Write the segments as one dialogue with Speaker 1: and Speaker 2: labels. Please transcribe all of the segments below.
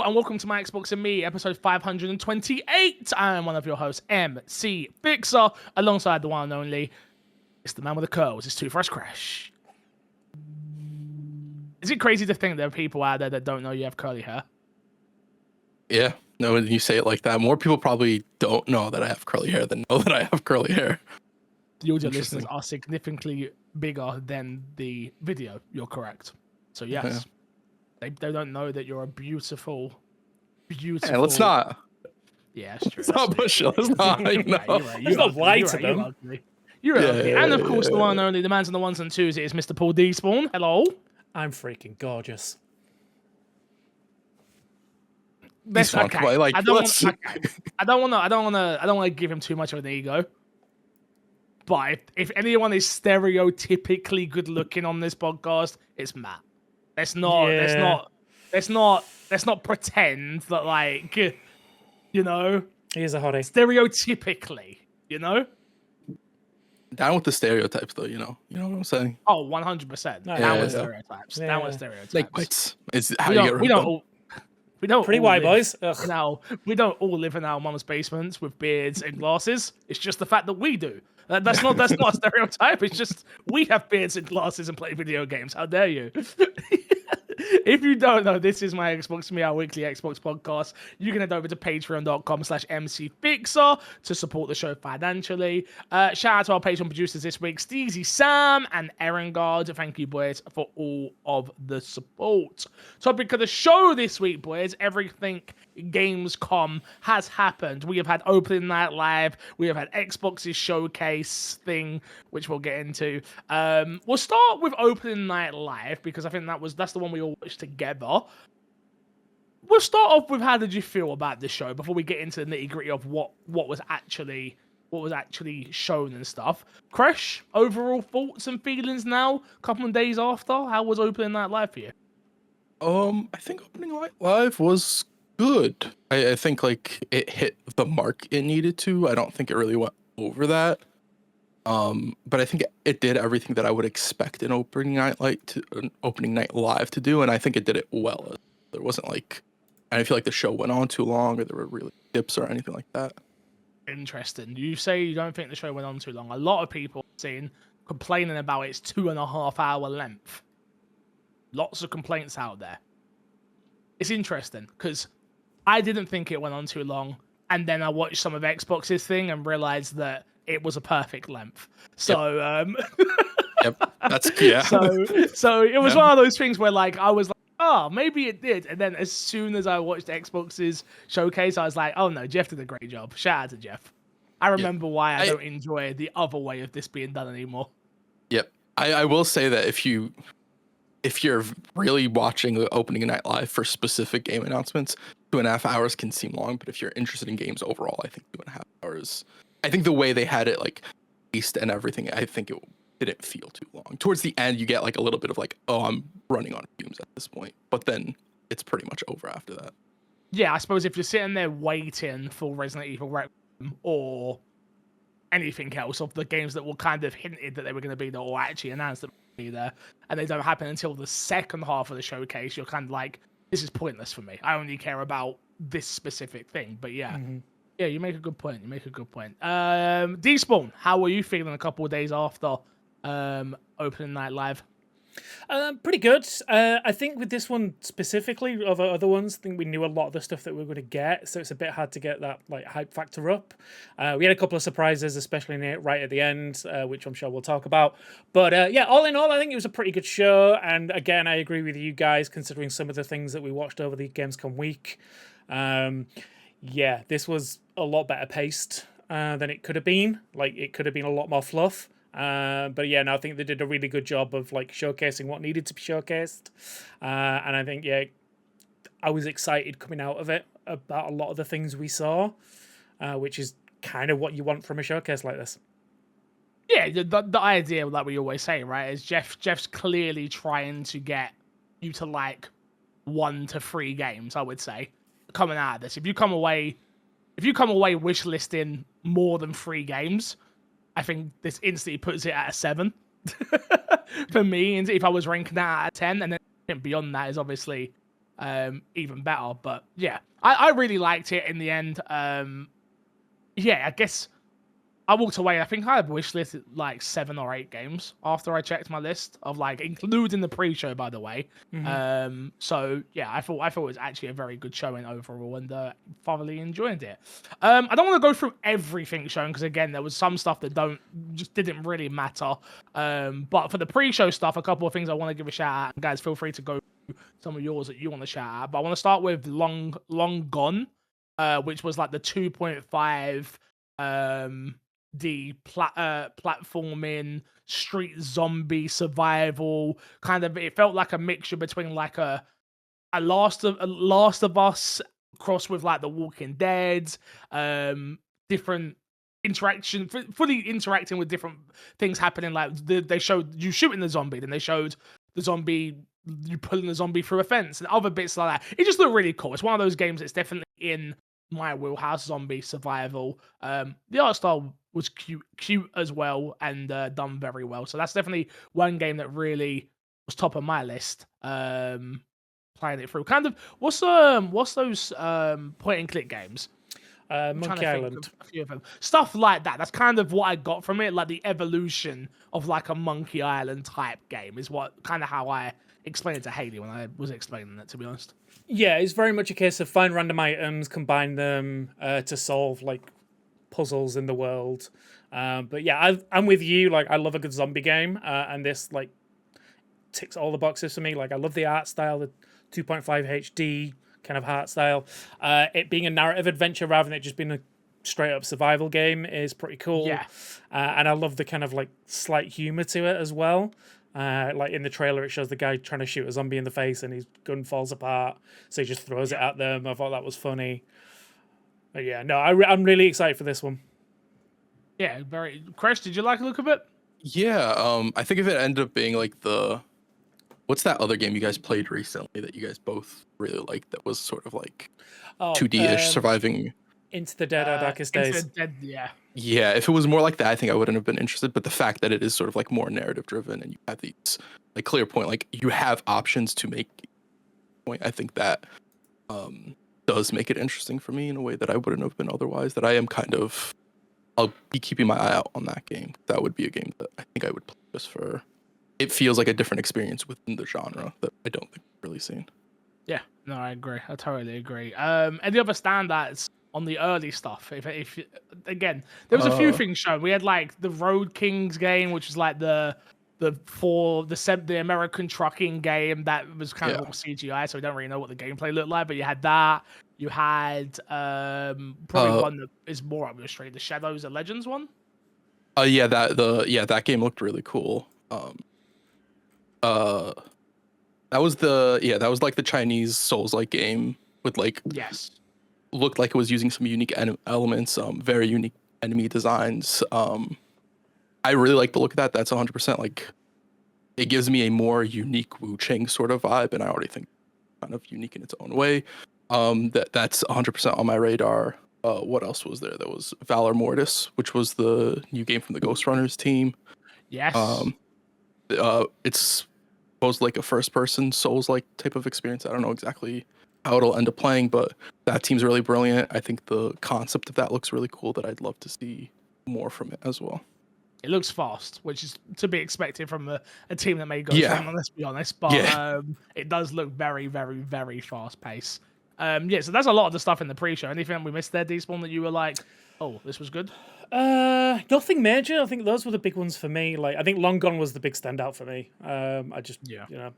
Speaker 1: Hello and welcome to My Xbox and Me, episode 528. I am one of your hosts, MC Fixer, alongside the one and only, it's the man with the curls, it's Two Fresh Crash. Is it crazy to think there are people out there that don't know you have curly hair?
Speaker 2: Yeah, no, when you say it like that, more people probably don't know that I have curly hair than know that I have curly hair.
Speaker 1: The audio listeners are significantly bigger than the video, you're correct. So yes, they don't know that you're a beautiful...
Speaker 2: Hey, let's not.
Speaker 1: Yeah, it's true.
Speaker 2: Let's not push it. Let's not, you know.
Speaker 1: Let's not lie to them. You're ugly. And of course, the one and only, the man's on the ones and twos, it is Mr. Paul D. Spawn. Hello.
Speaker 3: I'm freaking gorgeous.
Speaker 1: Okay. I don't want to give him too much of an ego. But if anyone is stereotypically good looking on this podcast, it's Matt. Let's not pretend that, like, you know.
Speaker 3: He is a hottie.
Speaker 1: Stereotypically, you know.
Speaker 2: Down with the stereotypes, though. You know what I'm saying.
Speaker 1: Oh, 100%. Down with stereotypes.
Speaker 3: Yeah.
Speaker 1: Down with stereotypes.
Speaker 2: Like, it's how you get rid of them.
Speaker 1: We don't
Speaker 3: pretty white boys.
Speaker 1: We don't all live in our mum's basements with beards and glasses. It's just the fact that we do. That's not a stereotype. It's just we have beards and glasses and play video games. How dare you? If you don't know, this is My Xbox Me, our weekly Xbox podcast. You can head over to patreon.com/mcfixer to support the show financially. Shout out to our Patreon producers this week, Steezy Sam and Erengard. Thank you, boys, for all of the support. Topic of the show this week, boys, everything Gamescom has happened. We have had opening night live. We have had Xbox's showcase thing, which we'll get into. We'll start with opening night live because I think that's the one we all watched together. We'll start off with how did you feel about this show before we get into the nitty gritty of what was actually shown and stuff. Crash, overall thoughts and feelings now, a couple of days after. How was opening night live for you?
Speaker 2: I think opening night live was good. I think like it hit the mark it needed to. I don't think it really went over that. But I think it did everything that I would expect an opening night live to do, and I think it did it well. There wasn't like, I didn't feel like the show went on too long, or there were really dips or anything like that.
Speaker 1: Interesting. You say you don't think the show went on too long. A lot of people have seen complaining about its 2.5 hour length. Lots of complaints out there. It's interesting because I didn't think it went on too long, and then I watched some of Xbox's thing and realized that it was a perfect length. So,
Speaker 2: Yep. That's yeah.
Speaker 1: So it was one of those things where like I was like, oh, maybe it did, and then as soon as I watched Xbox's showcase, I was like, oh no, Jeff did a great job. Shout out to Jeff. I remember why I don't enjoy the other way of this being done anymore.
Speaker 2: Yep. I will say that if you're really watching the opening night live for specific game announcements, 2.5 hours can seem long, but if you're interested in games overall, I think 2.5 hours. I think the way they had it like paced and everything, I think it didn't feel too long. Towards the end, you get like a little bit of like, oh, I'm running on fumes at this point, but then it's pretty much over after that.
Speaker 1: Yeah, I suppose if you're sitting there waiting for Resident Evil Requiem or anything else of the games that were kind of hinted that they were going to be there or actually announced that they were going to be there, and they don't happen until the second half of the showcase, you're kind of like, this is pointless for me. I only care about this specific thing. But yeah. Mm-hmm. Yeah, you make a good point. Despawn, how were you feeling a couple of days after opening night live?
Speaker 3: Pretty good. I think with this one specifically, over other ones, I think we knew a lot of the stuff that we were going to get, so it's a bit hard to get that like hype factor up. We had a couple of surprises, especially right at the end, which I'm sure we'll talk about. But yeah, all in all, I think it was a pretty good show. And again, I agree with you guys, considering some of the things that we watched over the Gamescom week. Yeah, this was a lot better paced than it could have been. Like, it could have been a lot more fluff. But yeah, no, I think they did a really good job of like showcasing what needed to be showcased. And I think, yeah, I was excited coming out of it about a lot of the things we saw, which is kind of what you want from a showcase like this.
Speaker 1: Yeah, the idea, like we always say, right, is Jeff's clearly trying to get you to like 1 to 3 games, I would say, coming out of this. If you come away wish listing more than 3 games, I think this instantly puts it at a 7 for me. And if I was ranking that at 10, and then beyond that is obviously even better. But yeah, I really liked it in the end. Yeah, I guess I walked away. I think I had wishlisted like 7 or 8 games after I checked my list of like, including the pre-show, by the way. So yeah, I thought it was actually a very good showing overall, and thoroughly enjoyed it. I don't want to go through everything shown because again, there was some stuff that just didn't really matter. But for the pre-show stuff, a couple of things I want to give a shout out. And guys, feel free to go some of yours that you want to shout out. But I want to start with Long Gone, which was like the 2.5 platforming street zombie survival kind of. It felt like a mixture between like a Last of Us crossed with like The Walking Dead, different interaction, fully interacting with different things happening. Like they showed you shooting the zombie, then they showed the zombie, you pulling the zombie through a fence and other bits like that. It just looked really cool. It's one of those games that's definitely in my wheelhouse, zombie survival. The art style was cute as well, and done very well. So that's definitely one game that really was top of my list. Playing it through, kind of. What's those point and click games?
Speaker 3: Monkey Island.
Speaker 1: A few of them. Stuff like that. That's kind of what I got from it. Like the evolution of like a Monkey Island type game is what kind of how I explained it to Haley when I was explaining it, to be honest.
Speaker 3: Yeah, it's very much a case of find random items, combine them to solve like puzzles in the world. But yeah, I'm with you. Like, I love a good zombie game, and this like ticks all the boxes for me. Like, I love the art style, the 2.5 HD kind of art style. It being a narrative adventure rather than it just being a straight up survival game is pretty cool.
Speaker 1: Yeah.
Speaker 3: And I love the kind of like slight humor to it as well. Like in the trailer, it shows the guy trying to shoot a zombie in the face and his gun falls apart, so he just throws it at them. I thought that was funny. But yeah, no, I'm really excited for this one.
Speaker 1: Yeah, very. Crash, did you like the look of it?
Speaker 2: Yeah, I think if it ended up being like what's that other game you guys played recently that you guys both really liked that was sort of like 2D-ish surviving?
Speaker 3: Into the Dead, Our Darkest Days.
Speaker 1: Into the Dead, yeah.
Speaker 2: Yeah, if it was more like that, I think I wouldn't have been interested. But the fact that it is sort of like more narrative driven and you have these like clear point, like you have options to make point, I think that does make it interesting for me in a way that I wouldn't have been otherwise. That I am kind of, I'll be keeping my eye out on that game. That would be a game that I think I would play just for. It feels like a different experience within the genre that I don't think I've really seen.
Speaker 1: Yeah, no, I agree. I totally agree. Any other standouts on the early stuff? If again, there was a few things shown. We had like the Road Kings game, which is like the American trucking game that was kind of all CGI, so we don't really know what the gameplay looked like. But you had that. You had probably one that is more up your street, the Shadows of Legends one.
Speaker 2: Yeah, that game looked really cool. That was like the Chinese Souls-like game with like,
Speaker 1: yes,
Speaker 2: looked like it was using some unique elements, very unique enemy designs. I really like the look of that. That's 100% like, it gives me a more unique Wu Chang sort of vibe, and I already think kind of unique in its own way. That's 100% on my radar. What else was there? There was Valor Mortis, which was the new game from the Ghost Runners team.
Speaker 1: Yes.
Speaker 2: It's supposed like a first-person Souls-like type of experience. I don't know exactly how it'll end up playing, but that team's really brilliant. I think the concept of that looks really cool. That I'd love to see more from it as well.
Speaker 1: It looks fast, which is to be expected from a team that made Ghost Runner, let's be honest. But it does look very, very, very fast-paced. Yeah, so that's a lot of the stuff in the pre-show. Anything we missed there, Despawn, that you were like, oh, this was good?
Speaker 3: Nothing major. I think those were the big ones for me. Like, I think Long Gone was the big standout for me. I just, you know,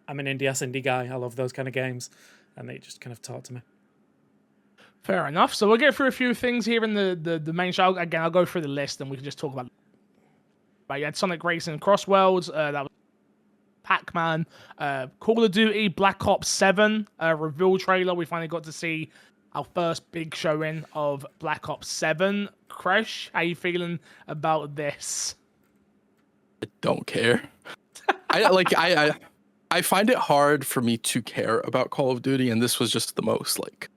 Speaker 3: I'm an indie guy. I love those kind of games, and they just kind of talk to me.
Speaker 1: Fair enough. So we'll get through a few things here in the main show. Again, I'll go through the list, and we can just talk about. But you had Sonic Racing Cross Worlds. That was Pac-Man, Call of Duty, Black Ops 7 reveal trailer. We finally got to see our first big showing of Black Ops 7. Crash, how you feeling about this?
Speaker 2: I don't care. I find it hard for me to care about Call of Duty, and this was just the most like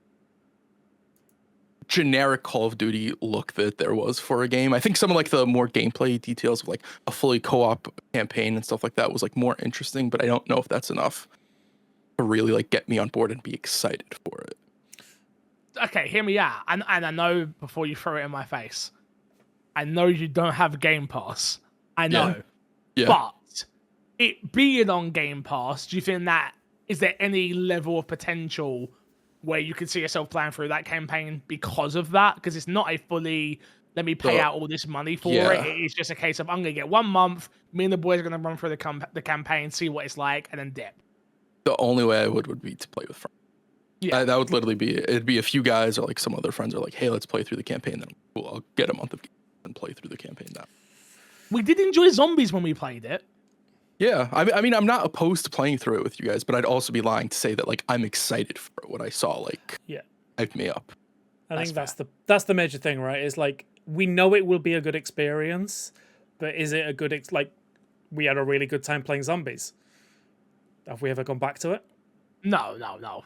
Speaker 2: generic Call of Duty look that there was for a game. I think some of like the more gameplay details of like a fully co-op campaign and stuff like that was like more interesting, but I don't know if that's enough. to really like get me on board and be excited for it.
Speaker 1: Okay, hear me out. And I know before you throw it in my face, I know you don't have Game Pass. I know.
Speaker 2: Yeah.
Speaker 1: But it being on Game Pass, do you think that is there any level of potential where you could see yourself playing through that campaign because of that? Because it's not a fully let me pay out all this money for it. It's just a case of I'm gonna get 1 month. Me and the boys are gonna run through the campaign, see what it's like, and then dip.
Speaker 2: The only way I would be to play with friends.
Speaker 1: Yeah,
Speaker 2: That would literally be it'd be a few guys or like some other friends are like, hey, let's play through the campaign. Then cool, I'll get a month of and play through the campaign now.
Speaker 1: we did enjoy zombies when we played it.
Speaker 2: Yeah, I mean, I'm not opposed to playing through it with you guys, but I'd also be lying to say that like I'm excited for it. What I saw, like, hyped me up.
Speaker 3: I think that's the major thing, right? Is like we know it will be a good experience, but is it a good like we had a really good time playing zombies? Have we ever gone back to it?
Speaker 1: No,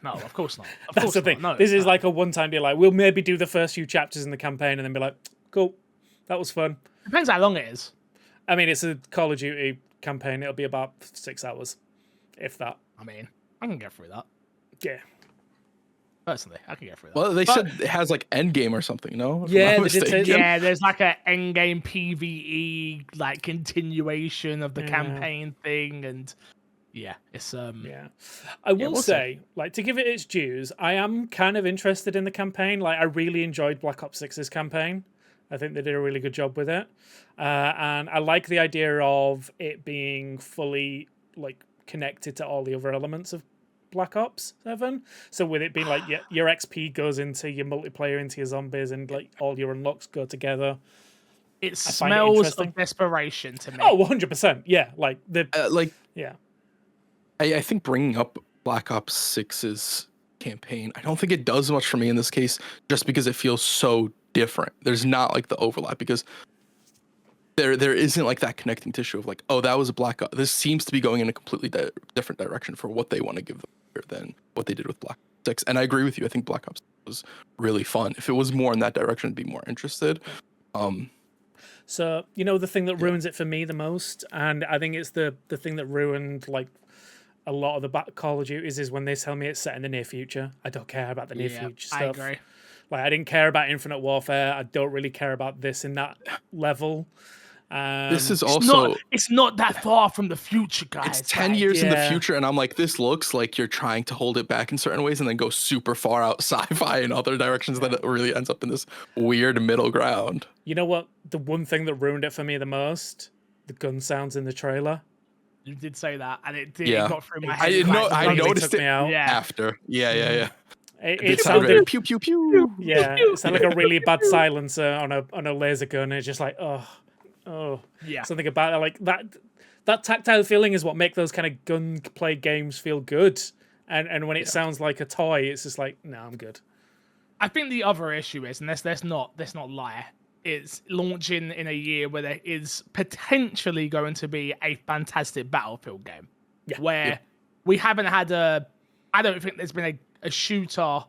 Speaker 1: of course not.
Speaker 3: That's the thing.
Speaker 1: No,
Speaker 3: this is like a one-time deal. Like we'll maybe do the first few chapters in the campaign and then be like, cool, that was fun.
Speaker 1: Depends how long it is.
Speaker 3: I mean, it's a Call of Duty campaign. It'll be about 6 hours, if that.
Speaker 1: I mean, I can get through that.
Speaker 3: Yeah.
Speaker 1: Personally, I can get through that.
Speaker 2: Well, they said it has like end game or something, no?
Speaker 3: Yeah, they did say
Speaker 1: yeah. There's like a end game PVE like continuation of the campaign thing, and yeah, it's
Speaker 3: Yeah, I will say, like, to give it its dues, I am kind of interested in the campaign. Like, I really enjoyed Black Ops 6's campaign. I think they did a really good job with it, and I like the idea of it being fully like connected to all the other elements of Black Ops 7. So with it being like your XP goes into your multiplayer, into your zombies, and like all your unlocks go together.
Speaker 1: It smells of desperation to me.
Speaker 3: Oh, 100%. Yeah, like yeah.
Speaker 2: I think bringing up Black Ops 6's campaign, I don't think it does much for me in this case, just because it feels so different. There's not like the overlap because there isn't like that connecting tissue of like, oh, that was a Black Ops. This seems to be going in a completely different direction for what they want to give them than what they did with Black Ops 6. And I agree with you. I think Black Ops was really fun. If it was more in that direction, I'd be more interested.
Speaker 3: So, you know, the thing that ruins it for me the most, and I think it's the thing that ruined like a lot of the Call of Duties is when they tell me it's set in the near future. I don't care about the near future stuff. I
Speaker 1: agree.
Speaker 3: Like, I didn't care about Infinite Warfare. I don't really care about this in that level.
Speaker 2: This is also...
Speaker 1: It's not that far from the future, guys.
Speaker 2: It's 10 years in the future, and I'm like, this looks like you're trying to hold it back in certain ways and then go super far out sci-fi in other directions that it really ends up in this weird middle ground.
Speaker 3: You know what? The one thing that ruined it for me the most? The gun sounds in the trailer.
Speaker 1: You did say that, and it did. It got through my head.
Speaker 2: I didn't know. I noticed it after. Yeah.
Speaker 3: It sounded
Speaker 2: pew pew pew.
Speaker 3: Yeah, it sounded like a really bad silencer on a laser gun. It's just like something about it, like that tactile feeling is what make those kind of gunplay games feel good. And when it sounds like a toy, it's just like, no, I'm good.
Speaker 1: I think the other issue is, and let's not lie, it's launching in a year where there is potentially going to be a fantastic Battlefield game. Yeah. Where we haven't had I don't think there's been a shooter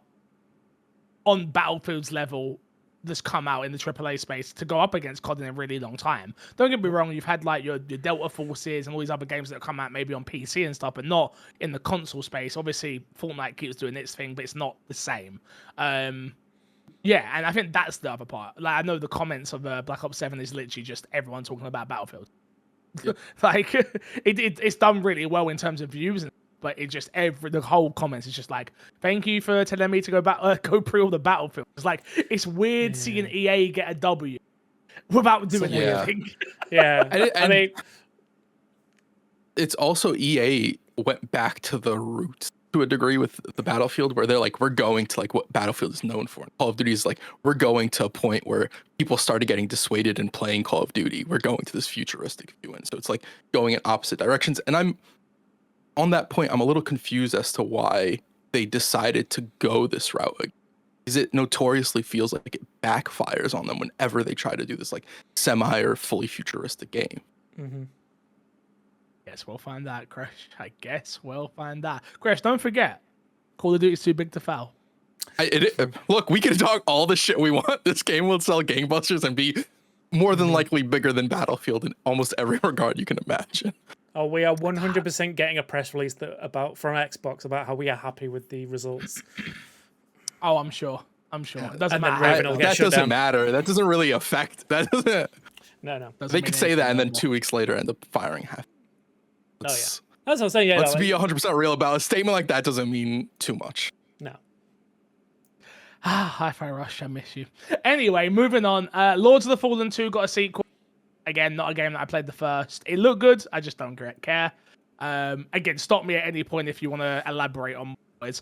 Speaker 1: on Battlefield's level that's come out in the AAA space to go up against COD in a really long time. Don't get me wrong, you've had like your Delta Forces and all these other games that have come out maybe on PC and stuff, but not in the console space. Obviously, Fortnite keeps doing its thing, but it's not the same. Yeah, and I think that's the other part. Like, I know the comments of Black Ops 7 is literally just everyone talking about Battlefield. Like, it's done really well in terms of views, but it just the whole comments is just like, thank you for telling me to go pre-order Battlefield. It's like, it's weird seeing EA get a W without doing anything.
Speaker 3: Yeah, I mean,
Speaker 2: it's also EA went back to the roots to a degree with the Battlefield, where they're like, we're going to like what Battlefield is known for. Call of Duty is like, we're going to a point where people started getting dissuaded and playing Call of Duty. We're going to this futuristic view, and so it's like going in opposite directions. And I'm on that point, I'm a little confused as to why they decided to go this route. Like, because it notoriously feels like it backfires on them whenever they try to do this like semi or fully futuristic game.
Speaker 3: Mm-hmm.
Speaker 1: Guess we'll find out, Crash. I guess we'll find out. Crash, don't forget, Call of Duty is too big to fail.
Speaker 2: Look, we can talk all the shit we want. This game will sell gangbusters and be more than likely bigger than Battlefield in almost every regard you can imagine.
Speaker 3: Oh, we are 100% getting a press release from Xbox about how we are happy with the results.
Speaker 1: Oh, I'm sure. I'm sure. It doesn't
Speaker 3: And then
Speaker 1: matter.
Speaker 3: Raven will get
Speaker 2: That
Speaker 3: shut
Speaker 2: doesn't
Speaker 3: down.
Speaker 2: matter. That doesn't really affect. That doesn't.
Speaker 3: No.
Speaker 1: Doesn't
Speaker 2: They
Speaker 1: mean
Speaker 2: could say that, and then
Speaker 1: anything
Speaker 2: 2 weeks later end up firing half.
Speaker 3: Oh, yeah. That's what I'm saying. Yeah,
Speaker 2: Let's
Speaker 3: like,
Speaker 2: be 100% real about it. A statement like that doesn't mean too much.
Speaker 3: no.
Speaker 1: Hi-Fi Rush, I miss you. Anyway, moving on. Lords of the Fallen 2 got a sequel. Again, not a game that I played the first. It looked good. I just don't care. Again, stop me at any point if you want to elaborate on boys.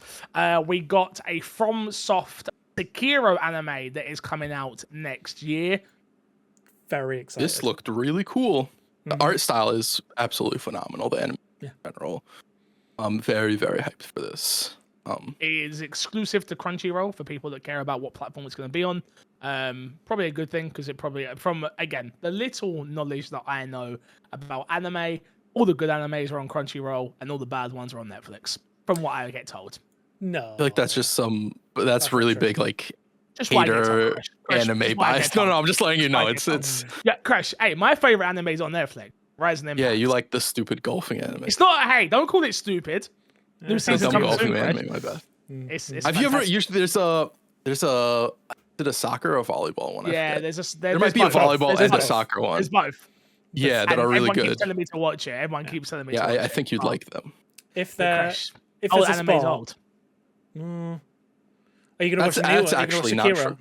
Speaker 1: We got a FromSoft Sekiro anime that is coming out next year.
Speaker 3: Very excited.
Speaker 2: This looked really cool. The art style is absolutely phenomenal. The anime in general. I'm very, very hyped for this.
Speaker 1: It is exclusive to Crunchyroll for people that care about what platform it's going to be on. Probably a good thing because it probably, from again, the little knowledge that I know about anime, all the good animes are on Crunchyroll and all the bad ones are on Netflix, from what I get told.
Speaker 3: No.
Speaker 2: I feel like that's just that's really
Speaker 3: true.
Speaker 2: big, like,
Speaker 1: Just what I get told,
Speaker 2: hater
Speaker 1: Crash.
Speaker 2: anime
Speaker 1: Just what I
Speaker 2: bias.
Speaker 1: get
Speaker 2: No,
Speaker 1: told.
Speaker 2: I'm just letting you know.
Speaker 1: Just what I
Speaker 2: It's
Speaker 1: get told. Yeah, Crash. Hey, my favorite anime is on Netflix. Rising Impact.
Speaker 2: yeah, you like the stupid golfing anime.
Speaker 1: It's not. Hey, don't call it stupid. New
Speaker 3: it sounds
Speaker 1: season
Speaker 2: Dumb
Speaker 1: coming
Speaker 2: golfing
Speaker 1: soon. Crash.
Speaker 2: anime, my bad.
Speaker 1: It's
Speaker 2: Have you ever?
Speaker 1: fantastic.
Speaker 2: Usually, there's a soccer or volleyball one.
Speaker 1: Yeah,
Speaker 2: there
Speaker 1: there's
Speaker 2: might be a
Speaker 1: both.
Speaker 2: volleyball
Speaker 1: There's
Speaker 2: and a
Speaker 1: both.
Speaker 2: soccer one.
Speaker 1: There's both.
Speaker 2: Yeah, that
Speaker 1: And
Speaker 2: are really
Speaker 1: everyone keeps
Speaker 2: good.
Speaker 1: telling me to watch it. Everyone keeps telling me to
Speaker 2: Yeah,
Speaker 1: watch it.
Speaker 2: I think you'd like them.
Speaker 3: If
Speaker 1: But
Speaker 3: they're
Speaker 1: Crash,
Speaker 3: if
Speaker 1: old
Speaker 3: there's a
Speaker 1: anime's
Speaker 3: sport,
Speaker 1: old.
Speaker 3: are you gonna watch the new one?
Speaker 2: That's
Speaker 3: Are you gonna
Speaker 2: actually
Speaker 3: watch
Speaker 2: not
Speaker 3: Sekiro?
Speaker 2: true.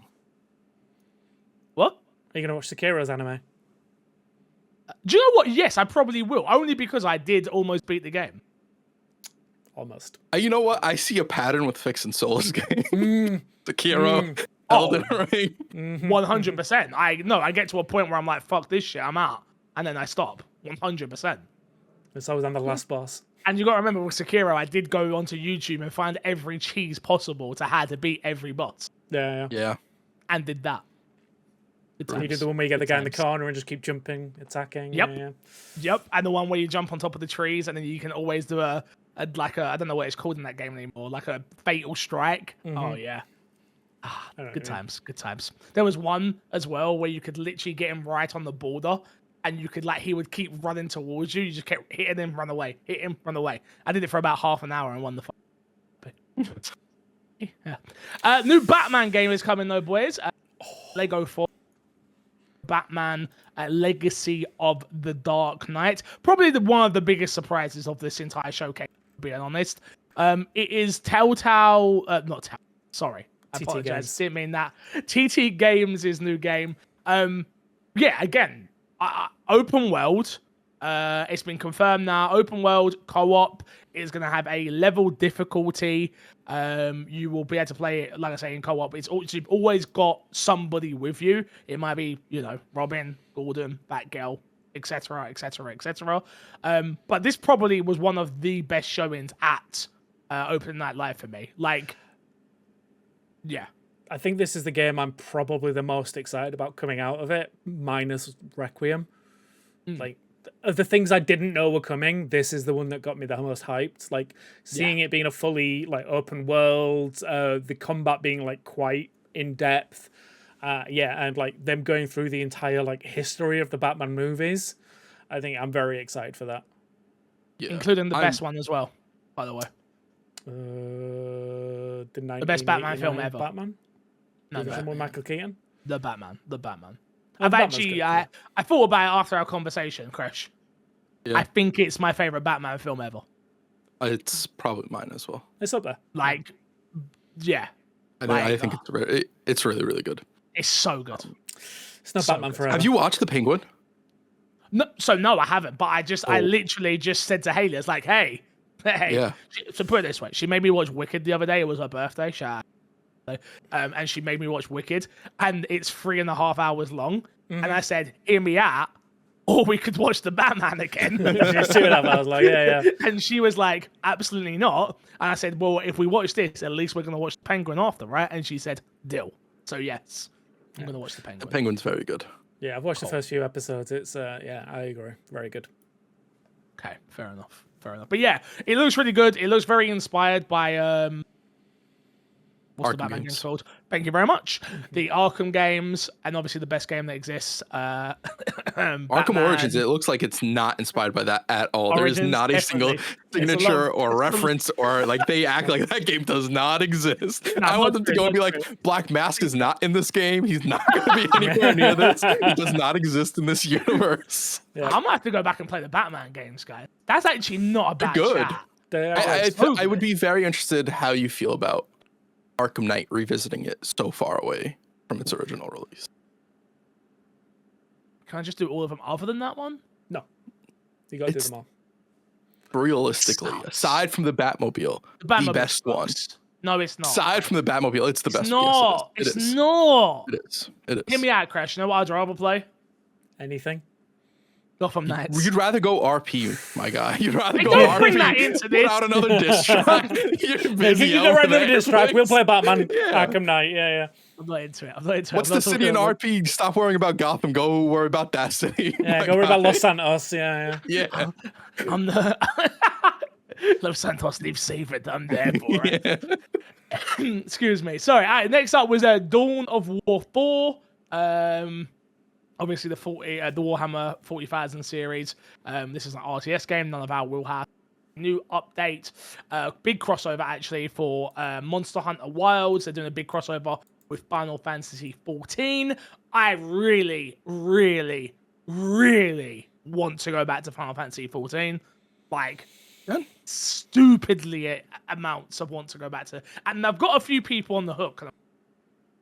Speaker 1: What?
Speaker 3: Are you gonna watch Sekiro's anime?
Speaker 1: Do you know what? Yes, I probably will. Only because I did almost beat the game.
Speaker 3: Almost.
Speaker 2: You know what? I see a pattern with Fix and Souls game. Sekiro, Elden Ring.
Speaker 1: 100%. I get to a point where I'm like, fuck this shit, I'm out. And then I stop. 100%.
Speaker 3: It's always on the last boss.
Speaker 1: And you got to remember with Sekiro, I did go onto YouTube and find every cheese possible to how to beat every boss.
Speaker 3: Yeah.
Speaker 2: Yeah.
Speaker 1: And did that. Good
Speaker 3: You
Speaker 1: times.
Speaker 3: did the one where you get the
Speaker 1: Good
Speaker 3: guy in the
Speaker 1: times.
Speaker 3: corner and just keep jumping, attacking.
Speaker 1: Yep.
Speaker 3: Yeah.
Speaker 1: Yep. And the one where you jump on top of the trees and then you can always do a I don't know what it's called in that game anymore, like a fatal strike. Oh yeah. Good times, good times. There was one as well where you could literally get him right on the border and you could he would keep running towards you. You just kept hitting him, run away, hit him, run away. I did it for about half an hour and won the fight. Yeah. New Batman game is coming though, boys. Lego 4. Batman Legacy of the Dark Knight. Probably one of the biggest surprises of this entire showcase, being honest. It is Telltale, not Telltale, sorry. I
Speaker 3: TT
Speaker 1: apologize.
Speaker 3: Games.
Speaker 1: Didn't mean that. TT Games' new game. Yeah, again, open world. It's been confirmed now. Open world co-op is going to have a level difficulty. You will be able to play it, like I say, in co-op. You've always got somebody with you. It might be, Robin, Gordon, Batgirl, etc., etc., etc. But this probably was one of the best showings at Open Night Live for me. Yeah.
Speaker 3: I think this is the game I'm probably the most excited about coming out of it, minus Requiem. Of the things I didn't know were coming, this is the one that got me the most hyped. Seeing it being a fully open world, the combat being quite in depth, and them going through the entire history of the Batman movies. I think I'm very excited for that.
Speaker 2: Yeah.
Speaker 1: Including the best one as well, by the way.
Speaker 3: The
Speaker 1: best Batman film ever.
Speaker 3: Batman?
Speaker 1: No,
Speaker 3: With Michael Keaton?
Speaker 1: The Batman. The Batman.
Speaker 3: Oh,
Speaker 1: I've
Speaker 3: Batman's
Speaker 1: actually,
Speaker 3: good, yeah.
Speaker 1: I thought about it after our conversation, Crash.
Speaker 2: Yeah.
Speaker 1: I think it's my favorite Batman film ever.
Speaker 2: It's probably mine as well.
Speaker 3: It's up there.
Speaker 1: Yeah.
Speaker 2: I think it's really, really good.
Speaker 1: It's so good.
Speaker 3: It's not
Speaker 1: So
Speaker 3: Batman
Speaker 1: good.
Speaker 3: Forever.
Speaker 2: Have you watched The Penguin?
Speaker 1: No, I haven't. But I literally just said to Haley, it's hey.
Speaker 2: Yeah.
Speaker 1: So put it this way, she made me watch Wicked the other day. It was her birthday. And she made me watch Wicked, and it's 3.5 hours long. And I said, "Hear me out, or we could watch the Batman again."
Speaker 3: It's 2.5 hours long. Yeah.
Speaker 1: And she was like, "Absolutely not." And I said, "Well, if we watch this, at least we're gonna watch the Penguin after, right?" And she said, "Deal." So yes, I'm gonna watch the Penguin.
Speaker 2: The Penguin's very good.
Speaker 3: Yeah, I've watched the first few episodes. It's I agree. Very good.
Speaker 1: Okay, fair enough. But yeah, it looks really good. It looks very inspired by What's the Batman games called? Thank you very much. The Arkham games, and obviously the best game that exists.
Speaker 2: Arkham Origins. It looks like it's not inspired by that at all.
Speaker 1: Origins,
Speaker 2: there is not a single signature or reference or like they act like that game does not exist.
Speaker 1: No,
Speaker 2: I want them to go and be like, Black Mask is not in this game. He's not going to be anywhere near this. He does not exist in this universe.
Speaker 1: Yeah. I'm gonna have to go back and play the Batman games, guys. That's actually not a bad
Speaker 2: good.
Speaker 1: Chat.
Speaker 2: I would be very interested how you feel about Arkham Knight revisiting it so far away from its original release.
Speaker 1: Can I just do all of them other than that one?
Speaker 3: No. You gotta do them all.
Speaker 2: Realistically, aside from the Batmobile, the best one.
Speaker 1: No, it's not.
Speaker 2: Aside from the Batmobile, it's the best.
Speaker 1: No,
Speaker 2: yes,
Speaker 1: it's not.
Speaker 2: It is. It is.
Speaker 1: Hear me out, Crash. You know what I'd rather play?
Speaker 3: Anything?
Speaker 1: Gotham Knights.
Speaker 2: You'd rather go RP, my guy. You'd rather go
Speaker 1: don't
Speaker 2: RP
Speaker 1: bring that into this.
Speaker 2: without another diss track. You're busy.
Speaker 3: You go right another diss track. We'll play Batman Arkham Knight. Yeah.
Speaker 1: I'm not into it.
Speaker 2: What's the city in RP? Stop worrying about Gotham. Go worry about that city.
Speaker 3: Yeah, go worry about Los Santos. Yeah.
Speaker 1: I'm the Los Santos. They've saved it. I'm there for it. Excuse me. Sorry. All right, next up was Dawn of War 4. Obviously the Warhammer 40,000 series. This is an RTS game. None of our will have. New update. Big crossover actually for Monster Hunter Wilds. They're doing a big crossover with Final Fantasy 14. I really, really, really want to go back to Final Fantasy 14. Like, stupidly amounts of want to go back to. And I've got a few people on the hook,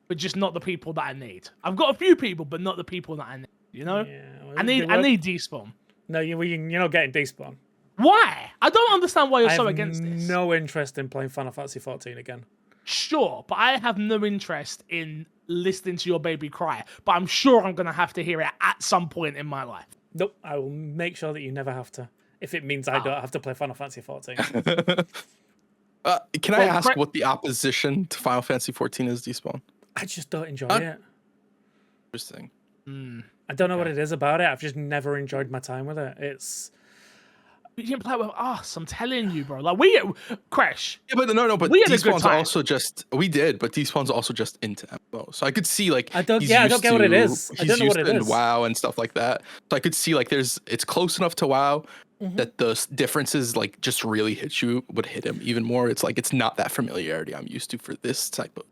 Speaker 1: but just not the people that I need. I've got a few people, but not the people that I need. You know?
Speaker 3: Yeah, well,
Speaker 1: I need Despawn.
Speaker 3: No, you're not getting Despawn.
Speaker 1: Why? I don't understand why you're so against this.
Speaker 3: No interest in playing Final Fantasy 14 again.
Speaker 1: Sure, but I have no interest in listening to your baby cry. But I'm sure I'm going to have to hear it at some point in my life.
Speaker 3: Nope, I will make sure that you never have to. If it means I don't have to play Final Fantasy 14.
Speaker 2: Can I ask what the opposition to Final Fantasy 14 is, Despawn?
Speaker 3: I just don't enjoy it.
Speaker 2: Interesting.
Speaker 3: I don't know what it is about it. I've just never enjoyed my time with it.
Speaker 1: You can play with us. I'm telling you, bro. Like Crash.
Speaker 2: Yeah, but no. But
Speaker 1: we had
Speaker 2: Despawn's also just but Despawn's also just into MMO. So I could see like
Speaker 3: I don't get what it is. I don't know what it is.
Speaker 2: WoW and stuff like that. So I could see like it's close enough to WoW that the differences like just really would hit him even more. It's like it's not that familiarity I'm used to for this type of.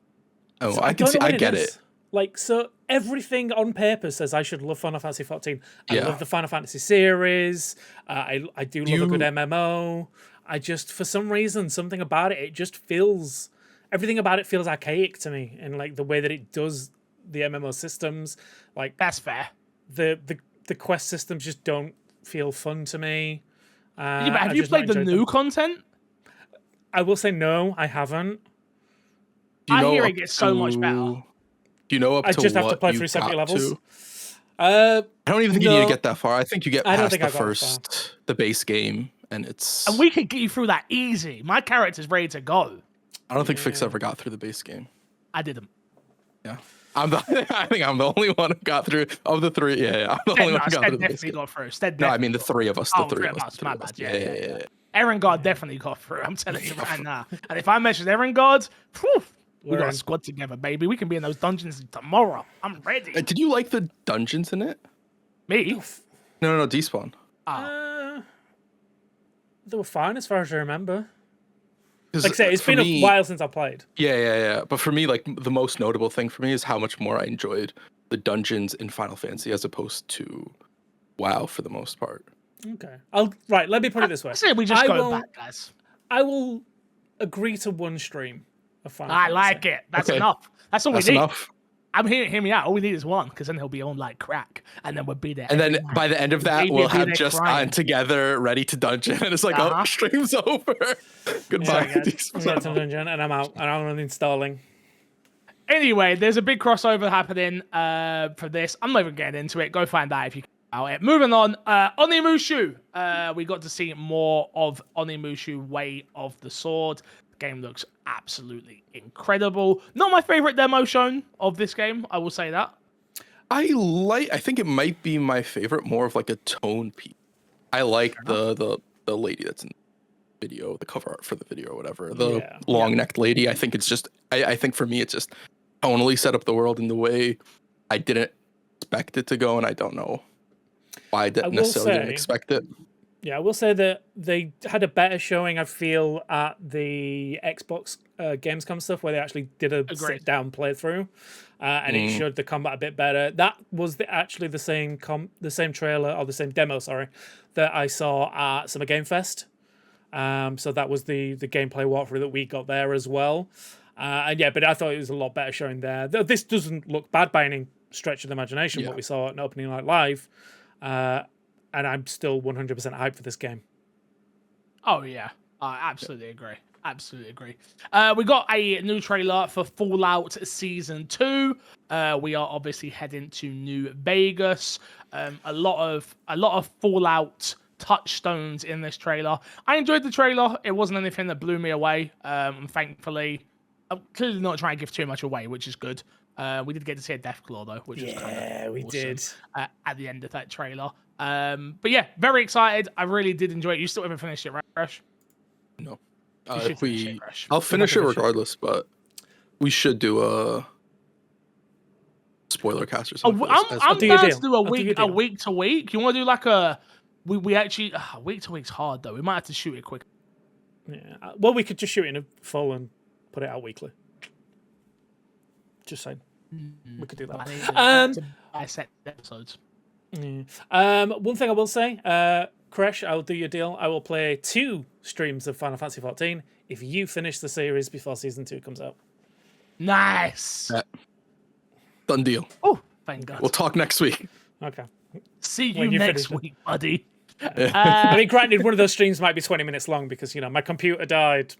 Speaker 2: Oh, I can see. I get it.
Speaker 3: Like, so everything on paper says I should love Final Fantasy 14. I love the Final Fantasy series. I do love a good MMO. I just, for some reason, something about it just feels, everything about it feels archaic to me. And like the way that it does the MMO systems. Like,
Speaker 1: that's fair.
Speaker 3: The quest systems just don't feel fun to me.
Speaker 1: Have you played the new content?
Speaker 3: I will say no, I haven't.
Speaker 1: I hear it gets so much better.
Speaker 2: Do you know up to
Speaker 3: I just have to play
Speaker 2: what
Speaker 3: through
Speaker 2: you
Speaker 3: 70
Speaker 2: got
Speaker 3: levels.
Speaker 2: to? I don't even think you need to get that far. I think you get past the base game, and it's.
Speaker 1: And we could get you through that easy. My character's ready to go.
Speaker 2: I don't think Fix ever got through the base game.
Speaker 1: I didn't.
Speaker 2: Yeah, I think I'm the only one who got through of the three. Yeah, I'm the only one who got through the base game.
Speaker 1: Got through.
Speaker 2: No, I mean the three of us. The three of us.
Speaker 1: My bad. Yeah. Erangard definitely got through. I'm telling you right now. And if I mention Erangard, we got a squad together, baby. We can be in those dungeons tomorrow. I'm ready.
Speaker 2: Did you like the dungeons in it?
Speaker 1: Me?
Speaker 2: No, Despawn.
Speaker 3: They were fine as far as I remember. Like I say, it's been a while since I played.
Speaker 2: Yeah. But for me, like the most notable thing for me is how much more I enjoyed the dungeons in Final Fantasy as opposed to WoW for the most part.
Speaker 3: Okay. Let me put it this way.
Speaker 1: I say we just go back, guys.
Speaker 3: I will agree to one stream.
Speaker 1: I like it. That's enough. That's all we need. Enough. Hear me out. All we need is one, because then he'll be on like crack, and then we'll be there.
Speaker 2: And then by the end of that, we'll have just gotten together, ready to dungeon, and it's like, oh, stream's over. Goodbye.
Speaker 3: Dungeon, and I'm out, and I'm uninstalling.
Speaker 1: Anyway, there's a big crossover happening for this. I'm not even getting into it. Go find out if you can. It. Moving on, Onimusha. We got to see more of Onimusha Way of the Sword. Game looks absolutely incredible. Not my favorite demo shown of this game, I will say that. I
Speaker 2: think it might be my favorite, more of like a tone piece. I like the lady that's in. video, the cover art for the video or whatever. The
Speaker 3: Yeah.
Speaker 2: long-necked lady, I think it's just, I think for me, it's just tonally set up the world in the way I didn't expect it to go, and I don't know why I didn't necessarily didn't expect it.
Speaker 3: Yeah, I will say that they had a better showing, I feel, at the Xbox Gamescom stuff, where they actually did a sit-down playthrough, and it showed the combat a bit better. That was actually the same trailer, or the same demo, sorry, that I saw at Summer Game Fest. So that was the gameplay walkthrough that we got there as well. And yeah, but I thought it was a lot better showing there. This doesn't look bad by any stretch of the imagination, what we saw at an opening night live. And I'm still 100% hyped for this game.
Speaker 1: Oh, yeah. I absolutely agree. Absolutely agree. We got a new trailer for Fallout Season 2. We are obviously heading to New Vegas. A lot of Fallout touchstones in this trailer. I enjoyed the trailer. It wasn't anything that blew me away. Thankfully, I'm clearly not trying to give too much away, which is good. We did get to see a Deathclaw though, which was kind of awesome,
Speaker 3: did
Speaker 1: at the end of that trailer. But yeah, very excited. I really did enjoy it. You still haven't finished it, right, Crash?
Speaker 2: No.
Speaker 1: I'll
Speaker 2: finish it regardless, but we should do a spoiler cast or something.
Speaker 1: I'm down to do a week to week. You want to do like a we actually week to week's hard though. We might have to shoot it quick.
Speaker 3: Yeah. Well, we could just shoot it in a full and put it out weekly. Just saying. We could do that.
Speaker 1: I set episodes.
Speaker 3: Yeah. One thing I will say, Koresh, I will do your deal. I will play 2 streams of Final Fantasy 14 if you finish the series before Season 2 comes out.
Speaker 1: Nice.
Speaker 2: Done deal.
Speaker 1: Oh, thank God.
Speaker 2: We'll talk next week.
Speaker 3: Okay.
Speaker 1: See you next week, buddy.
Speaker 3: I mean, granted, one of those streams might be 20 minutes long because, my computer died.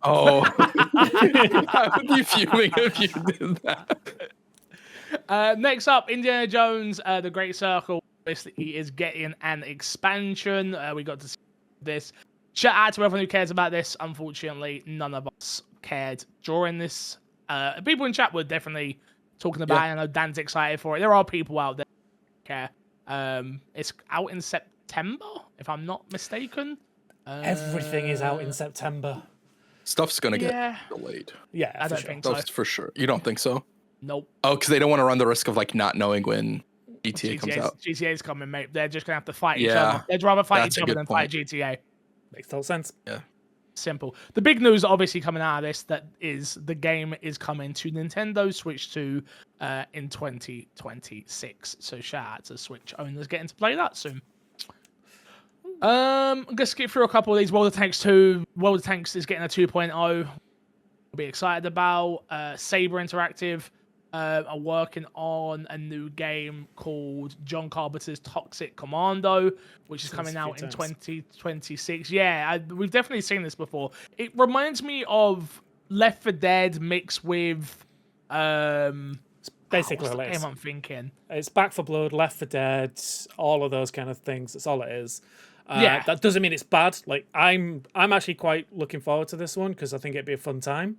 Speaker 2: Oh. I would be fuming if you did that.
Speaker 1: Next up, Indiana Jones, The Great Circle. Obviously, he is getting an expansion. We got to see this. Shout out to everyone who cares about this. Unfortunately, none of us cared during this. People in chat were definitely talking about it. I know Dan's excited for it. There are people out there who care. It's out in September, if I'm not mistaken.
Speaker 3: Everything is out in September.
Speaker 2: Stuff's gonna get delayed.
Speaker 3: Yeah,
Speaker 1: I don't think so.
Speaker 2: For sure. You don't think so?
Speaker 1: Nope.
Speaker 2: Oh, because they don't want to run the risk of not knowing when GTA comes out.
Speaker 1: GTA's coming, mate. They're just gonna have to fight each other. They'd rather fight each other than fight GTA.
Speaker 3: Makes total sense.
Speaker 2: Yeah.
Speaker 1: Simple. The big news, obviously, coming out of this, that is the game is coming to Nintendo Switch 2 in 2026. So shout out to Switch owners getting to play that soon. I'm gonna skip through a couple of these. World of Tanks 2. World of Tanks is getting a 2.0. We'll be excited about. Saber Interactive are working on a new game called John Carpenter's Toxic Commando, which is coming out in 2026. Yeah, we've definitely seen this before. It reminds me of Left 4 Dead mixed with
Speaker 3: basically
Speaker 1: what's the game I'm thinking?
Speaker 3: It's Back 4 Blood, Left 4 Dead, all of those kind of things. That's all it is. That doesn't mean it's bad. I'm actually quite looking forward to this one because I think it'd be a fun time.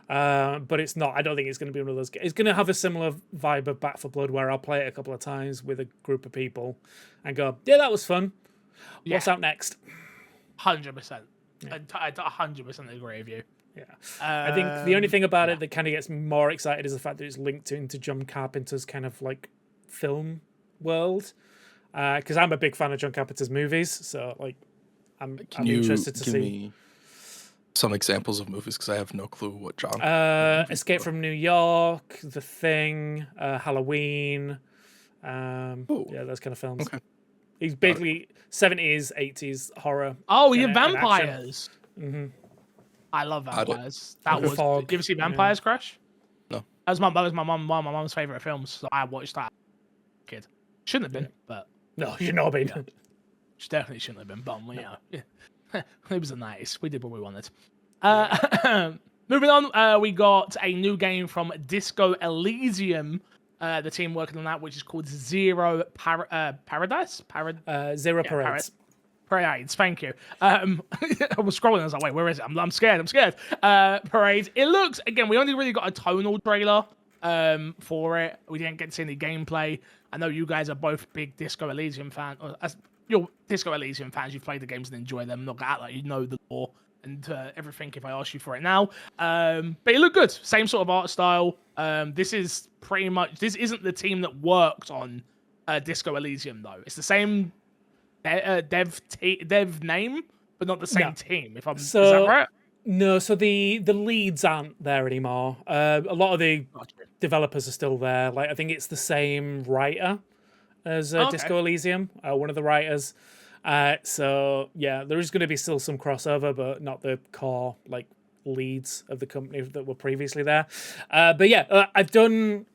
Speaker 3: But it's not. I don't think it's going to be one of those. It's going to have a similar vibe of Back 4 Blood, where I'll play it a couple of times with a group of people and go, "Yeah, that was fun. What's out next?"
Speaker 1: 100%. I 100% agree with you.
Speaker 3: Yeah. I think the only thing about it that kind of gets me more excited is the fact that it's linked into John Carpenter's kind of film world. Because I'm a big fan of John Carpenter's movies, so I'm interested to see.
Speaker 2: Me some examples of movies because I have no clue what John.
Speaker 3: Escape from New York, The Thing, Halloween. Those kind of films. Okay. He's basically 70s, 80s horror.
Speaker 1: Oh, you're vampires. Mm-hmm. I love vampires. That was. Did you ever see Vampires, Crash?
Speaker 2: No.
Speaker 1: That was one of my mom's favorite films. So I watched that. Kid, shouldn't have been, but
Speaker 3: no, you know, been.
Speaker 1: She definitely shouldn't have been, but it was a nice. We did what we wanted. Moving on, we got a new game from Disco Elysium. The team working on that, which is called Zero Paradise.
Speaker 3: Zero Parades.
Speaker 1: Parades, thank you. I was scrolling, I was like, wait, where is it? I'm scared. Parades. It looks, again, we only really got a tonal trailer for it. We didn't get to see any gameplay. I know you guys are both big Disco Elysium fans. you're Disco Elysium fans. You've played the games and enjoy them. Not out like you know the lore and everything. If I ask you for it now, but it looked good. Same sort of art style. This is pretty much. This isn't the team that worked on Disco Elysium though. It's the same dev name, but not the same team. Is that right?
Speaker 3: No, so the leads aren't there anymore. A lot of the developers are still there. Like I think it's the same writer as Disco Elysium, one of the writers. So yeah, there is going to be still some crossover, but not the core like leads of the company that were previously there. But yeah,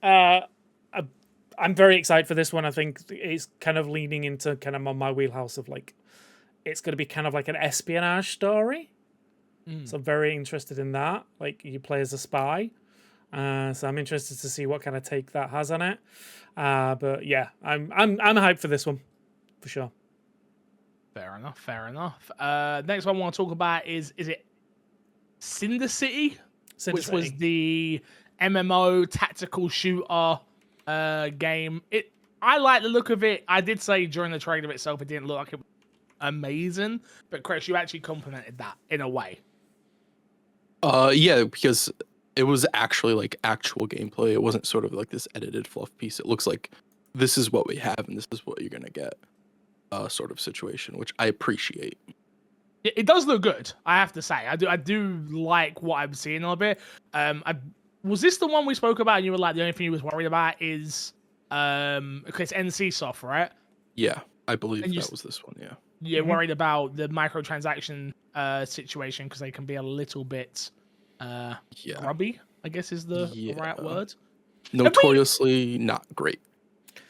Speaker 3: I'm very excited for this one. I think it's kind of leaning into kind of my wheelhouse of like, it's going to be kind of like an espionage story. So I'm very interested in that. Like you play as a spy. So I'm interested to see what kind of take that has on it. But yeah, I'm hyped for this one for sure.
Speaker 1: Fair enough. Next one I want to talk about is it Cinder City, which was the MMO tactical shooter game. I like the look of it. I did say during the trailer itself it didn't look like it was amazing, but Chris, you actually complimented that in a way.
Speaker 2: Yeah, because it was actually like actual gameplay. It wasn't sort of like this edited fluff piece. It looks like this is what we have and this is what you're gonna get, sort of situation, which I appreciate.
Speaker 1: It does look good, I have to say. I do like what I'm seeing a little bit. Was this the one we spoke about and you were like the only thing you was worried about is because NC Soft, right?
Speaker 2: Yeah, I believe that was this one, yeah.
Speaker 1: You're worried about the microtransaction situation because they can be a little bit grubby, I guess is the right word.
Speaker 2: Notoriously not great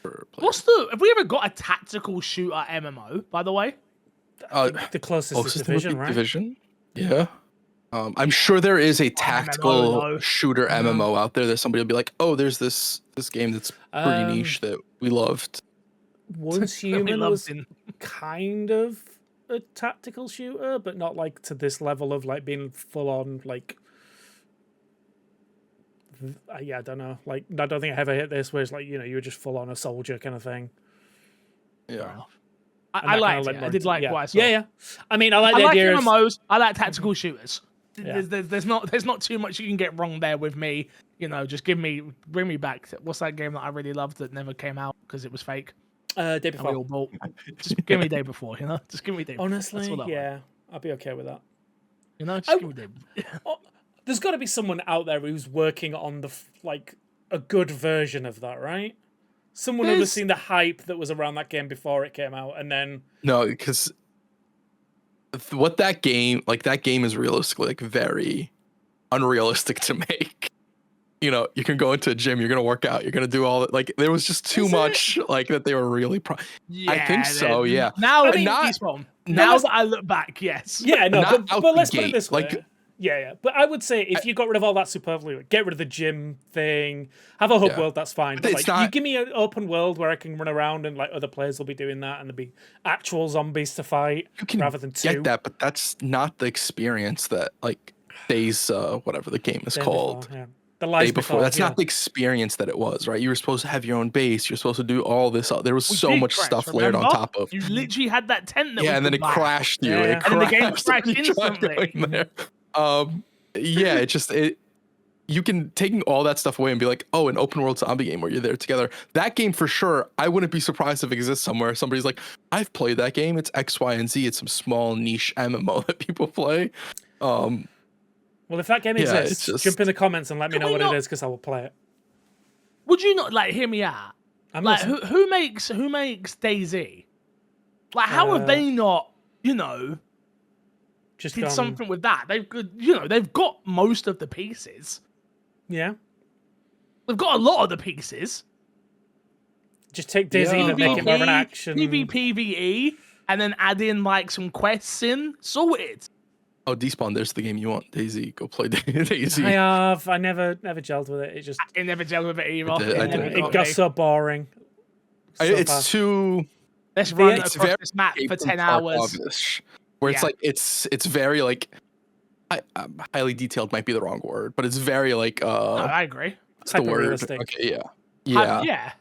Speaker 2: for players.
Speaker 1: Have we ever got a tactical shooter MMO, by the way?
Speaker 3: The closest is Division, right?
Speaker 2: Division? Yeah. I'm sure there is a tactical shooter MMO out there that somebody will be like, oh, there's this game that's pretty niche that we loved.
Speaker 3: Once Human was kind of a tactical shooter, but not like to this level of like being full on like. Yeah, I don't know. Like, I don't think I ever hit this where it's like, you know, you were just full on a soldier kind of thing.
Speaker 2: Yeah.
Speaker 1: I liked it. I did like what I saw.
Speaker 3: Yeah. I mean, I like the idea of
Speaker 1: MMOs. I like tactical shooters. Yeah. There's not too much you can get wrong there with me. You know, just bring me back. What's that game that I really loved that never came out because it was fake?
Speaker 3: Day Before.
Speaker 1: We all bought. Just give me Day Before. You know, just give me Day Before.
Speaker 3: Honestly, yeah, I'll be okay with that.
Speaker 1: You know, just give me Day Before.
Speaker 3: There's got to be someone out there who's working on a good version of that, right? Someone who has seen the hype that was around that game before it came out, and then
Speaker 2: no, because what that game is realistically like very unrealistic to make. You know, you can go into a gym, you're gonna work out, you're gonna do all that. Like there was just too much like that they were really. I think so. Yeah.
Speaker 1: Now that I look back, yes.
Speaker 3: Yeah, no, but let's put it this way. Yeah. But I would say if you got rid of all that superfluity, like, get rid of the gym thing, have a hub world, that's fine. But like, you give me an open world where I can run around and like other players will be doing that and there'll be actual zombies to fight rather than two.
Speaker 2: Get that, but that's not the experience that like Days, whatever the game is called.
Speaker 3: Before, yeah. The Day Before.
Speaker 2: That's not the experience that it was, right? You were supposed to have your own base. You're supposed to do all this. There was so much stuff layered on top of.
Speaker 1: You literally had that tent.
Speaker 2: And then it crashed you.
Speaker 3: Yeah.
Speaker 1: And the game crashed instantly.
Speaker 2: You can taking all that stuff away and be like, oh, an open world zombie game where you're there together. That game for sure. I wouldn't be surprised if it exists somewhere. Somebody's like, I've played that game. It's X, Y, and Z. It's some small niche MMO that people play.
Speaker 3: Well, if that game exists, jump in the comments and let me know what it is because I will play it.
Speaker 1: Would you not hear me out? Like who makes DayZ? Like how have they not, just did something with that? They've got most of the pieces.
Speaker 3: Yeah.
Speaker 1: They've got a lot of the pieces.
Speaker 3: Just take DayZ and make it more of an action.
Speaker 1: PvE, and then add in some quests in. Sorted.
Speaker 2: Oh, Despawn, there's the game you want. DayZ, go play DayZ.
Speaker 3: I never gelled with it.
Speaker 1: It never gelled with it either.
Speaker 3: It got so boring.
Speaker 2: It's too...
Speaker 1: Let's run across this map for 10 hours.
Speaker 2: Where it's it's very highly detailed might be the wrong word, but it's very
Speaker 1: I agree.
Speaker 2: What's the word? Okay, yeah.
Speaker 1: Yeah.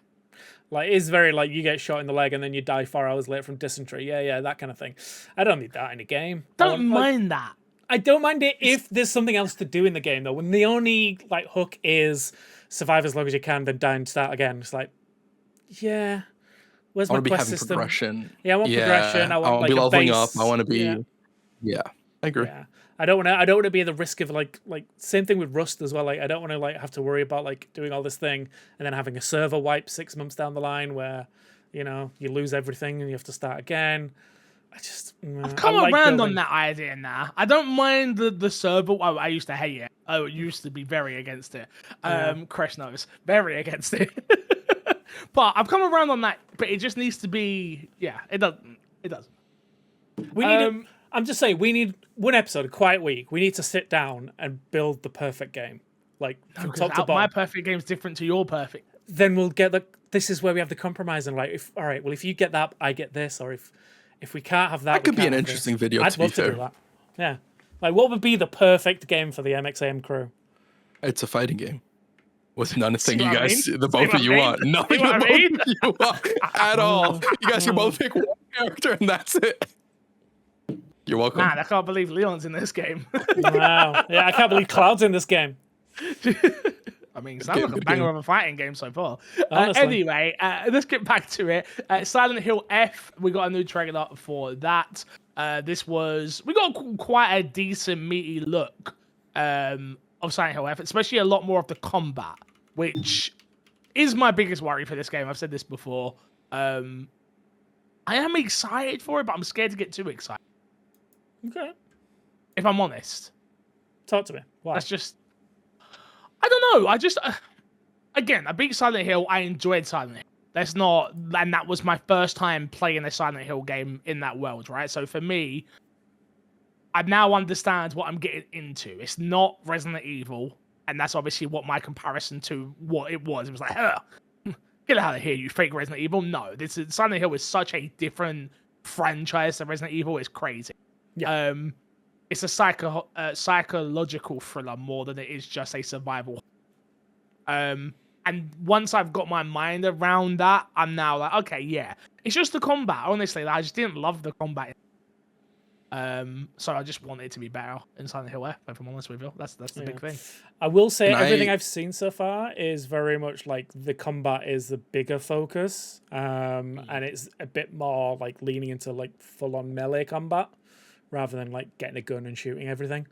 Speaker 3: Like, it's very like you get shot in the leg and then you die 4 hours later from dysentery. Yeah, that kind of thing. I don't need that in a game.
Speaker 1: Don't mind that.
Speaker 3: I don't mind it if there's something else to do in the game though. When the only like hook is survive as long as you can, then die and start again. It's like, yeah, where's
Speaker 2: I
Speaker 3: my
Speaker 2: want to be
Speaker 3: quest
Speaker 2: having
Speaker 3: system?
Speaker 2: progression.
Speaker 3: Yeah, I want progression. I want
Speaker 2: to
Speaker 3: like
Speaker 2: be
Speaker 3: a
Speaker 2: leveling
Speaker 3: base.
Speaker 2: up. I want to be.
Speaker 3: Yeah.
Speaker 2: Yeah, I agree.
Speaker 3: Yeah. I don't want to be at the risk of like same thing with Rust as well. Like I don't want to like have to worry about like doing all this thing and then having a server wipe 6 months down the line where, you know, you lose everything and you have to start again.
Speaker 1: I've come around on that idea now. I don't mind the server. Oh, I used to hate it. I used to be very against it. Crash knows, very against it. But I've come around on that. But it just needs to be. Yeah, it doesn't. It doesn't.
Speaker 3: We need. I'm just saying, we need one episode, a quiet week. We need to sit down and build the perfect game, like from top to bottom.
Speaker 1: My perfect game is different to your perfect.
Speaker 3: Then we'll get the. This is where we have the compromise, and like, if all right, well, if you get that, I get this, or if we can't have that,
Speaker 2: that could be an interesting video.
Speaker 3: I'd love to do that. Yeah, like what would be the perfect game for the MXAM crew?
Speaker 2: It's a fighting game with nothing you guys,
Speaker 1: the
Speaker 2: both of you want. Nothing the both of you want at all. You guys can both pick one character and that's it. You're welcome.
Speaker 1: Man, I can't believe Leon's in this game.
Speaker 3: Wow. Yeah, I can't believe Cloud's in this game.
Speaker 1: I mean, it sounds like a banger of a fighting game so far.
Speaker 3: Honestly.
Speaker 1: Anyway, let's get back to it. Silent Hill F, we got a new trailer for that. We got quite a decent meaty look of Silent Hill F, especially a lot more of the combat, which is my biggest worry for this game. I've said this before. I am excited for it, but I'm scared to get too excited.
Speaker 3: Okay.
Speaker 1: If I'm honest.
Speaker 3: Talk to me. Why?
Speaker 1: That's just... I don't know. I just... again, I beat Silent Hill. I enjoyed Silent Hill. That's not... And that was my first time playing a Silent Hill game in that world, right? So for me, I now understand what I'm getting into. It's not Resident Evil. And that's obviously what my comparison to what it was. It was like, get out of here, you fake Resident Evil. No, Silent Hill is such a different franchise to Resident Evil. It's crazy. Yeah. It's a psychological thriller more than it is just a survival. And once I've got my mind around that, I'm now like, okay, yeah. It's just the combat. Honestly, I just didn't love the combat. So I just want it to be better in Silent Hill F, if I'm honest with you. That's the big thing.
Speaker 3: I will say everything I've seen so far is very much like the combat is the bigger focus. And it's a bit more like leaning into like full-on melee combat rather than like getting a gun and shooting everything.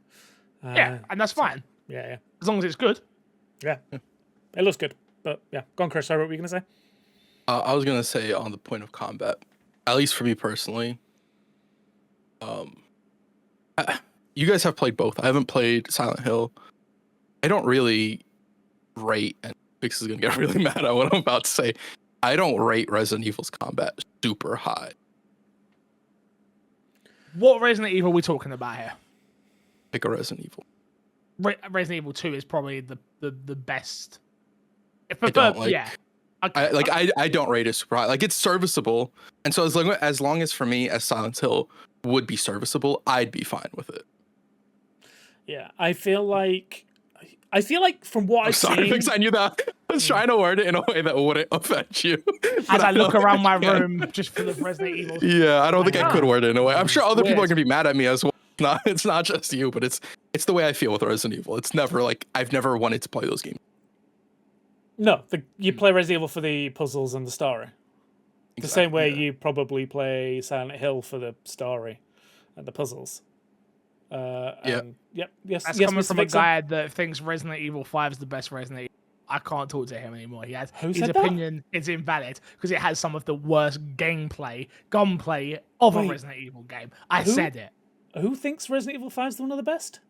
Speaker 1: Yeah, and that's fine.
Speaker 3: Yeah.
Speaker 1: As long as it's good.
Speaker 3: Yeah. It looks good. But yeah, go on, Chris. Sorry, what were you going to say?
Speaker 2: I was going to say on the point of combat, at least for me personally, you guys have played both. I haven't played Silent Hill. I don't really rate, and Fix is going to get really mad at what I'm about to say. I don't rate Resident Evil's combat super high.
Speaker 1: What Resident Evil are we talking about here?
Speaker 2: Pick a Resident Evil.
Speaker 1: Resident Evil 2 is probably the best.
Speaker 2: I don't rate it super high. Like, it's serviceable, and so as long as for me, as Silent Hill would be serviceable, I'd be fine with it.
Speaker 3: Yeah, I feel like from what I've seen...
Speaker 2: Because I knew that. I was trying to word it in a way that wouldn't offend you.
Speaker 1: As I look around my room just full of Resident Evil.
Speaker 2: Yeah, I don't think I could word it in a way. I'm sure other people are going to be mad at me as well. It's not just you, but it's the way I feel with Resident Evil. It's never like, I've never wanted to play those games.
Speaker 3: No, you play Resident Evil for the puzzles and the story. Exactly, the same way you probably play Silent Hill for the story and the puzzles. Yes.
Speaker 1: That's coming from a guy that thinks Resident Evil 5 is the best Resident Evil. I can't talk to him anymore. His opinion is invalid because it has some of the worst gunplay of a Resident Evil game. I said it.
Speaker 3: Who thinks Resident Evil 5 is one of the best?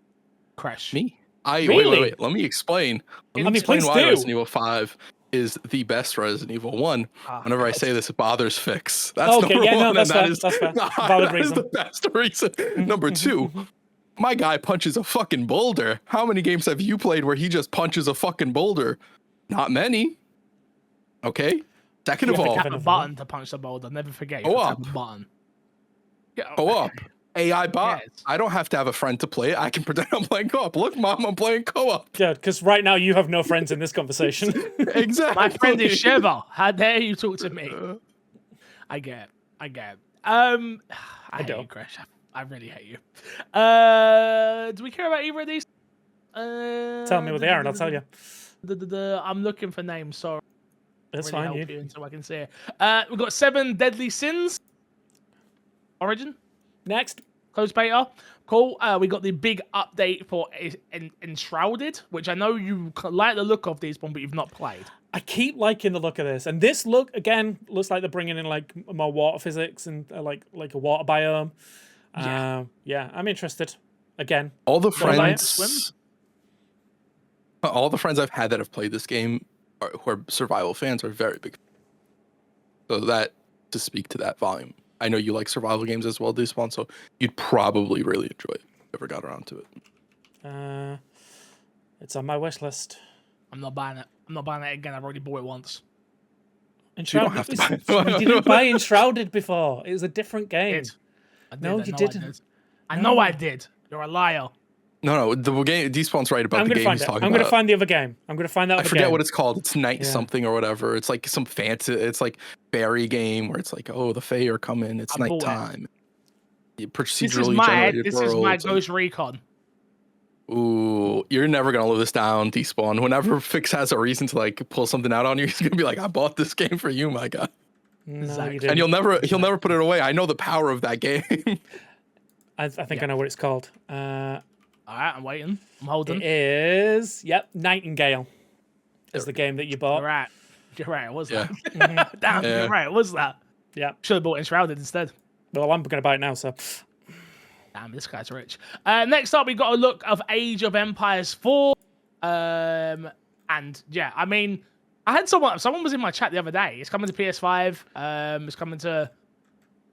Speaker 1: Crash.
Speaker 2: Me.
Speaker 3: Really?
Speaker 2: Wait. Let me explain. Let me explain why Resident Evil 5 is the best Resident Evil 1. Whenever I say this, it bothers Fix. That's number one.
Speaker 3: That's fair. Valid reason.
Speaker 2: That is the best reason. Number 2, my guy punches a fucking boulder. How many games have you played where he just punches a fucking boulder? Not many. Okay. Second of all,
Speaker 1: tap a button to punch the boulder. Never forget.
Speaker 2: Go up.
Speaker 1: Tap a button.
Speaker 2: Go up. AI bot.
Speaker 1: Yes.
Speaker 2: I don't have to have a friend to play it. I can pretend I'm playing co-op. Look, mom, I'm playing co-op.
Speaker 3: Yeah, because right now you have no friends in this conversation.
Speaker 2: Exactly.
Speaker 1: My friend is Shiva. How dare you talk to me? I get it. I get it. I hate
Speaker 3: don't.
Speaker 1: you, Crash. I really hate you. Do we care about either of these?
Speaker 3: Tell me what they are, and I'll tell you.
Speaker 1: I'm looking for names. Sorry.
Speaker 3: That's
Speaker 1: Really
Speaker 3: fine.
Speaker 1: help
Speaker 3: You.
Speaker 1: you until I can see it. We've got 7 Deadly Sins. Origin.
Speaker 3: Next.
Speaker 1: Closed beta. Cool. We got the big update for Enshrouded, which I know you like the look of these one, but you've not played.
Speaker 3: I keep liking the look of this, and this looks like they're bringing in like more water physics and like a water biome. Yeah, I'm interested. Again,
Speaker 2: All the
Speaker 1: Swim?
Speaker 2: friends I've had that have played this game who are survival fans are very big. So that to speak to that volume. I know you like survival games as well, Despawn, so you'd probably really enjoy it if you ever got around to it.
Speaker 3: It's on my wish list.
Speaker 1: I'm not buying it. I'm not buying it again. I've already bought it once.
Speaker 3: Enshrouded.
Speaker 2: have to buy it.
Speaker 3: You didn't buy Enshrouded before. It was a different game.
Speaker 1: I did.
Speaker 3: No,
Speaker 1: I
Speaker 3: you
Speaker 1: know
Speaker 3: didn't.
Speaker 1: I know I did. You're a liar.
Speaker 2: No, the game Despawn's right about
Speaker 3: I'm
Speaker 2: the
Speaker 3: gonna
Speaker 2: game
Speaker 3: find
Speaker 2: he's
Speaker 3: it.
Speaker 2: talking
Speaker 3: I'm
Speaker 2: about.
Speaker 3: gonna find the other game. I'm gonna find that.
Speaker 2: I
Speaker 3: Other
Speaker 2: forget
Speaker 3: game.
Speaker 2: what it's called. It's Night
Speaker 3: Yeah.
Speaker 2: something or whatever. It's like some fancy. It's like fairy game where it's like, oh, the Fae are coming. It's
Speaker 1: I bought it.
Speaker 2: nighttime. Procedurally
Speaker 1: This is my
Speaker 2: generated
Speaker 1: this
Speaker 2: worlds.
Speaker 1: is my
Speaker 2: and-
Speaker 1: Ghost Recon.
Speaker 2: Ooh, you're never gonna live this down, Despawn. Whenever Fix has a reason to like pull something out on you, he's gonna be like, "I bought this game for you, my guy,"
Speaker 3: No,
Speaker 1: Exactly.
Speaker 3: you didn't.
Speaker 2: and he'll never put it away. I know the power of that game.
Speaker 3: I think I know what it's called.
Speaker 1: All right, I'm waiting. I'm holding.
Speaker 3: It is. Yep, Nightingale. Is the game that you bought?
Speaker 1: You're right. You're right. It was
Speaker 2: Yeah.
Speaker 1: that. Damn,
Speaker 2: Yeah.
Speaker 1: you're right. It was that.
Speaker 3: Yeah.
Speaker 1: Should have bought Enshrouded instead.
Speaker 3: Well, I'm gonna buy it now. So.
Speaker 1: Damn, this guy's rich. Next up, we got a look of Age of Empires 4. And yeah, I mean, I had someone was in my chat the other day. It's coming to PS5. It's coming to.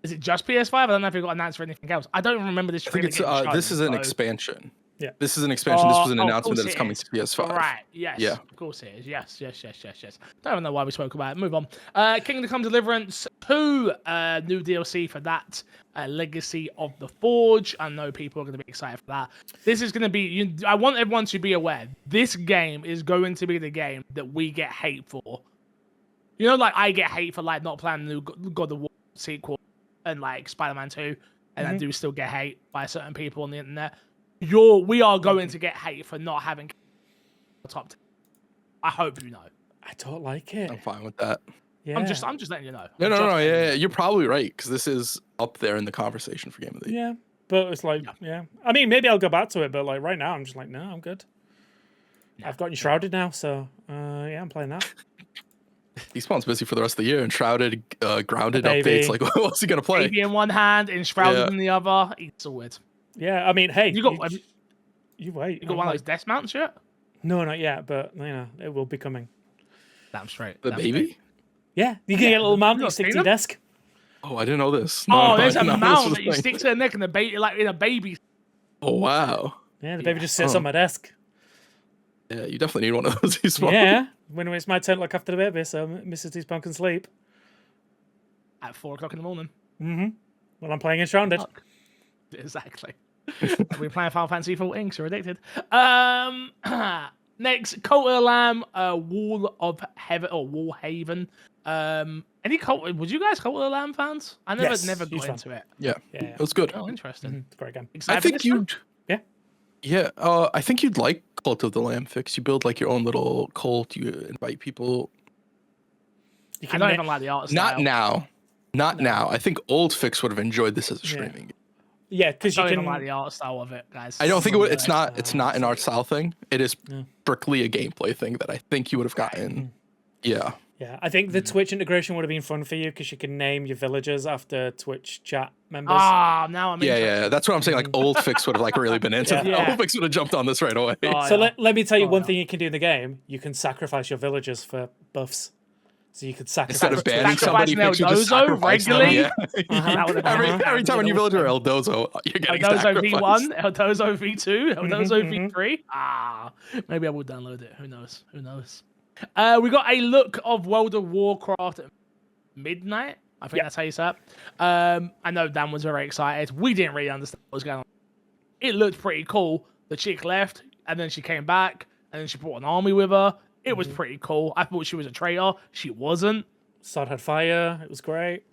Speaker 1: Is it just PS5? I don't know if it got announced for anything else. I don't even remember this.
Speaker 2: I think it's this is an expansion.
Speaker 3: Yeah.
Speaker 2: This is an expansion. This was an
Speaker 1: of
Speaker 2: announcement
Speaker 1: course
Speaker 2: that it's
Speaker 1: it
Speaker 2: coming
Speaker 1: is.
Speaker 2: to PS5.
Speaker 1: Right, yes.
Speaker 2: Yeah.
Speaker 1: Of course it is. Yes. Don't even know why we spoke about it. Move on. Kingdom Come Deliverance 2, new DLC for that. Legacy of the Forge. I know people are going to be excited for that. This is going to be... I want everyone to be aware. This game is going to be the game that we get hate for. You know, like, I get hate for, like, not playing the new God of War sequel and, like, Spider-Man 2. And I do still get hate by certain people on the internet. We are going to get hate for not having top 10. I hope you know.
Speaker 3: I don't like it.
Speaker 2: I'm fine with that.
Speaker 3: Yeah.
Speaker 1: I'm just letting you know.
Speaker 2: No. Yeah, you're probably right because this is up there in the conversation for Game of the Year.
Speaker 3: Yeah, but it's like, yeah. I mean, maybe I'll go back to it, but like right now, I'm just like, no, I'm good. I've got Enshrouded now, so yeah, I'm playing that.
Speaker 2: Despawn's busy for the rest of the year and Shrouded, Grounded
Speaker 3: Baby.
Speaker 2: updates. Like, what's he gonna play?
Speaker 1: Baby in one hand, Enshrouded
Speaker 2: Yeah.
Speaker 1: in the other. It's all weird.
Speaker 3: Yeah, I mean, hey,
Speaker 1: You got
Speaker 3: you wait.
Speaker 1: you got one of those desk mounts yet?
Speaker 3: No, not yet, but you know, it will be coming.
Speaker 1: Damn straight.
Speaker 2: The
Speaker 1: Damn
Speaker 2: baby?
Speaker 1: straight.
Speaker 3: Yeah, you can get a little mount
Speaker 1: you
Speaker 3: that you
Speaker 1: not
Speaker 3: stick to
Speaker 1: seen
Speaker 3: your
Speaker 1: them?
Speaker 3: desk.
Speaker 2: Oh, I didn't know this.
Speaker 1: Oh, there's
Speaker 2: I
Speaker 1: a
Speaker 2: didn't know this
Speaker 1: mount
Speaker 2: was
Speaker 1: that you
Speaker 2: thing.
Speaker 1: stick to the neck and the baby, like in a baby.
Speaker 2: Oh wow.
Speaker 3: Yeah, the baby just sits
Speaker 2: Oh.
Speaker 3: on my desk.
Speaker 2: Yeah, you definitely need one of those. Despawn.
Speaker 3: Yeah, when it's my turn to look after the baby, so Mrs. Despawn can sleep.
Speaker 1: At 4 o'clock in the morning.
Speaker 3: When I'm playing Enshrouded.
Speaker 1: Fuck. Exactly. We're playing Final Fantasy 14, so we're addicted. Next, Cult of the Lamb, Wall of Heaven or Wall Haven. Any cult? Would you guys Cult of the Lamb fans? I never
Speaker 3: Yes,
Speaker 1: got
Speaker 3: huge fan.
Speaker 1: into it.
Speaker 2: Yeah,
Speaker 3: Yeah.
Speaker 2: it was good.
Speaker 1: Oh, interesting.
Speaker 3: It's a great game.
Speaker 1: Excited
Speaker 2: I
Speaker 1: for
Speaker 2: think
Speaker 1: this one?
Speaker 2: you'd.
Speaker 3: Yeah.
Speaker 2: Yeah, I think you'd like Cult of the Lamb Fix. You build like your own little cult. You invite people.
Speaker 3: You
Speaker 1: I
Speaker 3: can
Speaker 1: don't
Speaker 3: ma-
Speaker 1: even like the art style.
Speaker 2: Not now. I think old Fix would have enjoyed this as a streaming game.
Speaker 3: Yeah, because
Speaker 1: I
Speaker 3: you
Speaker 1: don't even like
Speaker 3: can.
Speaker 1: the art style of it, guys.
Speaker 2: I don't think it would, it's not an art style thing. It is strictly a gameplay thing that I think you would have gotten. Yeah.
Speaker 3: Yeah, I think the Twitch integration would have been fun for you because you can name your villagers after Twitch chat members.
Speaker 1: Ah, now I'm interested.
Speaker 2: Yeah. That's what I'm saying. Like old Fix would have like really been into that.
Speaker 1: Yeah.
Speaker 2: Old Fix would have jumped on this right away.
Speaker 1: Oh,
Speaker 3: So
Speaker 1: yeah.
Speaker 3: let me tell you
Speaker 1: Oh,
Speaker 3: one
Speaker 1: yeah.
Speaker 3: thing you can do in the game. You can sacrifice your villagers for buffs. So you could sacrifice.
Speaker 2: Instead of banning somebody,
Speaker 1: Sacrificing
Speaker 2: Fix would just
Speaker 1: El Dozo
Speaker 2: sacrifice them.
Speaker 1: regularly?
Speaker 2: Yeah.
Speaker 1: That would've been
Speaker 2: Every time when you
Speaker 1: awesome.
Speaker 2: villager El Dozo, you're getting
Speaker 1: Eldozo
Speaker 2: sacrificed.
Speaker 1: V1, Eldozo V2, Eldozo V3. Ah, maybe I will download it. Who knows? We got a look of World of Warcraft Midnight. I think that's how you say it. I know Dan was very excited. We didn't really understand what was going on. It looked pretty cool. The chick left, and then she came back, and then she brought an army with her. It was pretty cool. I thought she was a traitor. She wasn't.
Speaker 3: Sword had fire. It was great.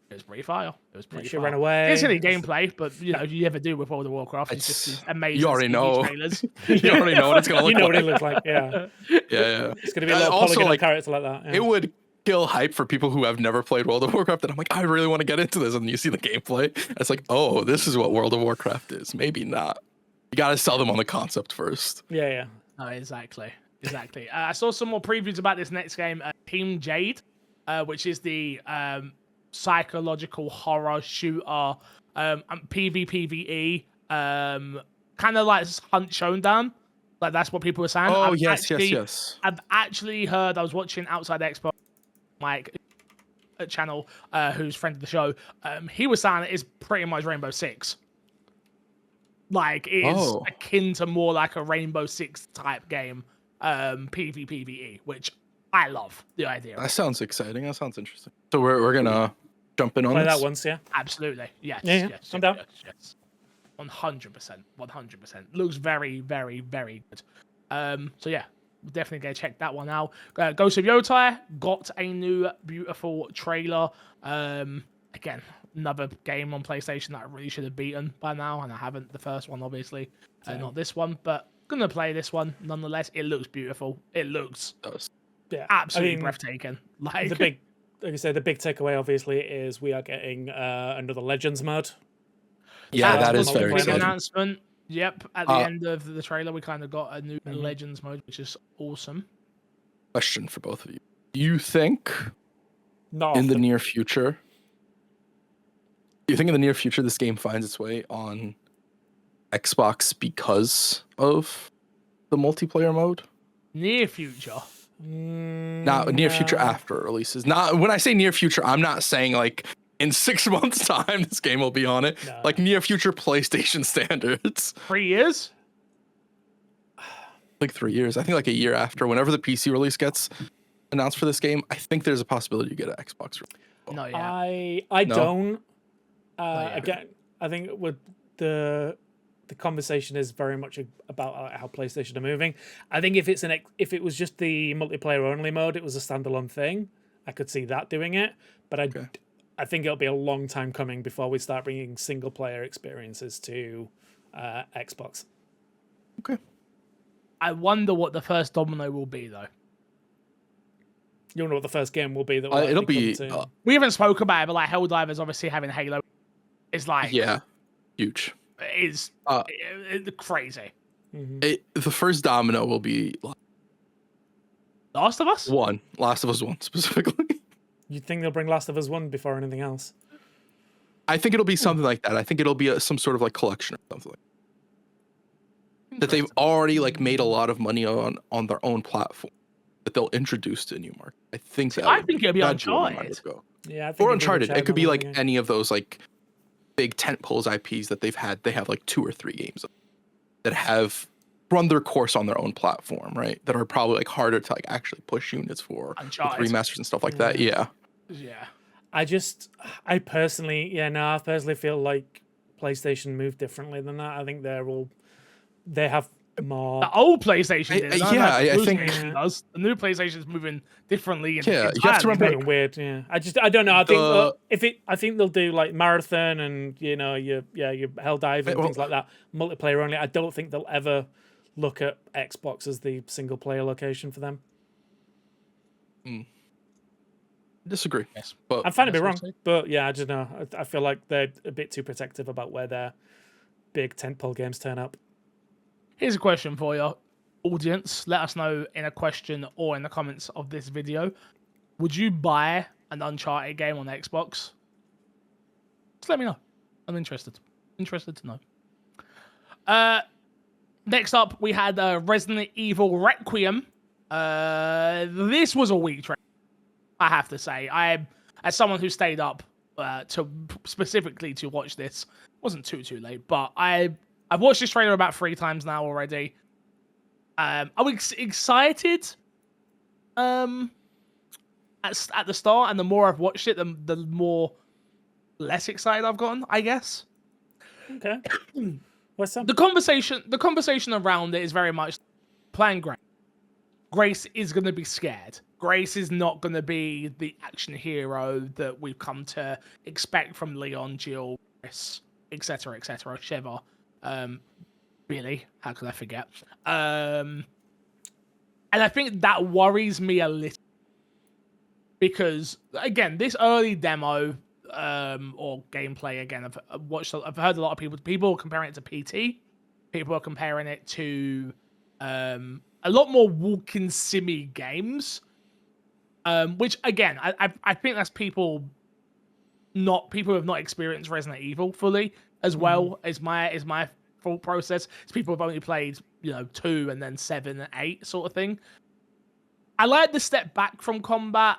Speaker 1: It was pretty fire. It was pretty
Speaker 3: She
Speaker 1: fire.
Speaker 3: ran away.
Speaker 1: It's any gameplay, but you know, you never do with World of Warcraft. It's just these amazing
Speaker 2: You already
Speaker 1: CG
Speaker 2: know.
Speaker 1: trailers.
Speaker 2: You already know what it's gonna look
Speaker 3: You know
Speaker 2: like.
Speaker 3: what it looks like, yeah.
Speaker 2: Yeah.
Speaker 3: It's gonna be a little
Speaker 2: Also,
Speaker 3: polygonal
Speaker 2: like,
Speaker 3: character like that. Yeah.
Speaker 2: it would kill hype for people who have never played World of Warcraft. And I'm like, I really want to get into this. And you see the gameplay. It's like, oh, this is what World of Warcraft is. Maybe not. You got to sell them on the concept first.
Speaker 3: Yeah.
Speaker 1: Oh, exactly. I saw some more previews about this next game, Team Jade, which is the psychological horror shooter, PvPvE, kind of like Hunt Showdown. Like that's what people were saying.
Speaker 2: Oh, yes.
Speaker 1: I've actually heard. I was watching Outside Expo, like a channel, who's friend of the show. He was saying it's pretty much Rainbow Six. Like it is akin to more like a Rainbow Six type game, PvPvE, which I love the idea.
Speaker 2: That sounds exciting. That sounds interesting. So we're gonna jump in on
Speaker 3: Play
Speaker 2: this.
Speaker 3: that once, yeah.
Speaker 1: Absolutely, yes.
Speaker 3: Yeah. I'm down.
Speaker 1: Yes. 100%. Looks very, very, very good. So yeah, we're definitely gonna check that one out. Ghost of Yotai got a new beautiful trailer. Again, another game on PlayStation that I really should have beaten by now, and I haven't. The first one, obviously, not this one, but gonna play this one nonetheless. It looks beautiful. It looks absolutely breathtaking. Like
Speaker 3: like I said, the big takeaway obviously is we are getting another Legends mode.
Speaker 2: Yeah, that is very
Speaker 1: big
Speaker 2: exciting.
Speaker 1: announcement. Yep, at the end of the trailer, we kind of got a new Legends mode, which is awesome.
Speaker 2: Question for both of you: do you think
Speaker 3: Not
Speaker 2: in the
Speaker 3: often.
Speaker 2: near future? Do you think in the near future this game finds its way on Xbox because of the multiplayer mode?
Speaker 1: Near future.
Speaker 2: Not near future after it releases. Not when I say near future, I'm not saying like in 6 months' time this game will be on it.
Speaker 3: No.
Speaker 2: Like near future PlayStation standards.
Speaker 1: 3 years.
Speaker 2: Like 3 years. I think like a year after, whenever the PC release gets announced for this game, I think there's a possibility you get an Xbox release.
Speaker 1: No, yeah.
Speaker 3: I
Speaker 2: No?
Speaker 3: don't.
Speaker 1: yeah.
Speaker 3: Again, I think with the conversation is very much about how PlayStation are moving. I think if it was just the multiplayer only mode, it was a standalone thing, I could see that doing it. But I think it'll be a long time coming before we start bringing single player experiences to Xbox.
Speaker 2: Okay.
Speaker 1: I wonder what the first domino will be, though.
Speaker 3: You don't know what the first game will be that will
Speaker 2: It'll
Speaker 3: actually
Speaker 2: be
Speaker 3: come to...
Speaker 1: We haven't spoken about it, but like Helldivers obviously having Halo is like
Speaker 2: huge.
Speaker 1: Is crazy.
Speaker 2: The first domino will be
Speaker 1: Last of Us?
Speaker 2: Last of Us 1 specifically.
Speaker 3: You'd think they'll bring Last of Us 1 before anything else.
Speaker 2: I think it'll be something like that. I think it'll be some sort of like collection or something that they've already like made a lot of money on their own platform that they'll introduce to a new market. I think
Speaker 1: it'll be Uncharted.
Speaker 3: Yeah, I think
Speaker 2: Or
Speaker 3: it'd be
Speaker 2: Uncharted. It could be like
Speaker 3: yeah.
Speaker 2: any of those like big tentpoles IPs that they've had. They have like 2 or 3 games that have run their course on their own platform, right? That are probably like harder to like actually push units for with remasters and stuff like that. Yeah.
Speaker 1: Yeah.
Speaker 3: I personally feel like PlayStation moved differently than that. I think they have more.
Speaker 1: The old PlayStation did.
Speaker 2: I think
Speaker 1: does. The new PlayStation's moving differently.
Speaker 2: You have to remember.
Speaker 3: Weird, yeah. I don't know. I think I think they'll do like Marathon and your Helldive and things like that, multiplayer only. I don't think they'll ever look at Xbox as the single player location for them.
Speaker 2: Disagree.
Speaker 1: Yes.
Speaker 2: But
Speaker 3: I'm fine to be wrong, but yeah, I just know. I feel like they're a bit too protective about where their big tentpole games turn up.
Speaker 1: Here's a question for you, audience. Let us know in a question or in the comments of this video. Would you buy an Uncharted game on Xbox? Just let me know. I'm interested. Interested to know. Next up, we had Resident Evil Requiem. This was a weak trailer, I have to say. As someone who stayed up specifically to watch this, wasn't too late, but I've watched this trailer about 3 times now already. I'm excited. at the start, and the more I've watched it, the more less excited I've gotten, I guess.
Speaker 3: Okay. What's up?
Speaker 1: The conversation around it is very much playing Grace. Grace is going to be scared. Grace is not going to be the action hero that we've come to expect from Leon, Jill, Chris, etc., Shiva. Really, how could I forget? And I think that worries me a little because, again, this early demo or gameplay, again, I've heard a lot of people comparing it to PT. People are comparing it to a lot more walking simmy games, which again, I think that's people who have not experienced Resident Evil fully as well is my thought process. It's people who've only played 2 and then 7 and 8 sort of thing. I like the step back from combat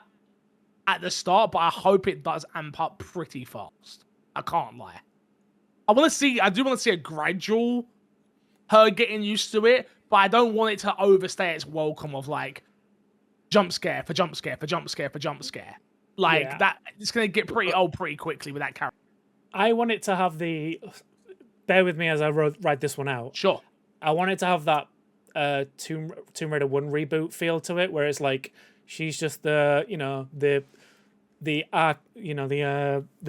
Speaker 1: at the start, but I hope it does amp up pretty fast. I can't lie. I do want to see a gradual her getting used to it, but I don't want it to overstay its welcome of like jump scare for jump scare for jump scare for jump scare. Like that, it's gonna get pretty old pretty quickly with that character.
Speaker 3: I want it to have the. Bear with me as I write this one out.
Speaker 1: Sure.
Speaker 3: I want it to have that Tomb Raider 1 reboot feel to it, where it's like she's just the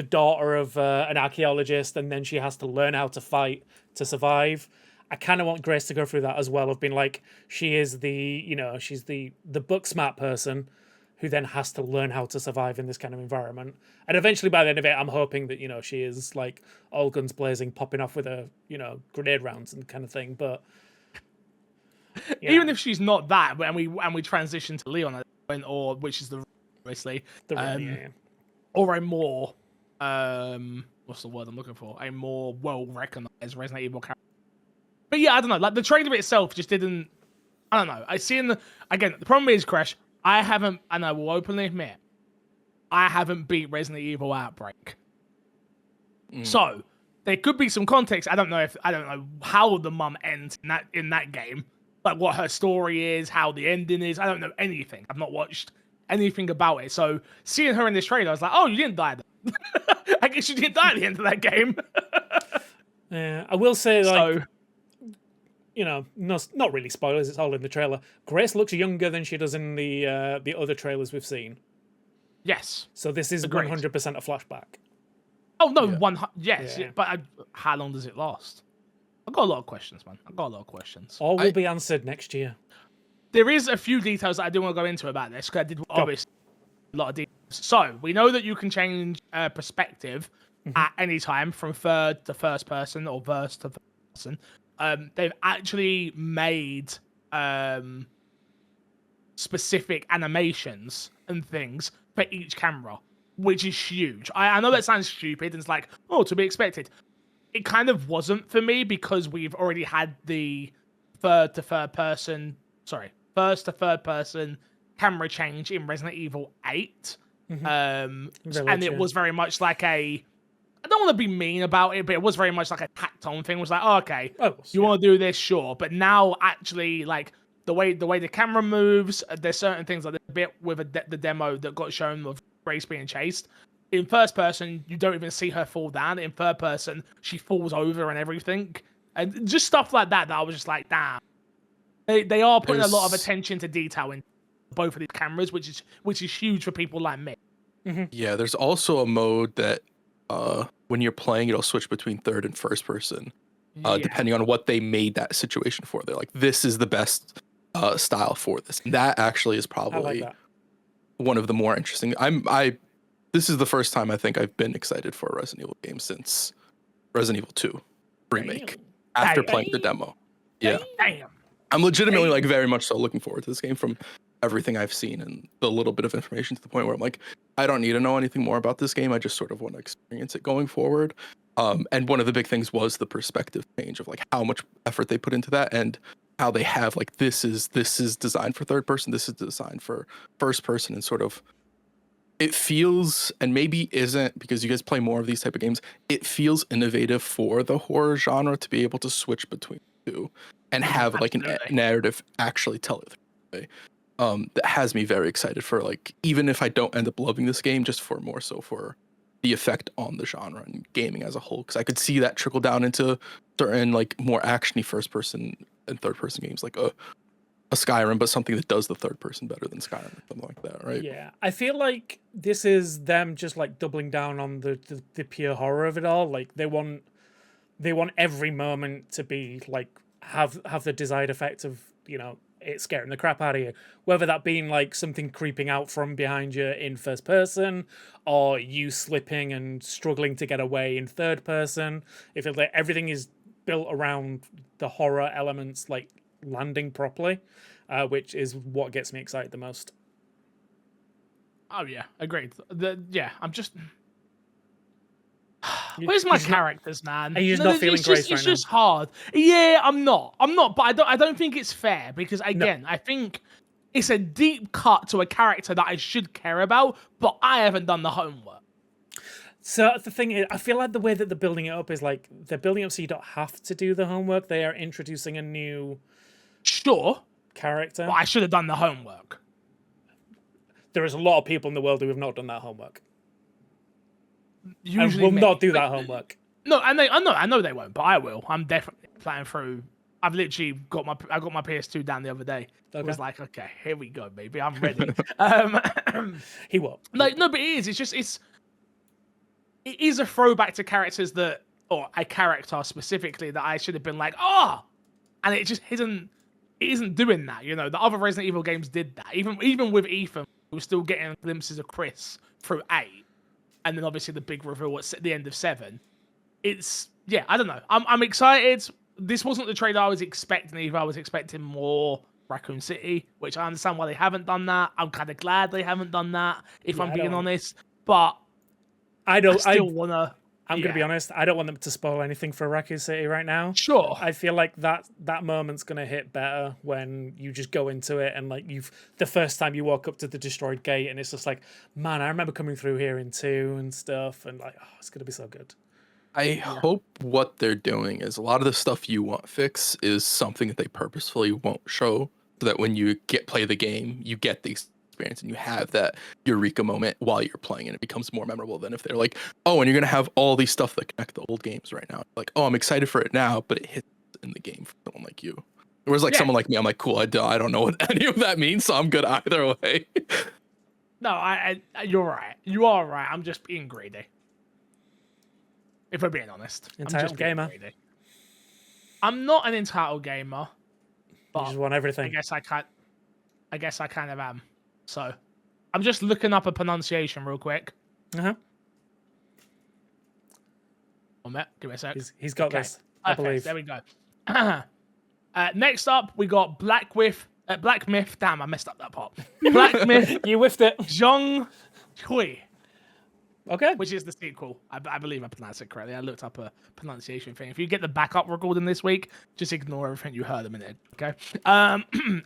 Speaker 3: daughter of an archaeologist, and then she has to learn how to fight to survive. I kind of want Grace to go through that as well, of being like she is she's the book smart person who then has to learn how to survive in this kind of environment. And eventually, by the end of it, I'm hoping that she is like all guns blazing, popping off with a grenade rounds and kind of thing. But
Speaker 1: even if she's not that, and we transition to Leon at that point, or which is obviously or a more what's the word I'm looking for? A more well recognized Resident Evil character. But yeah, I don't know. Like the trailer itself just didn't. I don't know. The problem is, Crash. I will openly admit, I haven't beat Resident Evil Outbreak. So there could be some context. I don't know how the mum ends in that game, like what her story is, how the ending is. I don't know anything. I've not watched anything about it. So seeing her in this trailer, I was like, oh, you didn't die then. I guess you didn't die at the end of that game.
Speaker 3: Yeah, I will say not really spoilers. It's all in the trailer. Grace looks younger than she does in the other trailers we've seen.
Speaker 1: Yes.
Speaker 3: So this is 100% a flashback.
Speaker 1: Oh no, yes. Yeah. But how long does it last? I've got a lot of questions, man. All will be answered next year. There is a few details that I do want to go into about this because I did obviously a lot of details. So we know that you can change perspective at any time from third to first person or verse to first person. They've actually made specific animations and things for each camera, which is huge. I know that sounds stupid and it's like, oh, to be expected. It kind of wasn't for me because we've already had the first to third person camera change in Resident Evil 8. And it was very much like I don't want to be mean about it, but it was very much like a tacked on thing. It was like, oh, okay, you want to do this, sure. But now, actually, like the way the camera moves, there's certain things like the bit with the demo that got shown of Grace being chased. In first person, you don't even see her fall down. In third person, she falls over and everything, and just stuff like that. That I was just like, damn. They are putting a lot of attention to detail in both of these cameras, which is huge for people like me.
Speaker 2: Yeah, there's also a mode that. When you're playing, it'll switch between third and first person, depending on what they made that situation for. They're like, this is the best style for this. And that actually is probably one of the more interesting. This is the first time I think I've been excited for a Resident Evil game since Resident Evil 2 remake after playing the demo. Yeah, I'm legitimately like very much so looking forward to this game from everything I've seen and the little bit of information to the point where I'm like, I don't need to know anything more about this game. I just sort of want to experience it going forward. And one of the big things was the perspective change of like how much effort they put into that and how they have like this is designed for third person, this is designed for first person, and sort of it feels, and maybe isn't because you guys play more of these type of games, it feels innovative for the horror genre to be able to switch between the two and have like a narrative actually tell it. that has me very excited for, like, even if I don't end up loving this game, just for more so for the effect on the genre and gaming as a whole, because I could see that trickle down into certain like more actiony first person and third person games, like a Skyrim, but something that does the third person better than Skyrim or something like that, right?
Speaker 3: Yeah, I feel like this is them just like doubling down on the pure horror of it all. Like they want every moment to be like have the desired effect of, you know, it scaring the crap out of you, whether that being like something creeping out from behind you in first person, or you slipping and struggling to get away in third person. If it, like, everything is built around the horror elements like landing properly, which is what gets me excited the most.
Speaker 1: Oh yeah, agreed. I'm just. Where's my characters, man?
Speaker 3: Are you just not feeling great right now?
Speaker 1: It's just hard. Yeah, I'm not, but I don't think it's fair, because again, I think it's a deep cut to a character that I should care about, but I haven't done the homework.
Speaker 3: So the thing is, I feel like the way that they're building it up is like they're building it up so you don't have to do the homework. They are introducing a new character.
Speaker 1: But I should have done the homework.
Speaker 3: There is a lot of people in the world who have not done that homework.
Speaker 1: Usually
Speaker 3: and will not do that homework.
Speaker 1: No, I know they won't, but I will. I'm definitely playing through. I've literally got my PS2 down the other day. Okay. I was like, okay, here we go, baby. I'm ready.
Speaker 3: He won't.
Speaker 1: Like, no, but it is. It is a throwback to characters or a character specifically that I should have been like, and it just isn't. It isn't doing that. You know, the other Resident Evil games did that. Even with Ethan, we were still getting glimpses of Chris through 8. And then obviously the big reveal at the end of 7. It's, yeah, I don't know. I'm excited. This wasn't the trailer I was expecting either. I was expecting more Raccoon City, which I understand why they haven't done that. I'm kind of glad they haven't done that, if I'm being honest. But I still want to...
Speaker 3: I'm going to be honest. I don't want them to spoil anything for Raccoon City right now.
Speaker 1: Sure.
Speaker 3: I feel like that moment's going to hit better when you just go into it and like the first time you walk up to the destroyed gate and it's just like, man, I remember coming through here in 2 and stuff, and like, it's going to be so good.
Speaker 2: I hope what they're doing is a lot of the stuff you want fix is something that they purposefully won't show, so that when you play the game, you get the experience and you have that eureka moment while you're playing, and it becomes more memorable than if they're like, oh, and you're gonna have all these stuff that connect the old games right now. Like, oh, I'm excited for it now, but it hits in the game for someone like you. Whereas like someone like me, I'm like, cool, I don't know what any of that means, so I'm good either way.
Speaker 1: No, you're right. You are right. I'm just being greedy. If we're being honest.
Speaker 3: Entitled gamer.
Speaker 1: I'm not an entitled gamer. But
Speaker 3: you just want everything.
Speaker 1: I guess I kind of am. So, I'm just looking up a pronunciation real quick.
Speaker 3: Uh-huh.
Speaker 1: Give me a sec.
Speaker 3: He's got this, I believe.
Speaker 1: There we go. Next up, we got Black Myth. Damn, I messed up that part. Black Myth.
Speaker 3: You whiffed it.
Speaker 1: Zhong Hui.
Speaker 3: Okay.
Speaker 1: Which is the sequel. I believe I pronounced it correctly. I looked up a pronunciation thing. If you get the backup recording this week, just ignore everything you heard a minute. Okay.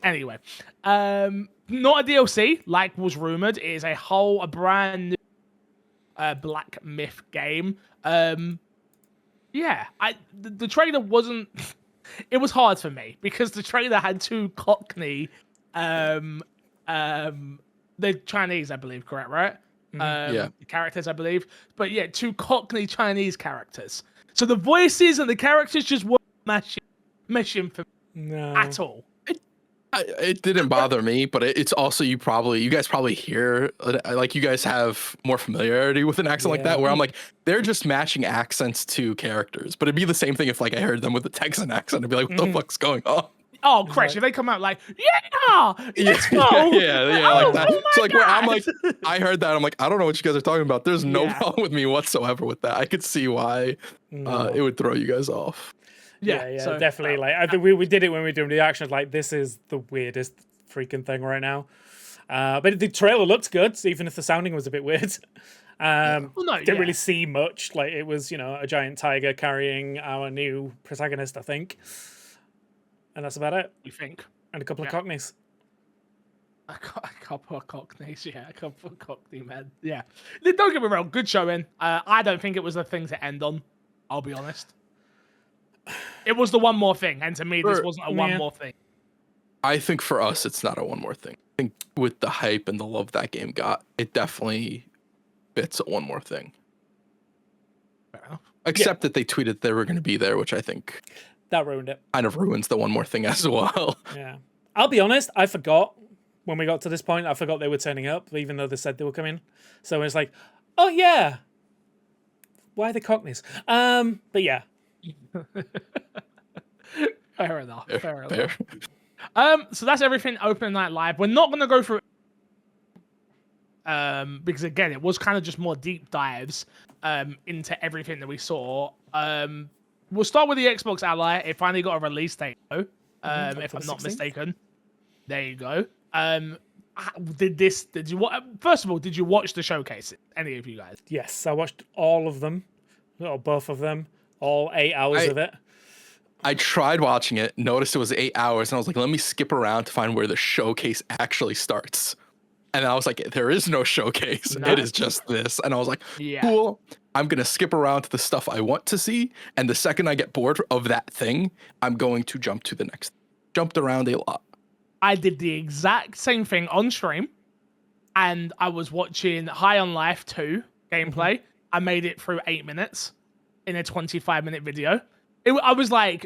Speaker 1: Anyway, not a DLC like was rumored. It is a brand new Black Myth game. Yeah, the trailer wasn't. It was hard for me because the trailer had two Cockney, the Chinese, I believe, correct, right? The characters, I believe. But yeah, two Cockney Chinese characters. So the voices and the characters just weren't meshing for me at all.
Speaker 2: It didn't bother me, but it's also you guys probably hear, like, you guys have more familiarity with an accent like that, where I'm like, they're just matching accents to characters. But it'd be the same thing if like I heard them with a Texan accent. I'd be like, what the fuck's going on?
Speaker 1: Oh, Crash, if they come out like, let's go.
Speaker 2: Like that. So like, where I'm like, I heard that, I'm like, I don't know what you guys are talking about. There's no problem with me whatsoever with that. I could see why it would throw you guys off.
Speaker 3: Yeah,
Speaker 1: so,
Speaker 3: definitely. Like, I think we did it when we were doing reactions. Like, this is the weirdest freaking thing right now. But the trailer looked good, even if the sounding was a bit weird. Didn't really see much. Like, it was, a giant tiger carrying our new protagonist, I think. And that's about it.
Speaker 1: You think?
Speaker 3: And a couple of Cockneys.
Speaker 1: A couple of Cockneys, a couple of Cockney men. Yeah. Don't get me wrong, good showing. I don't think it was the thing to end on, I'll be honest. It was the one more thing, and to me, this wasn't a one more thing.
Speaker 2: I think for us, it's not a one more thing. I think with the hype and the love that game got, it definitely fits a one more thing.
Speaker 1: Fair enough.
Speaker 2: Except that they tweeted they were going to be there, which I think
Speaker 3: That ruined it.
Speaker 2: kind of ruins the one more thing as well.
Speaker 3: Yeah. I'll be honest, I forgot when we got to this point. I forgot they were turning up, even though they said they were coming. So it's like, oh yeah. Why the Cockneys? But yeah.
Speaker 1: Fair enough. Fair
Speaker 2: Fair.
Speaker 1: enough. So that's everything Open Night Live. We're not going to go through because again, it was kind of just more deep dives into everything that we saw. We'll start with the Xbox Ally. It finally got a release date, though, if I'm not
Speaker 3: 16th.
Speaker 1: mistaken. There you go. Did you first of all, did you watch the showcase? Any of you guys?
Speaker 3: Yes, I watched all of them, or both of them, all 8 hours of it.
Speaker 2: I tried watching it, noticed it was 8 hours, and I was like, let me skip around to find where the showcase actually starts. And I was like, there is no showcase.
Speaker 1: No.
Speaker 2: It is just this. And I was like,
Speaker 1: Yeah.
Speaker 2: cool. I'm going to skip around to the stuff I want to see. And the second I get bored of that thing, I'm going to jump to the next. Jumped around a lot.
Speaker 1: I did the exact same thing on stream, and I was watching High on Life 2 gameplay. I made it through 8 minutes in a 25-minute video. I was like,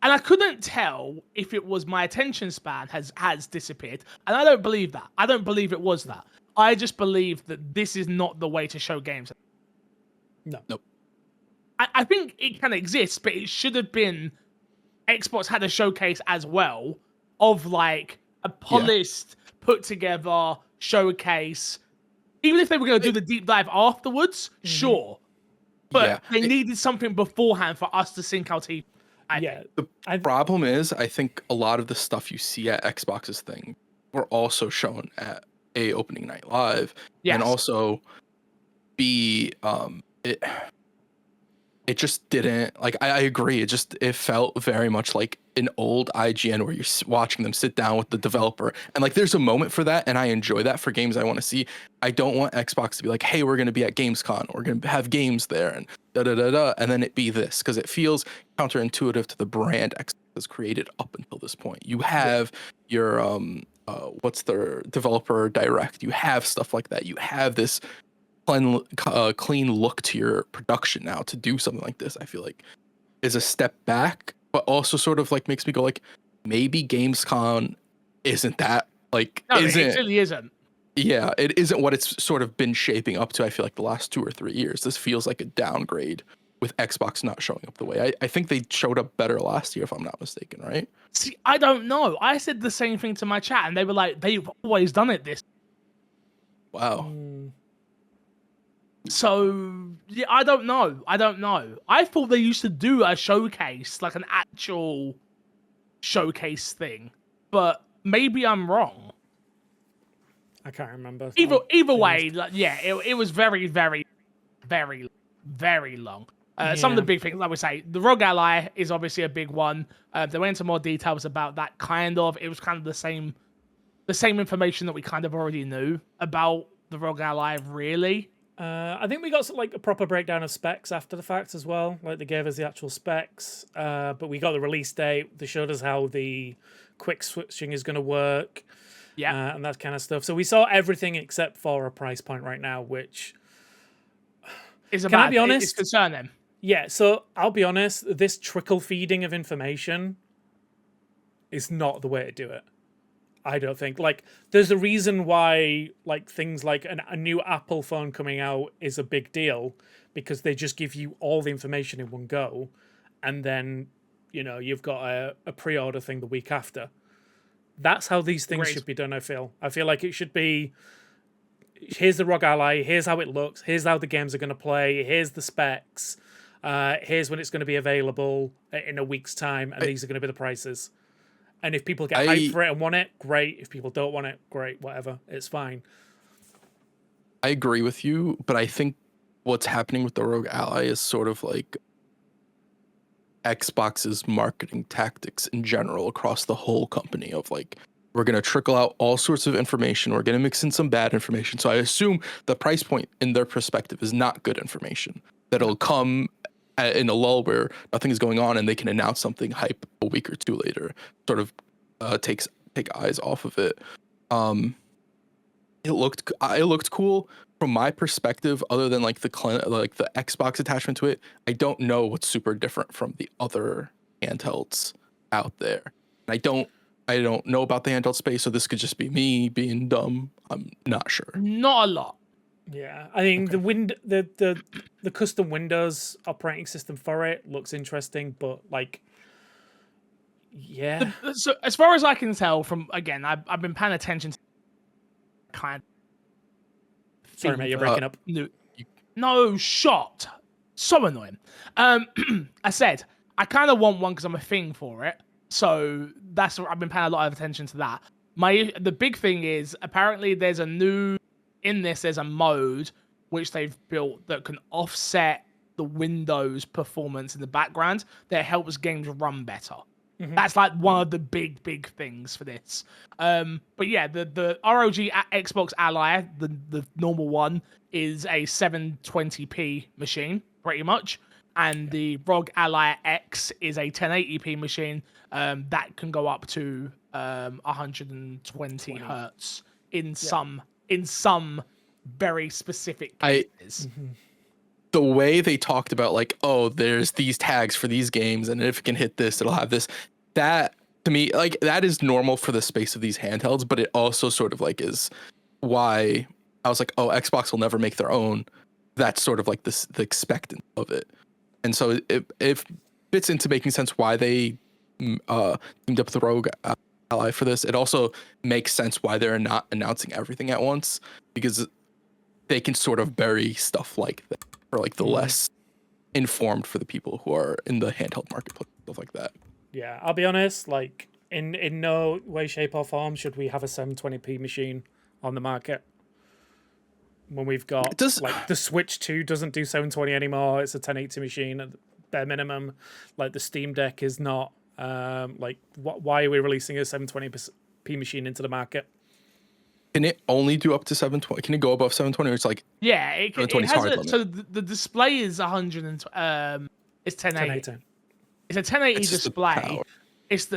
Speaker 1: and I couldn't tell if it was my attention span has disappeared. And I don't believe that. I don't believe it was that. I just believe that this is not the way to show games.
Speaker 3: No.
Speaker 2: Nope.
Speaker 1: I think it can exist, but it should have been Xbox had a showcase as well of like a polished, put together showcase. Even if they were going to do the deep dive afterwards, sure. But they needed something beforehand for us to sink our teeth.
Speaker 2: The problem is, I think a lot of the stuff you see at Xbox's thing were also shown at A Opening Night Live.
Speaker 1: Yes.
Speaker 2: And also B, it just didn't, like, I agree. It felt very much like an old IGN where you're watching them sit down with the developer. And like, there's a moment for that. And I enjoy that for games I want to see. I don't want Xbox to be like, hey, we're going to be at Gamescon. We're going to have games there and da-da-da-da. And then it be this, because it feels counterintuitive to the brand Xbox has created up until this point. You have your, what's their developer direct. You have stuff like that. You have this clean look to your production now. To do something like this, I feel like is a step back, but also sort of like makes me go like, maybe Gamescom isn't that like,
Speaker 1: No, it really isn't.
Speaker 2: Yeah, it isn't what it's sort of been shaping up to. I feel like the last 2 or 3 years, this feels like a downgrade with Xbox not showing up the way. I think they showed up better last year, if I'm not mistaken, right?
Speaker 1: See, I don't know. I said the same thing to my chat, and they were like, they've always done it this.
Speaker 2: Wow.
Speaker 1: So, yeah, I don't know. I thought they used to do a showcase, like an actual showcase thing, but maybe I'm wrong.
Speaker 3: I can't remember.
Speaker 1: Either way, like, yeah, it was very, very, very, very long. Some of the big things, like we say, the Rogue Ally is obviously a big one. They went into more details about that. It was kind of the same information that we kind of already knew about the Rogue Ally, really.
Speaker 3: I think we got like a proper breakdown of specs after the fact as well. Like they gave us the actual specs, but we got the release date. They showed us how the quick switching is going to work, and that kind of stuff. So we saw everything except for a price point right now, which
Speaker 1: is
Speaker 3: can I be honest?
Speaker 1: It's concerning.
Speaker 3: Yeah. So I'll be honest. This trickle feeding of information is not the way to do it. I don't think. Like, there's a reason why, like, things like a new Apple phone coming out is a big deal, because they just give you all the information in one go, and then, you know, you've got a pre-order thing the week after. That's how these things should be done, I feel. I feel like it should be, here's the ROG Ally, here's how it looks, here's how the games are going to play, here's the specs, here's when it's going to be available in a week's time, and these are going to be the prices. And if people get hyped for it and want it, great. If people don't want it, great, whatever. It's fine.
Speaker 2: I agree with you, but I think what's happening with the Rogue Ally is sort of like Xbox's marketing tactics in general across the whole company of like, we're going to trickle out all sorts of information. We're going to mix in some bad information. So I assume the price point in their perspective is not good information. That'll come in a lull where nothing is going on and they can announce something hype a week or two later. Sort of takes take eyes off of it. It looked cool from my perspective. Other than like the Xbox attachment to it, I don't know what's super different from the other handhelds out there. I don't know about the handheld space, so this could just be me being dumb. I'm not sure.
Speaker 1: Not a lot.
Speaker 3: Yeah, I think the custom Windows operating system for it looks interesting, but like, yeah.
Speaker 1: So as far as I can tell from, again, I've been paying attention to kind of.
Speaker 3: Sorry, mate, you're breaking up.
Speaker 1: No shot. So annoying. I said I kind of want one because I'm a thing for it. So that's I've been paying a lot of attention to that. The big thing is apparently there's a mode which they've built that can offset the Windows performance in the background that helps games run better. That's like one of the big things for this. But yeah, the ROG Xbox Ally, the normal one, is a 720p machine, pretty much. And the ROG Ally X is a 1080p machine that can go up to 120 hertz in some very specific cases.
Speaker 2: The way they talked about like, oh, there's these tags for these games, and if it can hit this, it'll have this. That to me, like, that is normal for the space of these handhelds, but it also sort of like is why I was like, oh, Xbox will never make their own. That's sort of like the expectant of it. And so it fits into making sense why they teamed up with the Rogue Ally for this. It also makes sense why they're not announcing everything at once, because they can sort of bury stuff like that for like the less informed for the people who are in the handheld marketplace, stuff like that.
Speaker 3: Yeah, I'll be honest, like in no way, shape or form should we have a 720p machine on the market. When we've got like the Switch 2 doesn't do 720 anymore. It's a 1080 machine at bare minimum. Like the Steam Deck is not. Why are we releasing a 720p machine into the market?
Speaker 2: Can it only do up to 720? Can it go above 720? Or it's like
Speaker 1: it has so the display is 100 and it's 1080. It's a 1080 display.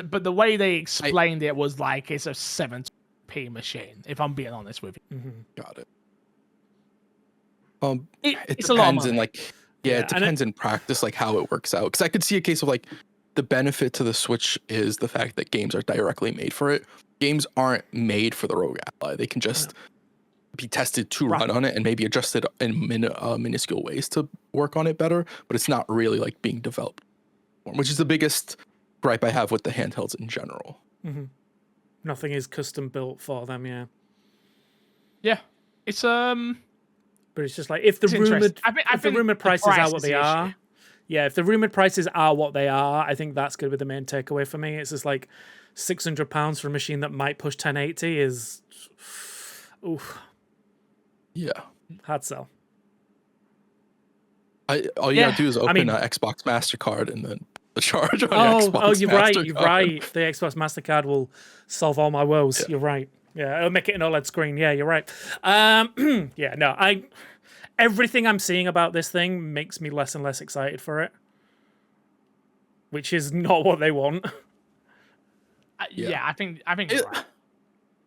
Speaker 1: But the way they explained it was like it's a 720p machine. If I'm being honest with you.
Speaker 2: Got it.
Speaker 1: It
Speaker 2: depends
Speaker 1: a lot of money.
Speaker 2: in like it depends in practice like how it works out, because I could see a case of like the benefit to the Switch is the fact that games are directly made for it. Games aren't made for the Rogue Ally. They can just be tested to run on it and maybe adjusted in minuscule ways to work on it better, but it's not really like being developed, which is the biggest gripe I have with the handhelds in general.
Speaker 3: Nothing is custom built for them.
Speaker 1: Yeah, it's
Speaker 3: But it's just like if the rumored prices are what they are. Yeah, if the rumored prices are what they are, I think that's going to be the main takeaway for me. It's just like £600 for a machine that might push 1080 is, oof.
Speaker 2: Yeah,
Speaker 3: hard sell.
Speaker 2: All you gotta do is open an Xbox Mastercard and then the charge on your Xbox
Speaker 3: you're
Speaker 2: Mastercard.
Speaker 3: right. You're right. The Xbox Mastercard will solve all my woes. Yeah. You're right. Yeah, it'll make it an OLED screen. Yeah, you're right. Everything I'm seeing about this thing makes me less and less excited for it, which is not what they want.
Speaker 1: I think you're right.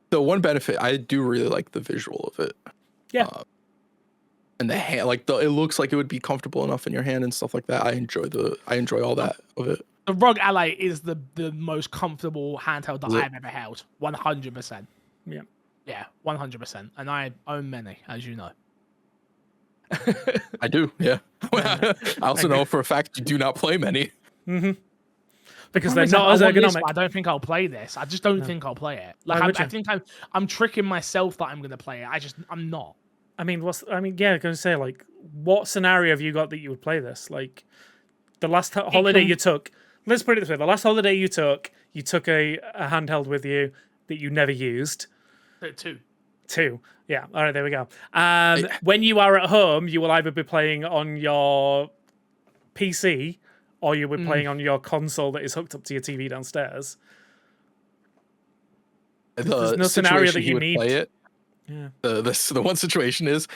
Speaker 2: The one benefit, I do really like the visual of it.
Speaker 3: Yeah.
Speaker 2: And the hand, like it looks like it would be comfortable enough in your hand and stuff like that. I enjoy all that of it.
Speaker 1: The ROG Ally is the most comfortable handheld that I've ever held. 100%.
Speaker 3: Yeah.
Speaker 1: Yeah, 100%. And I own many, as you know.
Speaker 2: I do, yeah. I also know for a fact you do not play many.
Speaker 3: Because they're not as ergonomic.
Speaker 1: I don't think I'll play this. I just don't think I'll play it. Like I think I'm tricking myself that I'm going to play it. I'm not.
Speaker 3: I'm going to say, like, what scenario have you got that you would play this? Like, the last holiday you took. Let's put it this way: the last holiday you took a handheld with you that you never used. Two. Yeah. All right. There we go. When you are at home, you will either be playing on your PC or you will be playing on your console that is hooked up to your TV downstairs.
Speaker 2: There's no scenario that you need. Play it.
Speaker 3: Yeah.
Speaker 2: The one situation is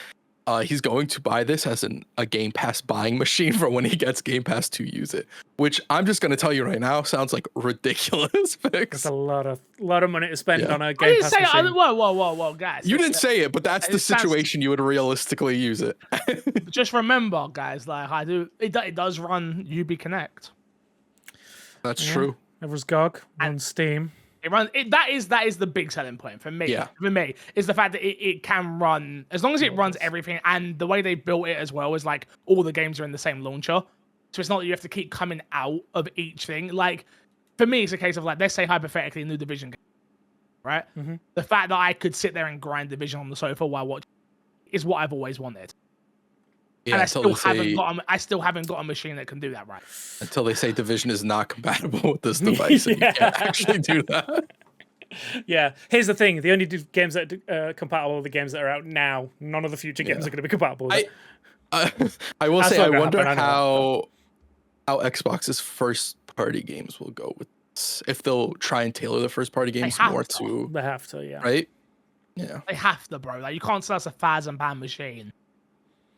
Speaker 2: he's going to buy this as a Game Pass buying machine for when he gets Game Pass to use it, which I'm just going to tell you right now sounds like ridiculous.
Speaker 3: It's a lot of money to spend on a
Speaker 1: I
Speaker 3: Game
Speaker 1: didn't
Speaker 3: Pass
Speaker 1: say
Speaker 3: machine.
Speaker 1: whoa, guys.
Speaker 2: You didn't say it, but that's the situation you would realistically use it.
Speaker 1: Just remember, guys, like it does run UB Connect.
Speaker 2: That's true.
Speaker 3: It was GOG on Steam.
Speaker 1: It runs. That is the big selling point for me.
Speaker 2: Yeah.
Speaker 1: For me, is the fact that it can run as long as it runs everything, and the way they built it as well is like all the games are in the same launcher, so it's not that you have to keep coming out of each thing. Like for me, it's a case of like, let's say hypothetically, a new Division game, right? The fact that I could sit there and grind Division on the sofa while watching is what I've always wanted.
Speaker 2: Yeah,
Speaker 1: And I still haven't got a machine that can do that right.
Speaker 2: Until they say Division is not compatible with this device, and you can't actually do that.
Speaker 3: Yeah. Here's the thing: the only games that are compatible are the games that are out now. None of the future games are going to be compatible with it.
Speaker 2: I will say, I wonder
Speaker 3: happen,
Speaker 2: how Xbox's first party games will go with this. If they'll try and tailor the first party games more to.
Speaker 3: They have to, yeah.
Speaker 2: Right? Yeah.
Speaker 1: They have to, bro. Like you can't sell us £1,000 machine.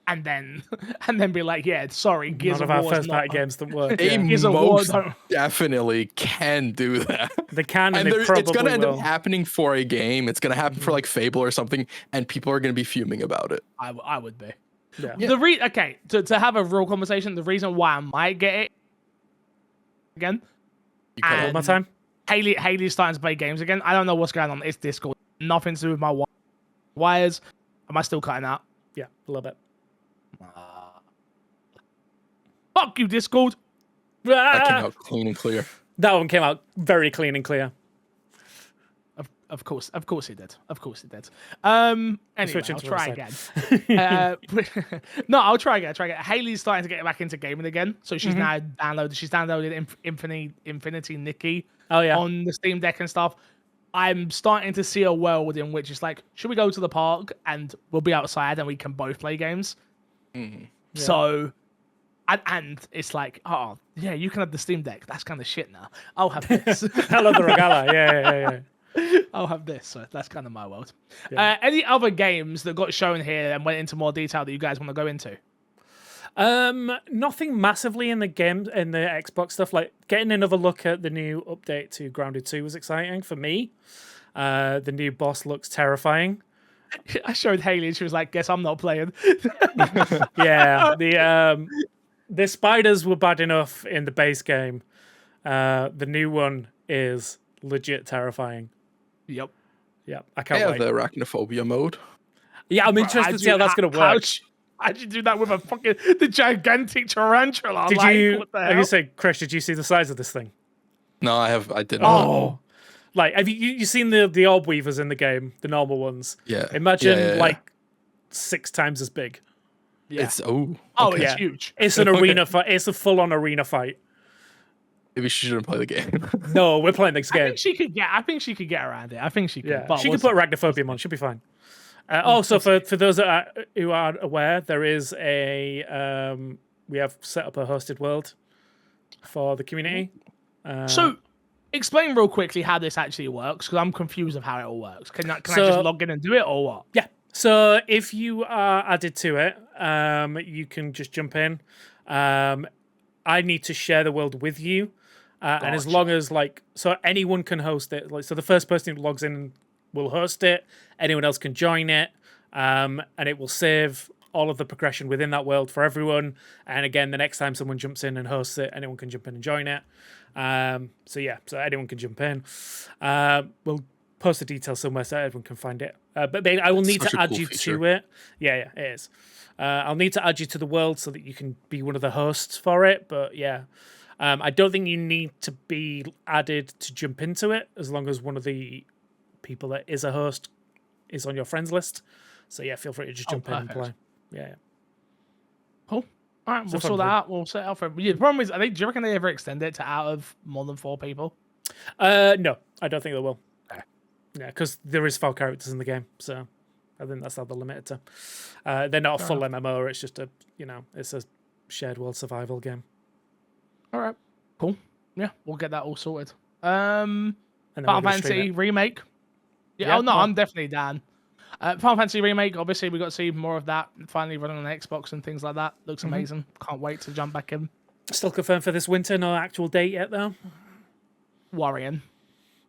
Speaker 1: And then be like, yeah, sorry, Gears
Speaker 3: None
Speaker 1: of
Speaker 3: of
Speaker 1: War
Speaker 3: our first party games that work.
Speaker 2: They
Speaker 1: Gears of War
Speaker 2: most definitely can do that.
Speaker 3: They can, and
Speaker 2: it's going to end up
Speaker 3: will.
Speaker 2: happening for a game. It's going to happen for like Fable or something, and people are going to be fuming about it.
Speaker 1: I would be.
Speaker 3: Yeah.
Speaker 1: Okay, to have a real conversation, the reason why I might get it again.
Speaker 2: You cut
Speaker 3: All my time.
Speaker 1: Haley's starting to play games again. I don't know what's going on. It's Discord. Nothing to do with my wires. Am I still cutting out?
Speaker 3: Yeah, a little bit.
Speaker 1: Fuck you, Discord.
Speaker 2: That came out clean and clear.
Speaker 3: That one came out very clean and clear.
Speaker 1: Of course it did. Of course it did. Anyway, I'll try again. No, I'll try again. Haley's starting to get back into gaming again, so she's now downloaded. She's downloaded Infinity Nikki on the Steam Deck and stuff. I'm starting to see a world in which it's like, should we go to the park and we'll be outside and we can both play games? So, and it's like, oh yeah, you can have the Steam Deck. That's kind of shit now. I'll have this.
Speaker 3: Hello, the Regala. Yeah.
Speaker 1: I'll have this. So that's kind of my world. Yeah. Any other games that got shown here and went into more detail that you guys want to go into?
Speaker 3: Nothing massively in the Xbox stuff. Like getting another look at the new update to Grounded 2 was exciting for me. The new boss looks terrifying.
Speaker 1: I showed Haley and she was like, guess I'm not playing.
Speaker 3: Yeah, the spiders were bad enough in the base game. The new one is legit terrifying.
Speaker 1: Yep.
Speaker 3: I can't wait.
Speaker 2: The arachnophobia mode.
Speaker 3: Yeah, I'm interested to see how that's going to work.
Speaker 1: How'd you do that with the gigantic tarantula?
Speaker 3: Did
Speaker 1: like,
Speaker 3: you?
Speaker 1: What the
Speaker 3: I
Speaker 1: hell?
Speaker 3: can say, Chris, did you see the size of this thing?
Speaker 2: No, I didn't.
Speaker 3: Oh, like have you seen the orb weavers in the game, the normal ones?
Speaker 2: Yeah.
Speaker 3: Imagine like 6 times as big.
Speaker 1: Yeah.
Speaker 2: It's
Speaker 1: it's huge.
Speaker 3: It's an arena fight. It's a full-on arena fight.
Speaker 2: Maybe she shouldn't play the game.
Speaker 3: No, we're playing this game.
Speaker 1: I think she could get around it. I think she could.
Speaker 3: Yeah,
Speaker 1: But
Speaker 3: she could put arachnophobia on. She'll be fine. Also, for those who aren't aware, there is we have set up a hosted world for the community.
Speaker 1: So, explain real quickly how this actually works, because I'm confused of how it all works. Can I just log in and do it, or what?
Speaker 3: Yeah. So if you are added to it, you can just jump in. I need to share the world with you. And as long as so anyone can host it. So the first person who logs in will host it. Anyone else can join it. And it will save all of the progression within that world for everyone. And again, the next time someone jumps in and hosts it, anyone can jump in and join it. So anyone can jump in. We'll post the details somewhere so everyone can find it. But I will need to add you to it. Yeah, it is. I'll need to add you to the world so that you can be one of the hosts for it. But yeah, I don't think you need to be added to jump into it, as long as one of the people that is a host is on your friends list. So yeah, feel free to just jump in and play. Yeah.
Speaker 1: Cool. All right, we'll sort that out. We'll set it out for. Yeah, the problem is, do you reckon they ever extend it to out of more than 4 people?
Speaker 3: No, I don't think they will.
Speaker 1: Okay.
Speaker 3: Yeah, because there is 4 characters in the game, so I think that's how they're limited to. They're not a full MMO. It's just it's a shared world survival game.
Speaker 1: All right, cool. Yeah, we'll get that all sorted.
Speaker 3: And
Speaker 1: Final Fantasy remake. Yeah. Oh no, I'm definitely down. Final Fantasy Remake, obviously, we got to see more of that finally running on Xbox and things like that. Looks
Speaker 3: Mm-hmm.
Speaker 1: amazing. Can't wait to jump back in.
Speaker 3: Still confirmed for this winter, no actual date yet though.
Speaker 1: Worrying.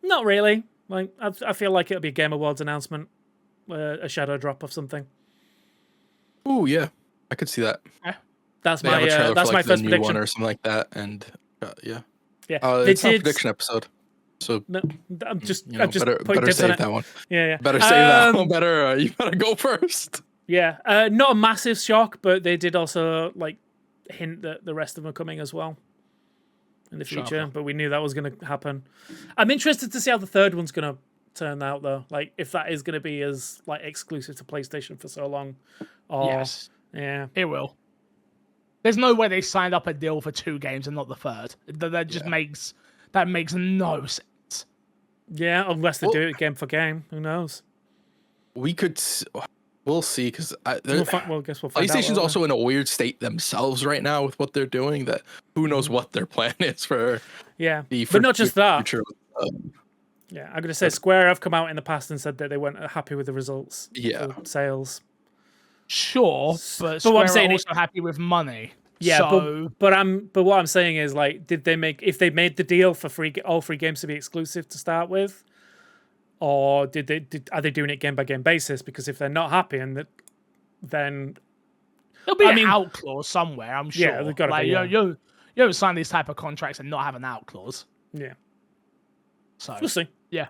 Speaker 3: Not really. Like I feel like it'll be a Game Awards announcement, a shadow drop of something.
Speaker 2: Ooh, yeah, I could see that.
Speaker 3: That's
Speaker 2: They have a
Speaker 3: my
Speaker 2: trailer
Speaker 3: that's
Speaker 2: for,
Speaker 3: my
Speaker 2: like, the
Speaker 3: first
Speaker 2: new
Speaker 3: prediction.
Speaker 2: one or something like that, and yeah.
Speaker 3: Yeah,
Speaker 2: It's not a prediction episode, so
Speaker 3: No, I'm just
Speaker 2: you know,
Speaker 3: I'm just
Speaker 2: better
Speaker 3: putting tips on
Speaker 2: save
Speaker 3: it.
Speaker 2: that one.
Speaker 3: Yeah.
Speaker 2: Better save that one. Better you better go first.
Speaker 3: Yeah, not a massive shock, but they did also like hint that the rest of them are coming as well in the future.
Speaker 1: Shocker.
Speaker 3: But we knew that was going to happen. I'm interested to see how the third one's going to turn out, though. Like if that is going to be as like exclusive to PlayStation for so long. Or,
Speaker 1: Yes,
Speaker 3: Yeah.
Speaker 1: it will. There's no way they signed up a deal for 2 games and not the third. That just makes no sense.
Speaker 3: Yeah, unless they
Speaker 2: Well-
Speaker 3: do it game for game. Who knows?
Speaker 2: We could. We'll see, because
Speaker 3: Well, guess we'll find out.
Speaker 2: PlayStation's
Speaker 3: won't we?
Speaker 2: also in a weird state themselves right now with what they're doing. That who knows what their plan is for
Speaker 3: Yeah,
Speaker 2: the
Speaker 3: but not just that.
Speaker 2: future.
Speaker 3: Yeah, I'm going to say Square have come out in the past and said that they weren't happy with the results.
Speaker 2: Yeah.
Speaker 3: For sales.
Speaker 1: Sure, but
Speaker 3: But what I'm
Speaker 1: Square
Speaker 3: saying
Speaker 1: are
Speaker 3: is-
Speaker 1: also happy with money.
Speaker 3: Yeah,
Speaker 1: so
Speaker 3: but what I'm saying is, like, did they make, if they made the deal for all 3 games to be exclusive to start with, or are they doing it game by game basis? Because if they're not happy, then
Speaker 1: there'll be
Speaker 3: I
Speaker 1: an
Speaker 3: mean-
Speaker 1: out clause somewhere. I'm sure.
Speaker 3: Yeah, there's gotta
Speaker 1: like
Speaker 3: be, yeah.
Speaker 1: you don't sign these type of contracts and not have an out clause.
Speaker 3: yeah,
Speaker 1: So
Speaker 3: we'll see.
Speaker 1: yeah,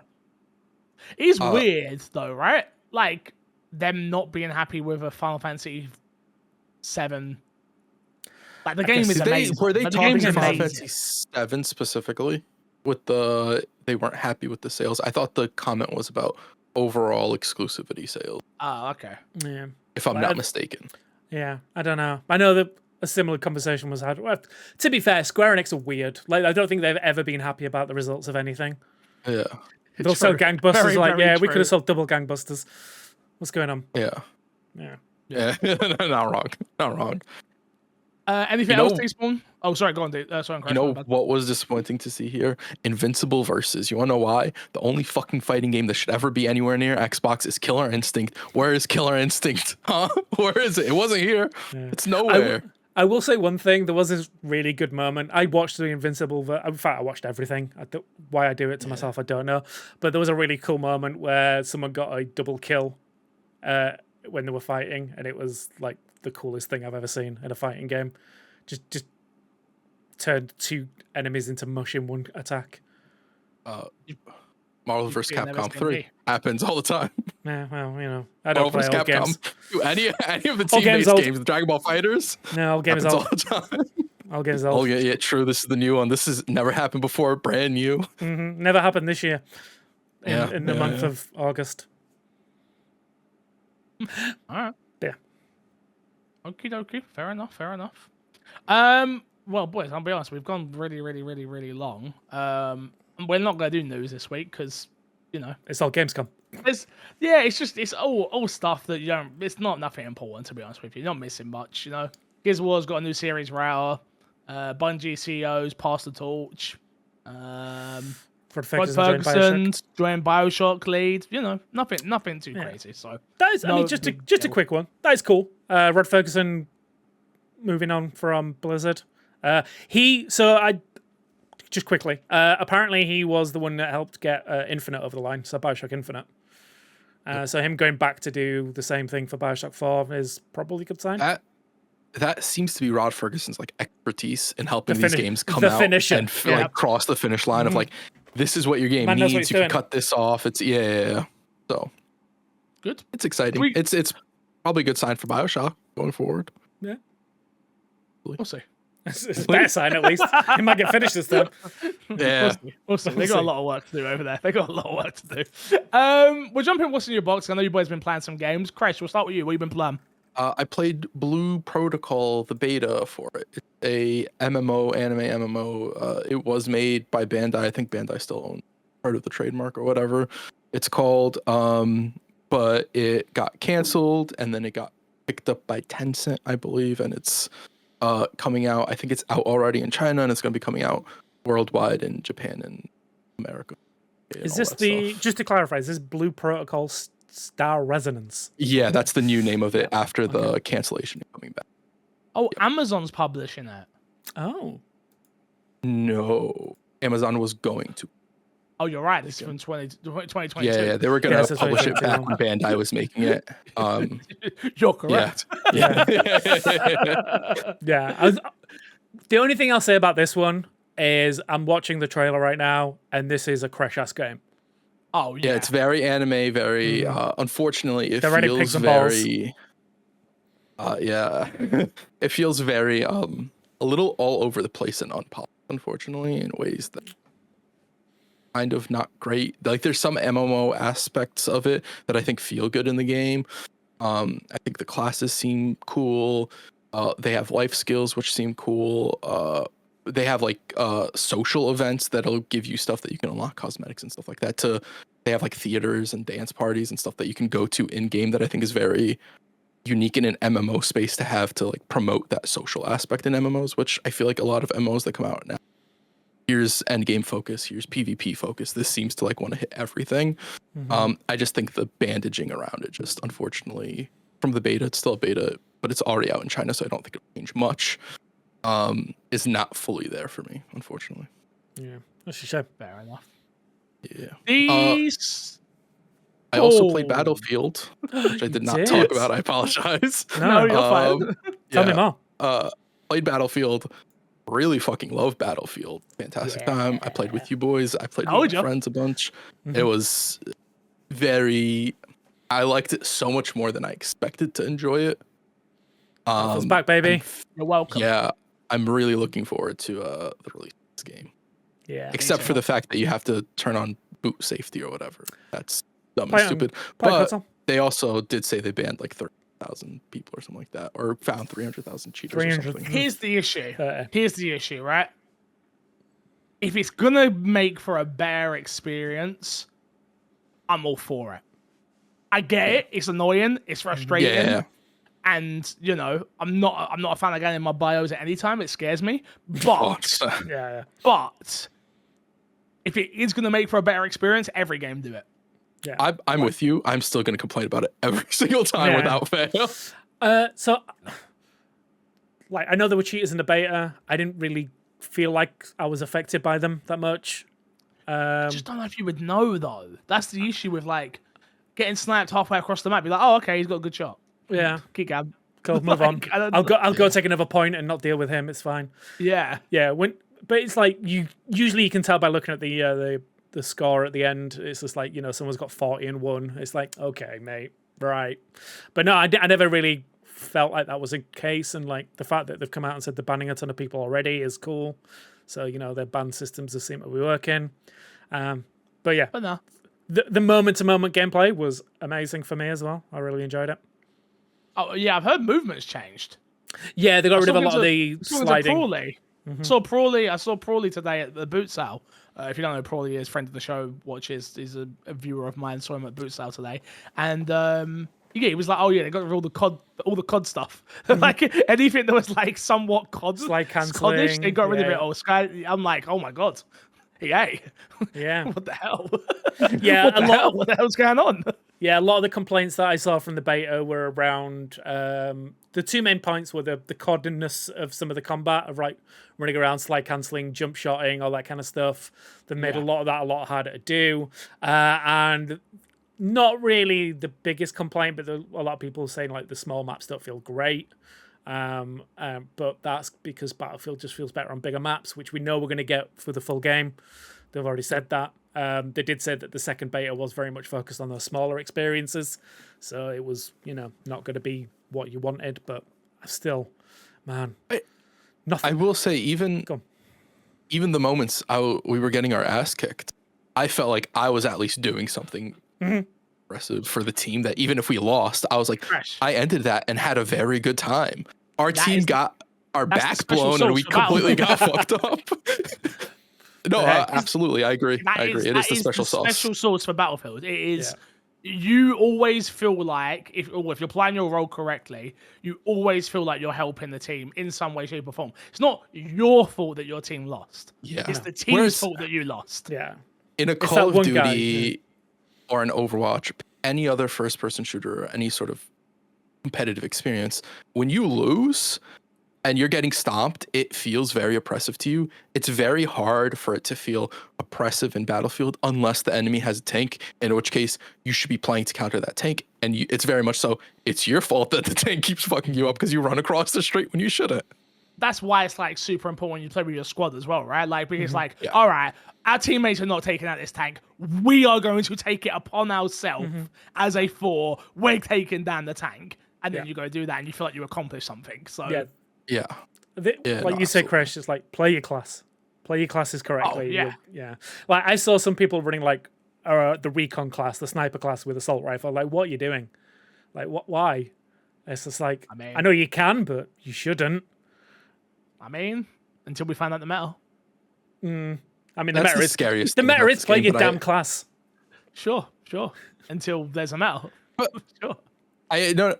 Speaker 1: it's weird though, right? Like them not being happy with a Final Fantasy 7. Like the game is amazing.
Speaker 2: Were they
Speaker 1: but the
Speaker 2: talking
Speaker 1: game's
Speaker 2: Final
Speaker 1: amazing.
Speaker 2: Fantasy 7 specifically with they weren't happy with the sales? I thought the comment was about overall exclusivity sales,
Speaker 1: Oh, okay.
Speaker 3: Yeah,
Speaker 2: if I'm
Speaker 3: But
Speaker 2: not
Speaker 3: I-
Speaker 2: mistaken.
Speaker 3: yeah. I don't know. I know that a similar conversation was had. Well, to be fair, Square Enix are weird. Like, I don't think they've ever been happy about the results of anything.
Speaker 2: Yeah,
Speaker 3: They'll sell
Speaker 1: True.
Speaker 3: gangbusters.
Speaker 1: Very,
Speaker 3: Like,
Speaker 1: very
Speaker 3: yeah, we
Speaker 1: true.
Speaker 3: could have sold double gangbusters. What's going on?
Speaker 2: yeah,
Speaker 3: Yeah.
Speaker 2: yeah. Not wrong. Not wrong.
Speaker 1: Anything
Speaker 2: You
Speaker 1: else,
Speaker 2: know-
Speaker 1: Teaspoon? Oh, sorry, go on, dude. Sorry,
Speaker 2: You know what was disappointing to see here? Invincible versus. You want to know why? The only fucking fighting game that should ever be anywhere near Xbox is Killer Instinct. Where is Killer Instinct? Huh? Where is it? It wasn't here. It's nowhere.
Speaker 3: I will say one thing. There was this really good moment. I watched the Invincible. In fact, I watched everything. Why I do it to myself, I don't know. But there was a really cool moment where someone got a double kill when they were fighting, and it was like the coolest thing I've ever seen in a fighting game. Just turned 2 enemies into mush in one attack.
Speaker 2: Marvel vs.
Speaker 1: you've never
Speaker 2: Capcom
Speaker 1: seen
Speaker 2: 3
Speaker 1: me.
Speaker 2: happens all the time.
Speaker 3: Yeah, well, you know, I don't
Speaker 2: Marvel
Speaker 3: play
Speaker 2: vs.
Speaker 3: old games.
Speaker 2: Capcom. Dude, any of the
Speaker 3: All games
Speaker 2: team-based
Speaker 3: old.
Speaker 2: games, the Dragon Ball Fighters,
Speaker 3: No, old game is
Speaker 2: happens
Speaker 3: old.
Speaker 2: all the time.
Speaker 3: Old game is
Speaker 2: Oh
Speaker 3: old.
Speaker 2: yeah, true. This is the new one. This has never happened before. Brand new.
Speaker 3: Never happened this year. In the month of August.
Speaker 1: All right.
Speaker 3: Yeah.
Speaker 1: Okie dokie. Fair enough. Fair enough. Well, boys, I'll be honest. We've gone really, really, really, really long. We're not gonna do news this week because, you know,
Speaker 3: It's all Gamescom.
Speaker 1: it's all stuff that you don't. It's not nothing important, to be honest with you. You're not missing much, you know. Gears of War's got a new series router. Bungie CEOs passed the torch.
Speaker 3: For the
Speaker 1: Rod
Speaker 3: Ferguson joined Bioshock.
Speaker 1: Ferguson's joined Bioshock lead. You know, nothing too crazy. So
Speaker 3: That is, I mean,
Speaker 1: No
Speaker 3: just
Speaker 1: big
Speaker 3: a
Speaker 1: deal.
Speaker 3: quick one. That is cool. Rod Ferguson moving on from Blizzard. Just quickly. Apparently, he was the one that helped get Infinite over the line. So Bioshock Infinite. So him going back to do the same thing for Bioshock 4 is probably a good sign.
Speaker 2: That seems to be Rod Ferguson's like expertise in helping
Speaker 3: The
Speaker 2: these
Speaker 3: finish-
Speaker 2: games come
Speaker 3: the
Speaker 2: out
Speaker 3: finisher.
Speaker 2: and
Speaker 3: Yeah.
Speaker 2: like cross the finish line of like, this is what your game
Speaker 3: Man knows what
Speaker 2: needs.
Speaker 3: he's
Speaker 2: You can
Speaker 3: doing.
Speaker 2: cut this off. It's yeah. So
Speaker 1: good.
Speaker 2: it's exciting.
Speaker 1: We-
Speaker 2: It's probably a good sign for Bioshock going forward.
Speaker 3: Yeah.
Speaker 1: We'll see.
Speaker 3: It's a better sign, at least. He might get finished this time.
Speaker 2: Yeah.
Speaker 1: We'll see. They
Speaker 3: We'll
Speaker 1: got a
Speaker 3: see.
Speaker 1: lot of work to do over there. They got a lot of work to do. We'll jump in. What's in your box? I know you boys been playing some games. Crash, we'll start with you. What you been playing?
Speaker 2: I played Blue Protocol, the beta for it. It's a MMO, anime MMO. It was made by Bandai. I think Bandai still owns part of the trademark or whatever it's called. But it got canceled and then it got picked up by Tencent, I believe, and it's coming out. I think it's out already in China and it's going to be coming out worldwide in Japan and America. and
Speaker 3: Is
Speaker 2: all
Speaker 3: this
Speaker 2: that
Speaker 3: the,
Speaker 2: stuff.
Speaker 3: just to clarify, is this Blue Protocol Star Resonance.
Speaker 2: Yeah, that's the new name of it after the cancellation coming back.
Speaker 1: Oh, Amazon's publishing it.
Speaker 3: Oh.
Speaker 2: No, Amazon was going to.
Speaker 1: Oh, you're right. This is from 2022.
Speaker 2: Yeah, they were gonna
Speaker 3: Yeah, so
Speaker 2: publish it
Speaker 3: 2022.
Speaker 2: back when Bandai was making it.
Speaker 1: You're correct.
Speaker 2: Yeah.
Speaker 3: Yeah. The only thing I'll say about this one is I'm watching the trailer right now, and this is a crash-ass game.
Speaker 1: Oh, yeah.
Speaker 2: Yeah, it's very anime, very unfortunately it
Speaker 3: They're writing
Speaker 2: feels
Speaker 3: pigs and balls.
Speaker 2: very yeah. It feels very a little all over the place and unpolished, unfortunately, in ways that kind of not great. Like there's some MMO aspects of it that I think feel good in the game. I think the classes seem cool. They have life skills which seem cool. They have like social events that'll give you stuff that you can unlock, cosmetics and stuff like that. They have like theaters and dance parties and stuff that you can go to in game that I think is very unique in an MMO space to have to like promote that social aspect in MMOs, which I feel like a lot of MMOs that come out now. Here's end game focus, here's PvP focus. This seems to like want to hit everything. I just think the bandaging around it, just unfortunately, from the beta, it's still a beta, but it's already out in China, so I don't think it'll change much. Is not fully there for me, unfortunately.
Speaker 3: Yeah, that's a shame.
Speaker 1: Fair enough.
Speaker 2: Yeah.
Speaker 1: These.
Speaker 2: I also played Battlefield, which I did not
Speaker 3: did?
Speaker 2: talk about. I apologize.
Speaker 1: No, you're fine.
Speaker 3: Tell me more.
Speaker 2: Played Battlefield. Really fucking love Battlefield. Fantastic time. I played with you boys. I played with my friends a bunch. It was I liked it so much more than I expected to enjoy it.
Speaker 3: It's back, baby.
Speaker 1: You're welcome.
Speaker 2: Yeah, I'm really looking forward to the release of this game.
Speaker 3: Yeah.
Speaker 2: Except for the fact that you have to turn on boot safety or whatever. That's dumb
Speaker 3: Play
Speaker 2: and
Speaker 3: on-
Speaker 2: stupid.
Speaker 3: play
Speaker 2: But
Speaker 3: console.
Speaker 2: they also did say they banned like 30,000 people or something like that, or found 300,000 cheaters or
Speaker 3: 300.
Speaker 2: something.
Speaker 1: Here's the issue, right? If it's gonna make for a better experience, I'm all for it. I get it. It's annoying. It's frustrating.
Speaker 2: Yeah.
Speaker 1: And you know, I'm not a fan of getting in my bios at any time. It scares me. But
Speaker 3: Yeah.
Speaker 1: but if it is gonna make for a better experience, every game do it.
Speaker 3: Yeah.
Speaker 2: I'm with you. I'm still going to complain about it every single time
Speaker 3: Yeah.
Speaker 2: without fail.
Speaker 3: So, like, I know there were cheaters in the beta. I didn't really feel like I was affected by them that much.
Speaker 1: I just don't know if you would know though. That's the issue with like getting sniped halfway across the map. Be like, oh, okay, he's got a good shot.
Speaker 3: Yeah.
Speaker 1: Kick Gab.
Speaker 3: Cool, move on.
Speaker 1: I don't
Speaker 3: I'll
Speaker 1: know.
Speaker 3: go take another point and not deal with him. It's fine.
Speaker 1: Yeah.
Speaker 3: Yeah. But it's like you can tell by looking at the score at the end. It's just like, you know, someone's got 40 and 1. It's like, okay, mate, right. But no, I never really felt like that was a case. And like the fact that they've come out and said they're banning a ton of people already is cool. So, you know, their ban systems just seem to be working. But yeah,
Speaker 1: But no.
Speaker 3: the moment-to-moment gameplay was amazing for me as well. I really enjoyed it.
Speaker 1: Oh yeah, I've heard movements changed.
Speaker 3: Yeah, they got rid of a lot of the
Speaker 1: Talking to
Speaker 3: sliding.
Speaker 1: Prawley. I saw Prawley today at the boot sale. If you don't know, Prawley is friend of the show. Watches. He's a viewer of mine. Saw him at boot sale today, and yeah, he was like, "Oh yeah, they got rid of all the COD stuff. Like anything that was like somewhat COD,
Speaker 3: Slide
Speaker 1: Scottish,
Speaker 3: cancelling,
Speaker 1: they got rid of
Speaker 3: yeah.
Speaker 1: it all." Sky, I'm like, "Oh my god, yay!"
Speaker 3: Yeah.
Speaker 1: What the hell?
Speaker 3: Yeah,
Speaker 1: What the hell's going on?
Speaker 3: Yeah, a lot of the complaints that I saw from the beta were around the two main points were the coddiness of some of the combat of like running around, slide cancelling, jump shotting, all that kind of stuff. That made a lot of that a lot harder to do. And not really the biggest complaint, but a lot of people saying like the small maps don't feel great. But that's because Battlefield just feels better on bigger maps, which we know we're going to get for the full game. They've already said that. They did say that the second beta was very much focused on those smaller experiences, so it was, you know, not going to be what you wanted, but still, man, nothing.
Speaker 2: I will say, even the moments we were getting our ass kicked, I felt like I was at least doing something impressive for the team. That even if we lost, I was like, I ended that and had a very good time. Our team got our back blown and we completely got fucked up. No, absolutely, I agree. It is the special sauce.
Speaker 1: Special sauce for Battlefield. It is. Yeah. You always feel like if you're playing your role correctly, you always feel like you're helping the team in some way, shape, or form. It's not your fault that your team lost.
Speaker 2: Yeah,
Speaker 1: it's the team's fault that you lost.
Speaker 3: Yeah.
Speaker 2: In a Call of Duty or an Overwatch, any other first-person shooter or any sort of competitive experience, when you lose and you're getting stomped, it feels very oppressive to you. It's very hard for it to feel oppressive in Battlefield unless the enemy has a tank, in which case you should be playing to counter that tank. And it's very much so, it's your fault that the tank keeps fucking you up because you run across the street when you shouldn't.
Speaker 1: That's why it's like super important when you play with your squad as well, right? Like, because like,
Speaker 2: Yeah.
Speaker 1: all right, our teammates are not taking out this tank. We are going to take it upon ourselves as a 4. We're taking down the tank. And then you go do that and you feel like you accomplished something. So
Speaker 3: Yeah.
Speaker 2: Yeah.
Speaker 3: Like you said, Crash, it's like play your class. Play your classes correctly.
Speaker 1: yeah.
Speaker 3: Yeah. Like I saw some people running like the recon class, the sniper class with assault rifle. Like, what are you doing? Like, what? Why? It's just like, I know you can, but you shouldn't.
Speaker 1: I mean, until we find out the meta.
Speaker 3: I mean, the
Speaker 2: That's
Speaker 3: meta
Speaker 2: the
Speaker 3: is
Speaker 2: scariest
Speaker 3: the
Speaker 2: thing
Speaker 3: meta
Speaker 2: about
Speaker 3: is
Speaker 2: this
Speaker 3: play
Speaker 2: game,
Speaker 3: your
Speaker 2: but
Speaker 3: damn class.
Speaker 1: Sure. Until there's a meta.
Speaker 2: But
Speaker 1: Sure.
Speaker 2: I know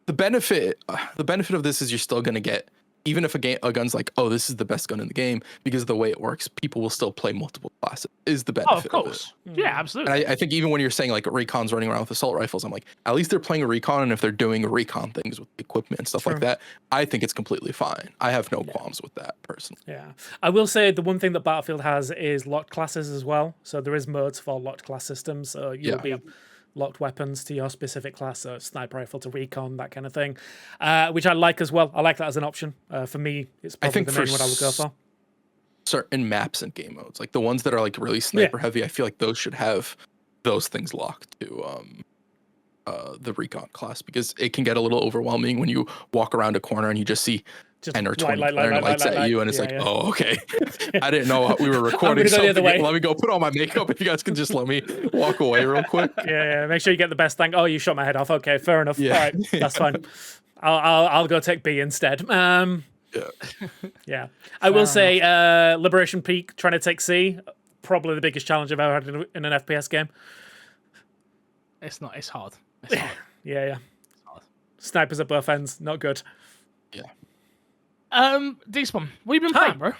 Speaker 2: the benefit of this is you're still gonna get, even if a gun's like, oh, this is the best gun in the game, because of the way it works, people will still play multiple classes. Is the benefit?
Speaker 1: Oh, of course. Yeah, absolutely.
Speaker 2: And I think even when you're saying like Recon's running around with assault rifles, I'm like, at least they're playing a Recon, and if they're doing Recon things with equipment and stuff like that, I think it's completely fine. I have no qualms with that personally.
Speaker 3: Yeah, I will say the one thing that Battlefield has is locked classes as well. So there is modes for locked class systems. So you'll be locked weapons to your specific class, so sniper rifle to recon, that kind of thing, which I like as well. I like that as an option. For me, it's probably the main one I would go for.
Speaker 2: Certain maps and game modes, like the ones that are like really sniper heavy, I feel like those should have those things locked to the recon class, because it can get a little overwhelming when you walk around a corner and you just see 10 or 20 lights at you, and it's oh, okay. I didn't know we were recording something. Let me go put on my makeup. If you guys can just let me walk away real quick.
Speaker 3: Yeah. Make sure you get the best thing. Oh, you shot my head off. Okay, fair enough. All right, that's fine. I'll go take B instead. Yeah. I will say, Liberation Peak trying to take C, probably the biggest challenge I've ever had in an FPS game.
Speaker 1: It's not. It's hard. It's hard.
Speaker 3: Yeah. It's hard. Snipers at both ends, not good.
Speaker 2: Yeah.
Speaker 1: Despawn, what have you been playing, bro?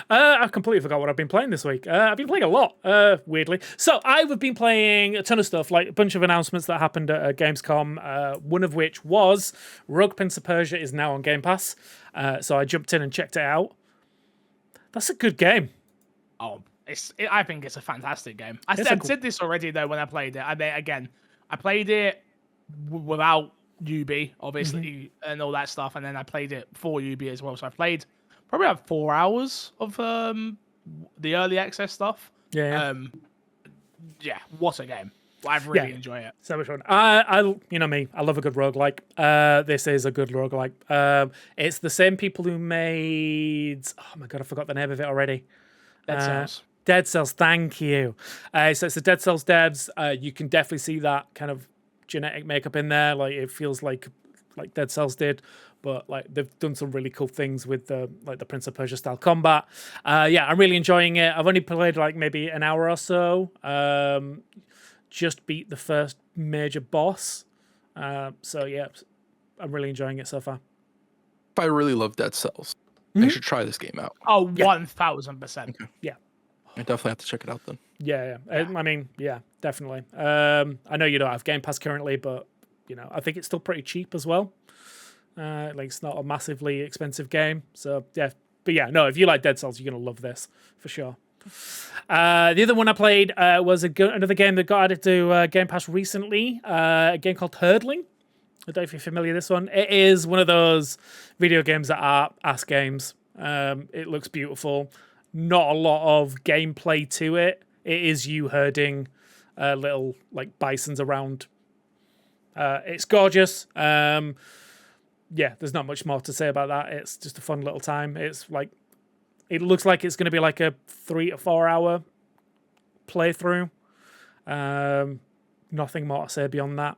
Speaker 3: I've completely forgot what I've been playing this week. I've been playing a lot, weirdly. So I've been playing a ton of stuff, like a bunch of announcements that happened at Gamescom, one of which was Rogue Prince of Persia is now on Game Pass. So I jumped in and checked it out. That's a good game.
Speaker 1: Oh, I think it's a fantastic game. I said this already, though, when I played it. I played it without UB, obviously, and all that stuff, and then I played it for UB as well. So I played probably about 4 hours of the early access stuff. Yeah, what a game. I've really enjoyed it.
Speaker 3: So much fun. I you know me, I love a good roguelike. This is a good roguelike. It's the same people who made, oh my god, I forgot the name of it already.
Speaker 1: Dead Cells.
Speaker 3: Dead Cells, thank you. So it's the Dead Cells devs. You can definitely see that kind of genetic makeup in there. Like it feels like Dead Cells did, but like they've done some really cool things with the Prince of Persia style combat. I'm really enjoying it. I've only played like maybe an hour or so. Just beat the first major boss. So yeah, I'm really enjoying it so far.
Speaker 2: If I really love Dead Cells, I should try this game out.
Speaker 1: Oh, 1000%.
Speaker 2: Okay.
Speaker 3: Yeah.
Speaker 2: I definitely have to check it out then.
Speaker 3: Yeah. I mean, yeah, definitely. I know you don't have Game Pass currently, but you know, I think it's still pretty cheap as well. Like it's not a massively expensive game. So yeah, but yeah, no, if you like Dead Cells, you're gonna love this for sure. The other one I played was another game that got added to Game Pass recently. A game called Herdling. I don't know if you're familiar with this one. It is one of those video games that are ass games. It looks beautiful. Not a lot of gameplay to it. It is you herding little like bisons around. It's gorgeous. There's not much more to say about that. It's just a fun little time. It's like, it looks like it's going to be like a 3 to 4 hour playthrough. Nothing more to say beyond that.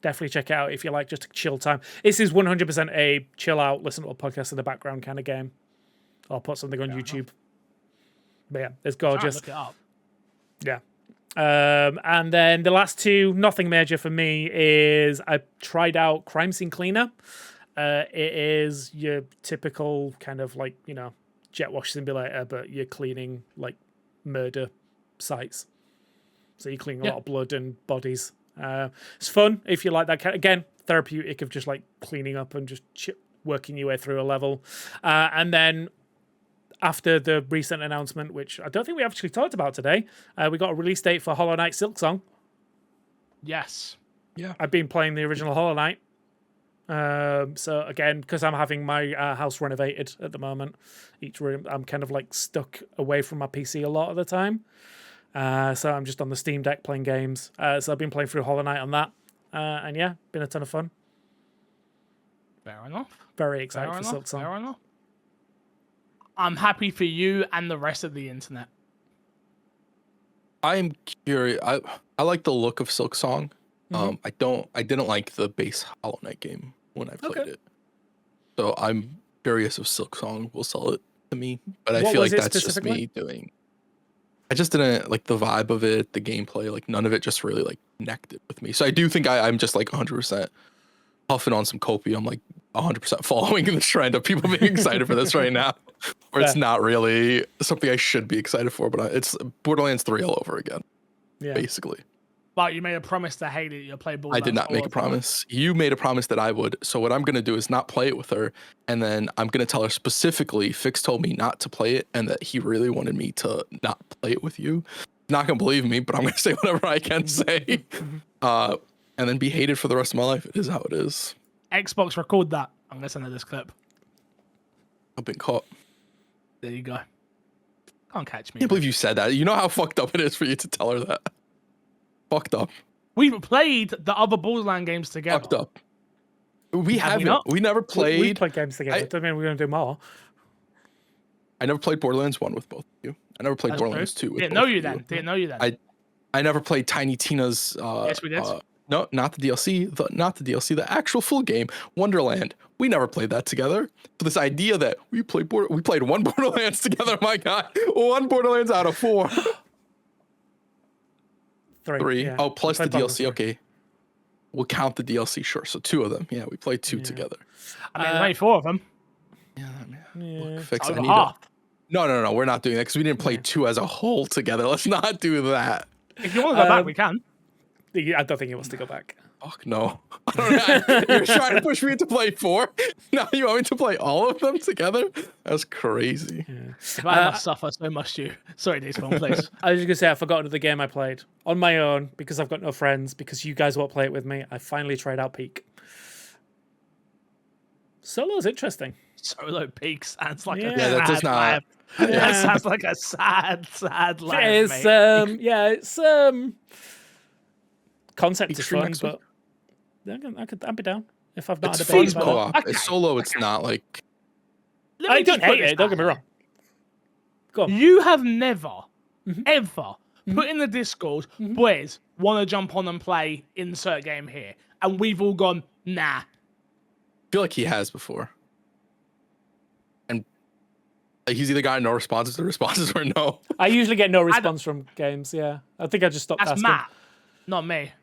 Speaker 3: Definitely check it out if you like just a chill time. This is 100% a chill out, listen to a podcast in the background kind of game. I'll put something on YouTube. But yeah, it's gorgeous.
Speaker 1: Look it up.
Speaker 3: Yeah. And then the last two, nothing major for me, is I tried out Crime Scene Cleaner. It is your typical kind of like, you know, jet wash simulator, but you're cleaning like murder sites. So you're cleaning a lot of blood and bodies. It's fun if you like that kind. Again, therapeutic of just like cleaning up and just working your way through a level, and then. After the recent announcement, which I don't think we actually talked about today, we got a release date for Hollow Knight Silksong.
Speaker 1: Yes.
Speaker 2: Yeah.
Speaker 3: I've been playing the original Hollow Knight. So again, because I'm having my house renovated at the moment, each room, I'm kind of like stuck away from my PC a lot of the time. So I'm just on the Steam Deck playing games. So I've been playing through Hollow Knight on that. And yeah, been a ton of fun.
Speaker 1: Fair enough.
Speaker 3: Very excited for Silksong.
Speaker 1: Fair enough. I'm happy for you and the rest of the internet.
Speaker 2: I am curious. I like the look of Silksong. I didn't like the base Hollow Knight game when I played it. So I'm curious if Silksong will sell it to me. But I feel like that's just me doing. I just didn't like the vibe of it, the gameplay, like none of it just really like connected with me. So I do think I'm just like 100% puffing on some copium, like 100% following the trend of people being excited for this right now. Or it's not really something I should be excited for, but it's Borderlands 3 all over again, basically.
Speaker 1: But you made a promise to hate it. You'll play Borderlands.
Speaker 2: I did not make a promise. You made a promise that I would. So what I'm going to do is not play it with her. And then I'm going to tell her specifically, Fix told me not to play it and that he really wanted me to not play it with you. Not going to believe me, but I'm going to say whatever I can say. And then be hated for the rest of my life. It is how it is.
Speaker 1: Xbox, record that. I'm going to send her this clip.
Speaker 2: I've been caught.
Speaker 1: There you go. Can't catch me.
Speaker 2: I can't believe you said that. You know how fucked up it is for you to tell her that. Fucked up.
Speaker 1: We've played the other Borderlands games together.
Speaker 2: Fucked up. We haven't. We never played.
Speaker 3: We played games together. It doesn't mean we're going to do more.
Speaker 2: I never played Borderlands 1 with both of you. I never played Borderlands 2 with
Speaker 1: Didn't
Speaker 2: both
Speaker 1: know you
Speaker 2: of
Speaker 1: then. Didn't know you then.
Speaker 2: I never played Tiny Tina's.
Speaker 1: Yes, we did.
Speaker 2: No, not the DLC. Not the DLC. The actual full game, Wonderland. We never played that together. So this idea that we played one Borderlands together. My God, one Borderlands out of 4. Three.
Speaker 3: Yeah.
Speaker 2: Oh, plus the DLC. Okay, we'll count the DLC. Sure. So 2 of them. Yeah, we played 2 together.
Speaker 1: I mean, there's only 4 of them.
Speaker 2: Yeah, man.
Speaker 3: Yeah.
Speaker 2: Look, Fix.
Speaker 1: Over half.
Speaker 2: No. We're not doing that because we didn't play 2 as a whole together. Let's not do that.
Speaker 1: If you want to go back, we can.
Speaker 3: I don't think he wants to go back.
Speaker 2: Fuck no. I don't know. You're trying to push me to play 4. Now you want me to play all of them together? That's crazy.
Speaker 3: Yeah.
Speaker 1: If I must suffer, so must you. Sorry, Despawn, please.
Speaker 3: I was just going to say, I forgot another game I played on my own because I've got no friends, because you guys won't play it with me. I finally tried out Peak. Solo's interesting.
Speaker 1: Solo Peak sounds like a
Speaker 2: that does not.
Speaker 1: life. That sounds like a sad life,
Speaker 3: It's,
Speaker 1: mate.
Speaker 3: Concept is
Speaker 2: Extreme
Speaker 3: fun, but I'd be down if I've not
Speaker 2: It's
Speaker 3: had a
Speaker 2: fun
Speaker 3: base.
Speaker 2: co-op.
Speaker 1: Okay.
Speaker 2: It's solo. It's not like.
Speaker 3: I don't hate it. Don't get me wrong. Go on.
Speaker 1: You have never, ever put in the Discord, boys, want to jump on and play insert game here. And we've all gone, nah.
Speaker 2: I feel like he has before. And like, he's either gotten no responses or responses or no.
Speaker 3: I usually get no response from games, yeah. I think I just stopped
Speaker 1: That's
Speaker 3: asking.
Speaker 1: Matt, not me.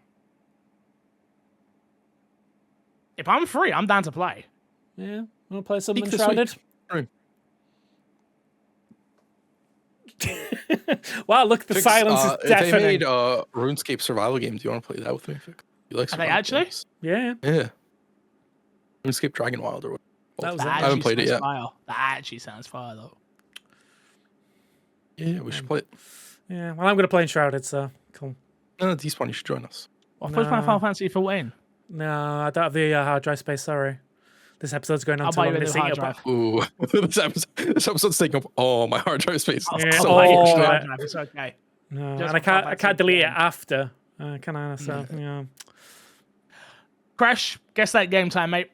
Speaker 1: If I'm free, I'm down to play.
Speaker 3: Yeah. Want to play something
Speaker 2: Peak this
Speaker 3: Shrouded?
Speaker 2: week.
Speaker 3: Wow, look, the
Speaker 2: Fix,
Speaker 3: silence is
Speaker 2: if they
Speaker 3: deafening.
Speaker 2: made a RuneScape survival game, do you want to play that with me? Fix? You like
Speaker 1: Are they
Speaker 2: survival
Speaker 1: actually?
Speaker 2: games?
Speaker 3: Yeah.
Speaker 2: Yeah. RuneScape Dragon Wild or whatever.
Speaker 3: That was
Speaker 1: That
Speaker 2: I haven't played it yet.
Speaker 1: Fire. That actually sounds fire, though.
Speaker 2: Yeah, we should play it.
Speaker 3: Yeah, well, I'm going to play Enshrouded, so cool.
Speaker 2: No, Despawn, you should join us.
Speaker 1: Well, first my Final Fantasy 14.
Speaker 3: No, I don't have the hard drive space, sorry. This episode's going on
Speaker 1: I'll
Speaker 3: too
Speaker 1: buy
Speaker 3: long.
Speaker 1: you a
Speaker 3: This
Speaker 1: new hard
Speaker 3: eat
Speaker 1: drive.
Speaker 3: up.
Speaker 2: Ooh, this episode's taking up all my hard drive space.
Speaker 1: I'll
Speaker 3: Yeah,
Speaker 1: buy
Speaker 3: oh,
Speaker 1: you a new
Speaker 3: yeah.
Speaker 1: hard drive, it's okay.
Speaker 3: No,
Speaker 1: Just
Speaker 3: and
Speaker 1: for
Speaker 3: I can't delete it
Speaker 1: Final
Speaker 3: after. Can I? So, yeah.
Speaker 1: Crash, guess that game time, mate.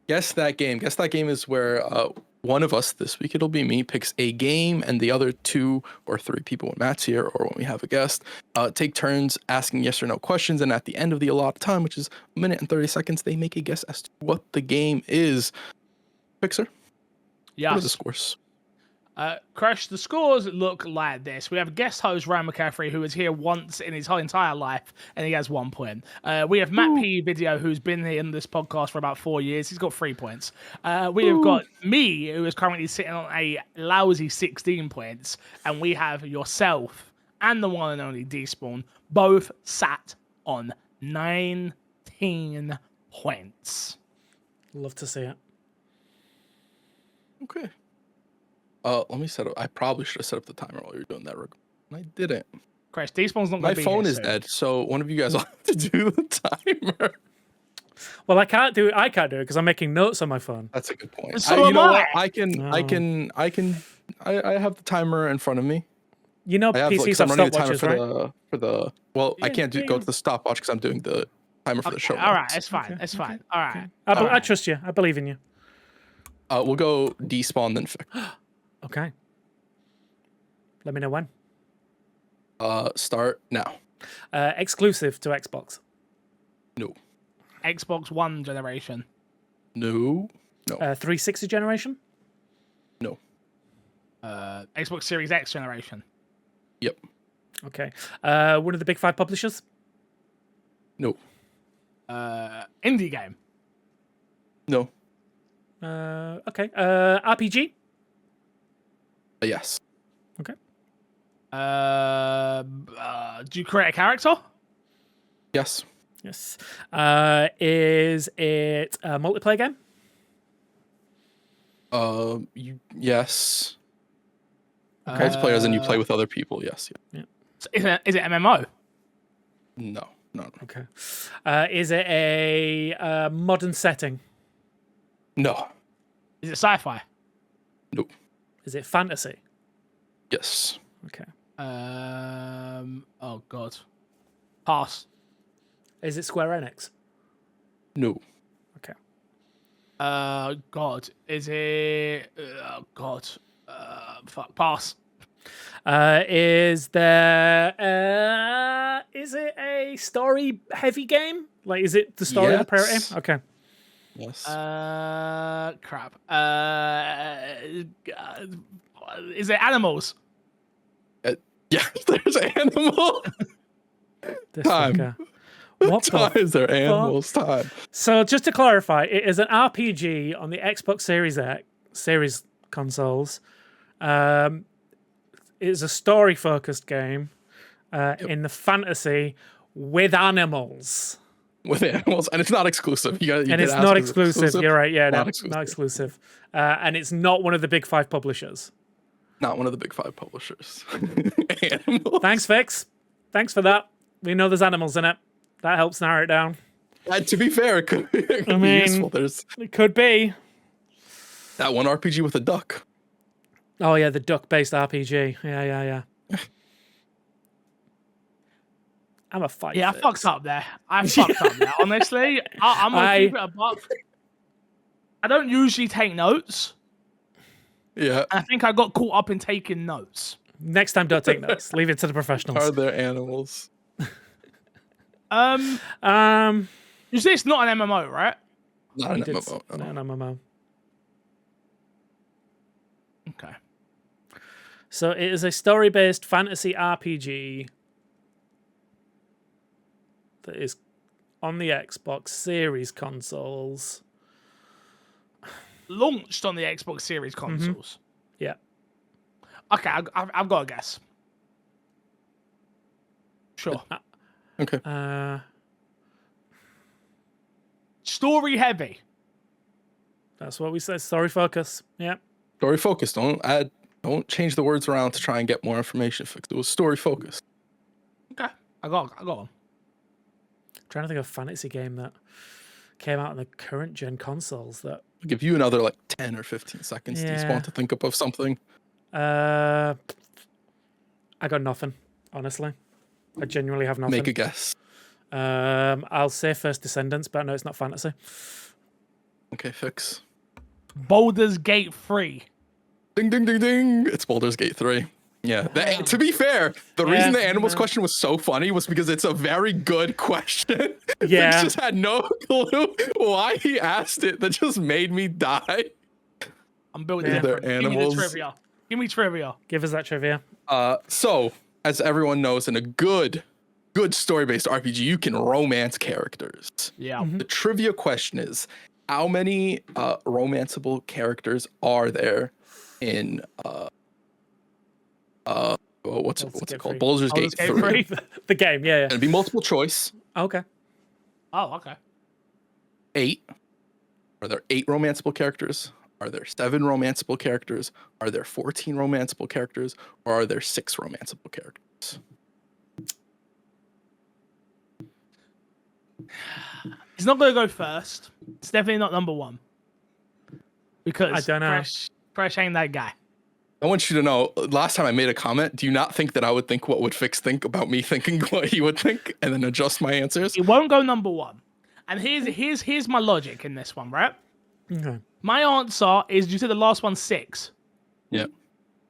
Speaker 2: Guess that game. Guess that game is where one of us, this week it'll be me, picks a game, and the other 2 or 3 people when Matt's here or when we have a guest take turns asking yes or no questions, and at the end of the allotted time, which is 1 minute and 30 seconds, they make a guess as to what the game is. Fixer,
Speaker 1: Yeah.
Speaker 2: what are the scores?
Speaker 1: Crash, the scores look like this. We have guest host Ryan McCaffrey, who was here once in his whole entire life, and he has 1 point. We have Matt P. Video, who's been in this podcast for about 4 years. He's got 3 points. We have got me, who is currently sitting on a lousy 16 points, and we have yourself and the one and only Despawn, both sat on 19 points.
Speaker 3: Love to see it.
Speaker 2: Okay. Let me set up. I probably should have set up the timer while you were doing that, and I didn't.
Speaker 1: Chris, Despawn's not going
Speaker 2: My
Speaker 1: to be
Speaker 2: phone
Speaker 1: here
Speaker 2: is
Speaker 1: soon.
Speaker 2: dead, so one of you guys will have to do the timer.
Speaker 3: Well, I can't do it because I'm making notes on my phone.
Speaker 2: That's a good point.
Speaker 1: So
Speaker 2: you
Speaker 1: am
Speaker 2: know
Speaker 1: I.
Speaker 2: what? I have the timer in front of me.
Speaker 3: You know,
Speaker 2: I have
Speaker 3: PCs
Speaker 2: 'cause
Speaker 3: have
Speaker 2: I'm running the timer
Speaker 3: stopwatches,
Speaker 2: for
Speaker 3: right?
Speaker 2: the. Well, I
Speaker 1: Yeah,
Speaker 2: can't go to the stopwatch because I'm doing the timer for the show.
Speaker 1: All right,
Speaker 2: notes.
Speaker 1: it's fine.
Speaker 3: Okay,
Speaker 1: It's
Speaker 3: okay,
Speaker 1: fine. All right.
Speaker 3: I trust you. I believe in you.
Speaker 2: We'll go despawn then fix.
Speaker 3: Okay. Let me know when.
Speaker 2: Start now.
Speaker 3: Exclusive to Xbox.
Speaker 2: No.
Speaker 1: Xbox One generation.
Speaker 2: No.
Speaker 3: 360 generation.
Speaker 2: No.
Speaker 1: Xbox Series X generation.
Speaker 2: Yep.
Speaker 3: Okay. One of the big 5 publishers.
Speaker 2: No.
Speaker 1: Indie game.
Speaker 2: No.
Speaker 3: Okay. RPG.
Speaker 2: Yes.
Speaker 3: Okay.
Speaker 1: Do you create a character?
Speaker 2: Yes.
Speaker 3: Yes. Is it a multiplayer game?
Speaker 2: Yes.
Speaker 3: Okay.
Speaker 2: Multiplayer as in you play with other people. Yes. Yeah.
Speaker 1: So is it MMO?
Speaker 2: No.
Speaker 3: Okay. Is it a modern setting?
Speaker 2: No.
Speaker 1: Is it sci-fi?
Speaker 2: Nope.
Speaker 3: Is it fantasy?
Speaker 2: Yes.
Speaker 3: Okay.
Speaker 1: Oh god. Pass.
Speaker 3: Is it Square Enix?
Speaker 2: No.
Speaker 3: Okay.
Speaker 1: God. Is it? Oh god. Fuck. Pass.
Speaker 3: Is it a story heavy game? Like, is it the story the priority?
Speaker 2: Yes.
Speaker 3: Okay.
Speaker 2: Yes.
Speaker 1: Crap. Is it animals?
Speaker 2: Yeah. There's animal.
Speaker 3: This
Speaker 2: Time.
Speaker 3: fucker. What
Speaker 2: Time
Speaker 3: the
Speaker 2: is there animals time.
Speaker 3: So just to clarify, it is an RPG on the Xbox Series X series consoles. It's a story-focused game in the fantasy with animals.
Speaker 2: With animals, and it's not exclusive.
Speaker 3: And it's not exclusive. You're right. Yeah,
Speaker 2: Not
Speaker 3: no,
Speaker 2: exclusive.
Speaker 3: not exclusive. And it's not one of the big 5 publishers.
Speaker 2: Not one of the big 5 publishers. Animals.
Speaker 3: Thanks, Vix. Thanks for that. We know there's animals in it. That helps narrow it down.
Speaker 2: And to be fair, it could be useful. There's
Speaker 3: It could be.
Speaker 2: that one RPG with a duck.
Speaker 3: Oh yeah, the duck-based RPG. Yeah. I'm a fight.
Speaker 1: Yeah, I fucked up there. Honestly, I'm gonna keep it a buck. I don't usually take notes.
Speaker 2: Yeah.
Speaker 1: I think I got caught up in taking notes.
Speaker 3: Next time, don't take notes. Leave it to the professionals.
Speaker 2: Are there animals?
Speaker 1: You say it's not an MMO, right?
Speaker 2: Not an MMO. No.
Speaker 3: Not an MMO.
Speaker 1: Okay.
Speaker 3: So it is a story-based fantasy RPG that is on the Xbox Series consoles.
Speaker 1: Launched on the Xbox Series consoles.
Speaker 3: Yeah.
Speaker 1: Okay, I've got a guess. Sure.
Speaker 2: Okay.
Speaker 1: Story heavy.
Speaker 3: That's what we said. Story focus. Yeah.
Speaker 2: Story focused. Don't change the words around to try and get more information. It was story focused.
Speaker 1: Okay, I got one.
Speaker 3: Trying to think of a fantasy game that came out on the current gen consoles that.
Speaker 2: I'll give you another like 10 or 15 seconds. Do you
Speaker 3: Yeah.
Speaker 2: want to think up of something?
Speaker 3: I got nothing, honestly. I genuinely have nothing.
Speaker 2: Make a guess.
Speaker 3: I'll say First Descendants, but no, it's not fantasy.
Speaker 2: Okay, fix.
Speaker 1: Baldur's Gate 3.
Speaker 2: Ding, ding, ding, ding. It's Baldur's Gate 3. Yeah. To be fair, the reason the animals question was so funny was because it's a very good question.
Speaker 3: Yeah.
Speaker 2: Fix just had no clue why he asked it. That just made me die.
Speaker 1: I'm building
Speaker 3: Yeah.
Speaker 1: different.
Speaker 2: They're
Speaker 1: Give me the
Speaker 2: animals.
Speaker 1: trivia. Give me trivia.
Speaker 3: Give us that trivia.
Speaker 2: So, as everyone knows, in a good story-based RPG, you can romance characters.
Speaker 1: Yeah.
Speaker 2: The trivia question is, how many romanceable characters are there in what's it called? Baldur's Gate 3.
Speaker 3: The game, yeah.
Speaker 2: It'd be multiple choice.
Speaker 3: Okay.
Speaker 1: Oh, okay.
Speaker 2: 8? Are there 8 romanceable characters? Are there 7 romanceable characters? Are there 14 romanceable characters? Or are there 6 romanceable characters?
Speaker 1: It's not going to go first. It's definitely not number 1. Because
Speaker 3: I don't know.
Speaker 1: Fresh ain't that guy.
Speaker 2: I want you to know, last time I made a comment, do you not think that I would think what would Fix think about me thinking what he would think and then adjust my answers?
Speaker 1: It won't go number 1. And here's my logic in this one, right?
Speaker 3: Okay.
Speaker 1: My answer is, you said the last one's 6.
Speaker 2: Yeah.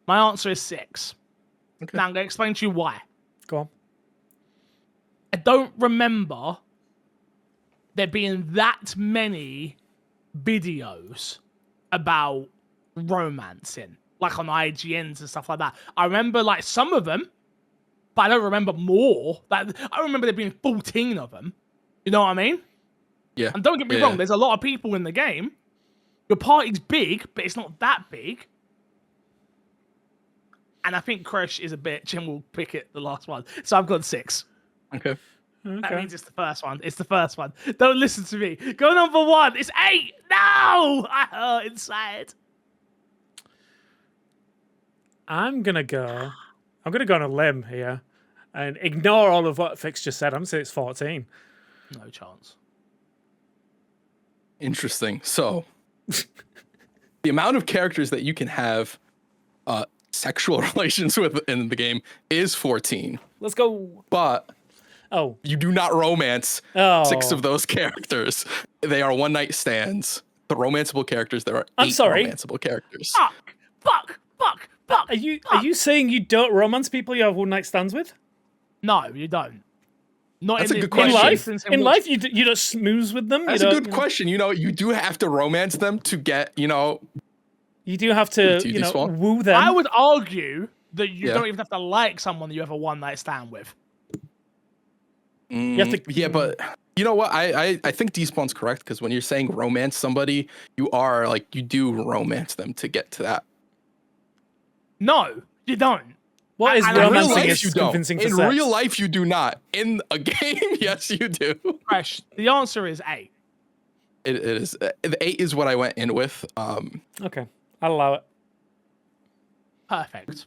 Speaker 1: My answer is 6.
Speaker 2: Okay.
Speaker 1: Now I'm going to explain to you why.
Speaker 3: Go on.
Speaker 1: I don't remember there being that many videos about romancing, like on IGNs and stuff like that. I remember like some of them, but I don't remember more. Like, I remember there being 14 of them. You know what I mean?
Speaker 2: Yeah.
Speaker 1: And don't get me wrong, there's a lot of people in the game. Your party's big, but it's not that big. And I think Crush is a bitch, and we'll pick it the last one. So I've got 6.
Speaker 2: Okay.
Speaker 1: That means it's the first one. It's the first one. Don't listen to me. Go number 1. It's 8. No! I hurt inside.
Speaker 3: I'm gonna go on a limb here and ignore all of what Fix just said. I'm gonna say it's 14.
Speaker 1: No chance.
Speaker 2: Interesting. So, the amount of characters that you can have sexual relations with in the game is 14.
Speaker 3: Let's go.
Speaker 2: But
Speaker 3: Oh,
Speaker 2: you do not romance 6 of those characters. They are one-night stands. The romanceable characters, there are 8 romanceable characters.
Speaker 1: Fuck.
Speaker 3: Are you saying you don't romance people you have one night stands with?
Speaker 1: No, you don't. Not
Speaker 2: That's
Speaker 1: in
Speaker 2: a good
Speaker 1: the-
Speaker 2: question.
Speaker 3: In life, you don't smooze with them.
Speaker 2: That's a good question. You know, you do have to romance them to get, you know.
Speaker 3: You do have to,
Speaker 2: Do this one?
Speaker 3: woo them.
Speaker 1: I would argue that you don't even have to like someone that you have a one-night stand with.
Speaker 3: You have to,
Speaker 2: Yeah, but you know what? I think Despawn's correct, because when you're saying romance somebody, you are like, you do romance them to get to that.
Speaker 1: No, you don't.
Speaker 3: What is
Speaker 1: in real
Speaker 3: romancing
Speaker 2: life,
Speaker 3: is
Speaker 2: you don't.
Speaker 3: convincing for
Speaker 2: In
Speaker 3: sex?
Speaker 2: real life, you do not. In a game, yes, you do.
Speaker 1: Fresh. The answer is 8.
Speaker 2: It is. The 8 is what I went in with.
Speaker 3: Okay, I'll allow it.
Speaker 1: Perfect.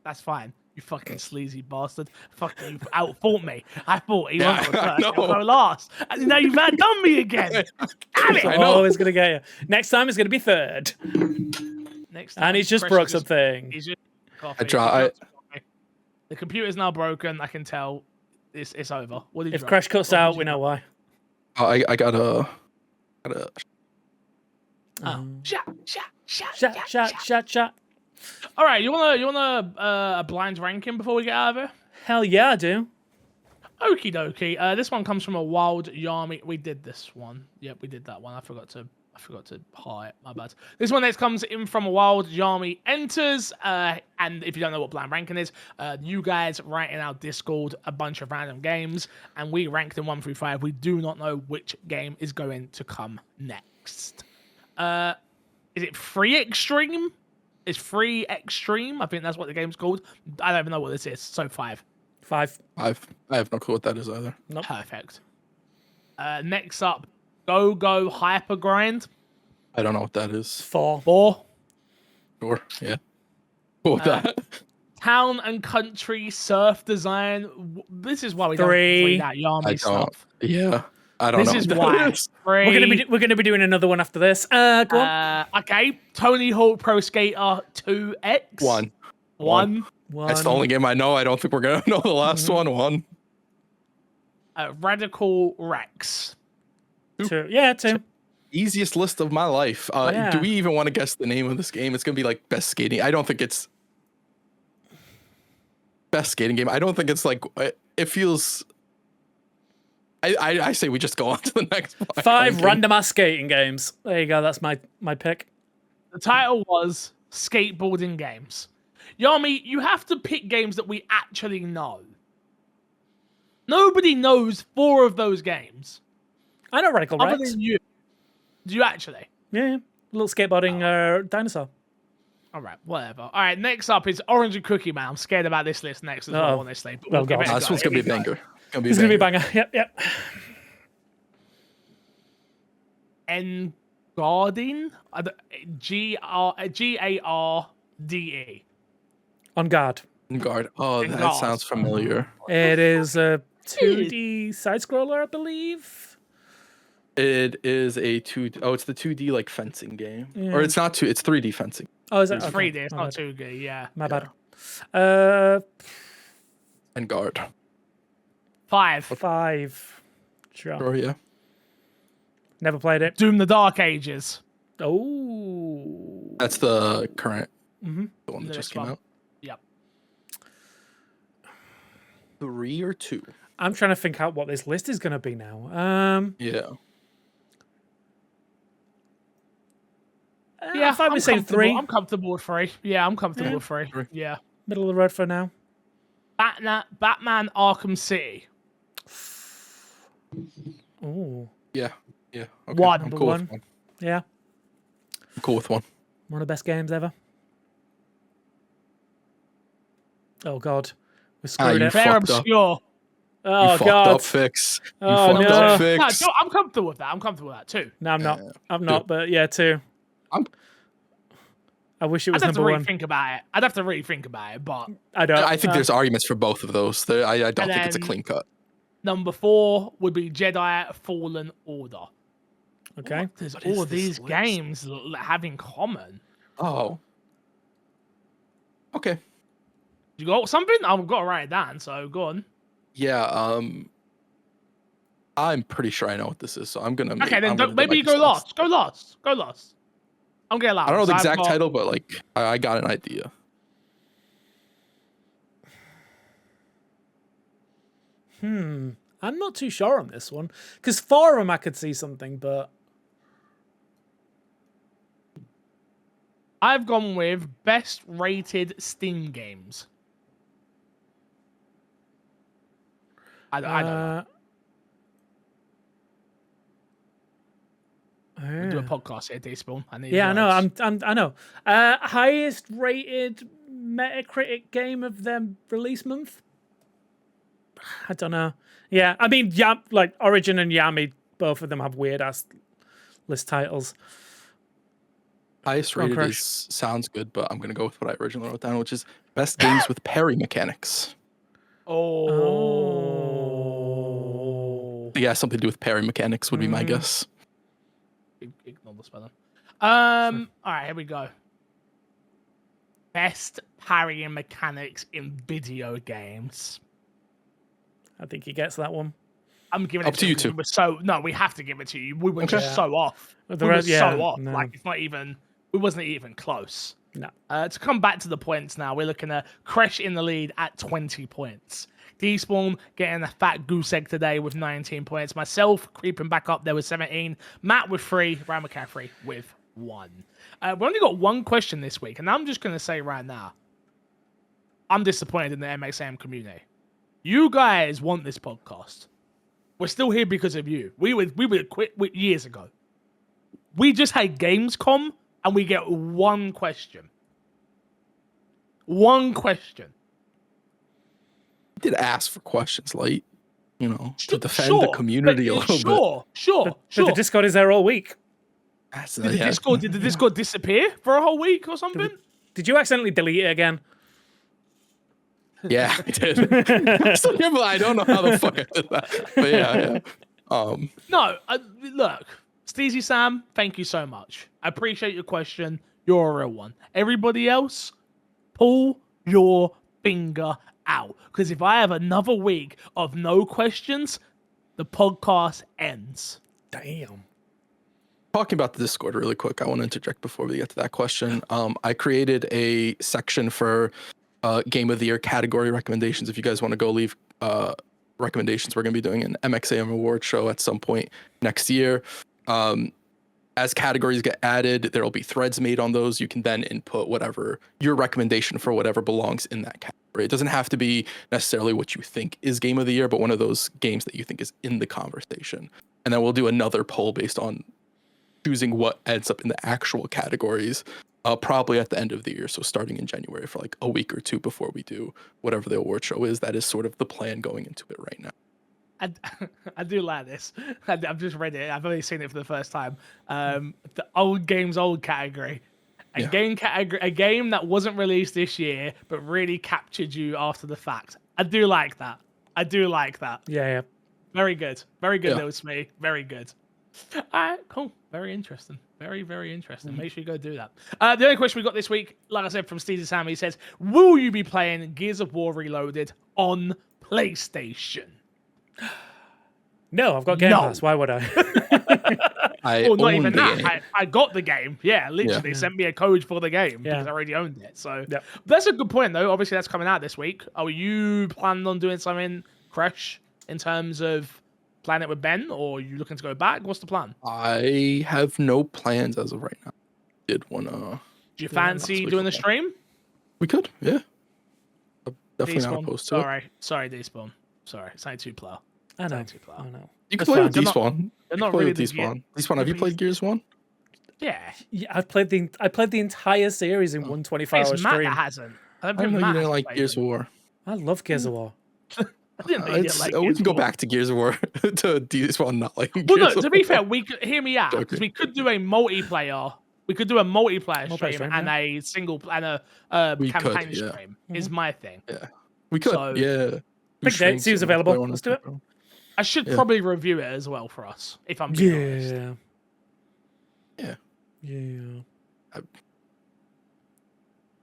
Speaker 1: That's fine. You fucking sleazy bastard. Fuck you outfought me. I thought he went
Speaker 2: I
Speaker 1: first.
Speaker 2: know.
Speaker 1: I'll go last. And now you've outdone me again. Damn it.
Speaker 2: I know.
Speaker 3: Always gonna get you. Next time it's gonna be 3rd.
Speaker 1: Next
Speaker 3: And he's just
Speaker 1: Fresh
Speaker 3: broke
Speaker 1: is
Speaker 3: something.
Speaker 1: He's just coffee.
Speaker 2: I try.
Speaker 1: The computer's now broken. I can tell it's over. What did you
Speaker 3: If
Speaker 1: drop?
Speaker 3: Crash cuts
Speaker 1: What
Speaker 3: out,
Speaker 1: did
Speaker 3: we
Speaker 1: you
Speaker 3: know
Speaker 1: drop?
Speaker 3: why.
Speaker 2: I gotta.
Speaker 1: Shot. All right, you wanna a blind ranking before we get out of here?
Speaker 3: Hell yeah, I do.
Speaker 1: Okie dokie. This one comes from a wild Yarmy. We did this one. Yep, we did that one. I forgot to hi it. My bad. This one next comes in from a wild Yarmy enters. And if you don't know what blind ranking is, you guys write in our Discord a bunch of random games, and we rank them 1 through 5. We do not know which game is going to come next. Is it Free Extreme? Is Free Extreme? I think that's what the game's called. I don't even know what this is. So 5.
Speaker 3: 5.
Speaker 2: I have no clue what that is either.
Speaker 3: Nope.
Speaker 1: Perfect. Next up, Go Hyper Grind.
Speaker 2: I don't know what that is.
Speaker 3: 4.
Speaker 1: 4.
Speaker 2: Sure. Yeah. What that?
Speaker 1: Town and Country Surf Design. This is why we don't
Speaker 3: 3.
Speaker 1: read that
Speaker 2: I
Speaker 1: Yarmy
Speaker 2: don't.
Speaker 1: stuff.
Speaker 2: Yeah. I don't
Speaker 1: This
Speaker 2: know.
Speaker 1: is
Speaker 2: what
Speaker 1: why.
Speaker 2: that is.
Speaker 1: 3.
Speaker 3: We're gonna be doing another one after this. Go on.
Speaker 1: Okay. Tony Hawk Pro Skater 2X.
Speaker 2: 1.
Speaker 1: 1.
Speaker 2: That's the only game I know. I don't think we're gonna know the last one. 1.
Speaker 1: Radical Rex.
Speaker 3: 2. Yeah, 2.
Speaker 2: Easiest list of my life.
Speaker 3: Yeah.
Speaker 2: Do we even want to guess the name of this game? It's gonna be like best skating. I don't think it's best skating game. I don't think it's like it feels. I say we just go on to the next one.
Speaker 3: 5 random ass skating games. There you go. That's my pick.
Speaker 1: The title was Skateboarding Games. Yarmy, you have to pick games that we actually know. Nobody knows 4 of those games.
Speaker 3: I know Radical
Speaker 1: Other
Speaker 3: Rex.
Speaker 1: than you. Do you actually?
Speaker 3: Yeah. Little skateboarding dinosaur.
Speaker 1: All right, whatever. All right, next up is Orange and Cookie Man. I'm scared about this list next as well, honestly. But
Speaker 3: Oh,
Speaker 1: we'll give
Speaker 3: God.
Speaker 1: it a
Speaker 2: This
Speaker 1: go.
Speaker 2: one's gonna be a
Speaker 1: Here we go.
Speaker 2: banger.
Speaker 3: It's gonna be a banger. Yep.
Speaker 1: Garding, Garde.
Speaker 3: On guard.
Speaker 2: Guard. Oh,
Speaker 1: And
Speaker 2: that
Speaker 1: guard.
Speaker 2: sounds familiar.
Speaker 3: It is a 2D side scroller, I believe.
Speaker 2: It is a 2D. Oh, it's the 2D like fencing game.
Speaker 3: Yeah.
Speaker 2: Or it's not 2. It's 3D fencing.
Speaker 3: Oh, is it?
Speaker 1: It's
Speaker 3: Okay.
Speaker 1: 3D. It's
Speaker 3: My
Speaker 1: not
Speaker 3: bad.
Speaker 1: 2D. Yeah.
Speaker 3: My
Speaker 2: Yeah.
Speaker 3: bad.
Speaker 2: And guard.
Speaker 1: 5.
Speaker 3: 5. Sure.
Speaker 2: Sure, yeah.
Speaker 3: Never played it.
Speaker 1: Doom: The Dark Ages.
Speaker 3: Oh.
Speaker 2: That's the current,
Speaker 3: Mm-hmm.
Speaker 2: the one that
Speaker 1: The
Speaker 2: just
Speaker 1: next
Speaker 2: came
Speaker 1: one.
Speaker 2: out.
Speaker 1: Yep.
Speaker 2: 3 or 2?
Speaker 3: I'm trying to think out what this list is going to be now.
Speaker 2: Yeah.
Speaker 1: Yeah,
Speaker 3: I'm fine with saying
Speaker 1: comfortable.
Speaker 3: 3.
Speaker 1: I'm comfortable with 3. Yeah, I'm comfortable with 3.
Speaker 2: 3.
Speaker 1: Yeah.
Speaker 3: Middle of the road for now.
Speaker 1: Batman Arkham City.
Speaker 3: Oh.
Speaker 2: Yeah. Yeah. Okay.
Speaker 1: One.
Speaker 2: I'm
Speaker 3: Number
Speaker 2: cool
Speaker 3: 1.
Speaker 2: with 1.
Speaker 3: Yeah.
Speaker 2: I'm cool with 1.
Speaker 3: One of the best games ever. Oh, God. We screwed
Speaker 2: you
Speaker 3: it.
Speaker 2: fucked
Speaker 1: Fair
Speaker 2: up.
Speaker 1: obscure.
Speaker 3: Oh,
Speaker 2: You fucked
Speaker 3: God.
Speaker 2: up, Fix. You
Speaker 3: Oh,
Speaker 2: fucked
Speaker 3: no.
Speaker 2: up,
Speaker 1: No,
Speaker 2: Fix.
Speaker 1: I'm comfortable with that. I'm comfortable with that too.
Speaker 3: No, I'm not.
Speaker 2: Yeah.
Speaker 3: I'm not, but yeah, 2.
Speaker 2: I'm-
Speaker 3: I wish it was
Speaker 1: I'd have to
Speaker 3: number
Speaker 1: really
Speaker 3: 1.
Speaker 1: think about it. I'd have to really think about it, but
Speaker 3: I don't.
Speaker 2: I think there's arguments for both of those. I don't
Speaker 1: And
Speaker 2: think it's a
Speaker 1: then-
Speaker 2: clean cut.
Speaker 1: number 4 would be Jedi Fallen Order.
Speaker 3: Okay.
Speaker 1: What does
Speaker 2: What is
Speaker 1: all
Speaker 2: this
Speaker 1: these
Speaker 2: list?
Speaker 1: games have in common?
Speaker 2: Oh. Okay.
Speaker 1: You got something? I've got to write it down, so go on.
Speaker 2: Yeah. I'm pretty sure I know what this is, so I'm gonna.
Speaker 1: Okay, then
Speaker 2: I'm gonna do
Speaker 1: maybe
Speaker 2: like
Speaker 1: go
Speaker 2: this
Speaker 1: lost. Go lost. Go lost. I'm getting loud.
Speaker 2: I don't know the
Speaker 1: So I've
Speaker 2: exact
Speaker 1: got-
Speaker 2: title, but like I got an idea.
Speaker 3: I'm not too sure on this one. Because 4 of them I could see something, but
Speaker 1: I've gone with best rated Steam games. I don't know. We do a podcast here, D-Spawn. I need
Speaker 3: yeah, I know.
Speaker 1: words.
Speaker 3: I know. Highest rated Metacritic game of their release month? I don't know. Yeah, I mean, yeah, like Origin and Yami, both of them have weird ass list titles.
Speaker 2: Highest
Speaker 3: Go on,
Speaker 2: rated
Speaker 3: Crush.
Speaker 2: sounds good, but I'm gonna go with what I originally wrote down, which is best games with parry mechanics.
Speaker 1: Oh.
Speaker 2: Yeah, something to do with parry mechanics would be my
Speaker 3: Mm.
Speaker 2: guess.
Speaker 1: Ignore the spelling. All right, here we go. Best parrying mechanics in video games.
Speaker 3: I think he gets that one.
Speaker 1: I'm giving
Speaker 2: Up
Speaker 1: it
Speaker 2: to you
Speaker 1: because
Speaker 2: two.
Speaker 1: we were so no, we have to give it to you. We were
Speaker 2: Okay.
Speaker 1: just so off.
Speaker 3: The
Speaker 1: We were
Speaker 3: rest- yeah,
Speaker 1: so off.
Speaker 3: no.
Speaker 1: Like it's not even. We wasn't even close.
Speaker 3: No.
Speaker 1: To come back to the points now, we're looking at Crash in the lead at 20 points. Despawn getting a fat goose egg today with 19 points. Myself creeping back up there with 17. Matt with 3. Ryan McCaffrey with 1. We only got one question this week, and I'm just going to say right now, I'm disappointed in the MXM community. You guys want this podcast. We're still here because of you. We would quit years ago. We just had Gamescom, and we get one question. One question.
Speaker 2: Did ask for questions, like, you know, to
Speaker 1: Sure,
Speaker 2: defend the
Speaker 1: but
Speaker 2: community a little bit.
Speaker 1: Sure.
Speaker 3: But the Discord is there all week.
Speaker 2: That's,
Speaker 1: Did the
Speaker 2: yeah.
Speaker 1: Discord disappear for a whole week or something?
Speaker 3: Did you accidentally delete it again?
Speaker 2: Yeah, I did. So, yeah, but I don't know how the fuck I did that. But yeah.
Speaker 1: No, look, Steezy Sam, thank you so much. I appreciate your question. You're a real one. Everybody else, pull your finger out. Because if I have another week of no questions, the podcast ends.
Speaker 3: Damn.
Speaker 2: Talking about the Discord really quick, I want to interject before we get to that question. I created a section for Game of the Year category recommendations. If you guys want to go leave recommendations, we're going to be doing an MXAM award show at some point next year. As categories get added, there will be threads made on those. You can then input whatever your recommendation for whatever belongs in that category. It doesn't have to be necessarily what you think is Game of the Year, but one of those games that you think is in the conversation. And then we'll do another poll based on choosing what ends up in the actual categories, probably at the end of the year. So starting in January for like a week or two before we do whatever the award show is. That is sort of the plan going into it right now.
Speaker 1: I do like this. I've just read it. I've only seen it for the first time. The old games old category. A game that wasn't released this year but really captured you after the fact. I do like that.
Speaker 3: Yeah.
Speaker 1: Very good. Very good,
Speaker 2: Yeah.
Speaker 1: Little Smee. Very good. All right, cool. Very interesting. Very, very interesting. Make sure you go do that. The only question we got this week, like I said, from Stevie Sam, he says, will you be playing Gears of War Reloaded on PlayStation?
Speaker 3: No, I've got Game Pass. Why would I?
Speaker 1: Well, not even
Speaker 2: the
Speaker 1: that.
Speaker 2: game.
Speaker 1: I got the game. Yeah, literally sent me a code for the game because I already owned it. So that's a good point, though. Obviously, that's coming out this week. Are you planning on doing something fresh in terms of playing it with Ben, or are you looking to go back? What's the plan?
Speaker 2: I have no plans as of right now. Did wanna?
Speaker 1: Do you fancy doing the stream?
Speaker 2: We could, yeah. I'm definitely
Speaker 1: Despawn.
Speaker 2: not opposed to it.
Speaker 1: Sorry, Despawn. Sorry, it's not 2-player.
Speaker 3: I know.
Speaker 2: You can
Speaker 3: That's
Speaker 2: play with
Speaker 3: fine.
Speaker 2: Despawn.
Speaker 1: They're not really the
Speaker 2: Despawn. Despawn, have you played Gears 1?
Speaker 1: Yeah.
Speaker 3: I've played the entire series in one 24-hour
Speaker 1: It's Matt
Speaker 3: stream.
Speaker 1: that hasn't.
Speaker 2: I didn't know you didn't like Gears of War.
Speaker 3: I love Gears of War.
Speaker 1: I didn't know you didn't like
Speaker 2: we
Speaker 1: Gears
Speaker 2: can
Speaker 1: of
Speaker 2: go
Speaker 1: War.
Speaker 2: back to Gears of War to Despawn not liking
Speaker 1: Well,
Speaker 2: Gears
Speaker 1: no,
Speaker 2: of
Speaker 1: to be
Speaker 2: War.
Speaker 1: fair, we could hear me out because we could do a multiplayer. We could do a multiplayer stream and a single and a campaign stream. Is my thing.
Speaker 2: Yeah, we could.
Speaker 1: So,
Speaker 2: yeah.
Speaker 3: Big date. Seems available. Let's do it.
Speaker 1: I should probably review it as well for us, if I'm being honest.
Speaker 3: Yeah.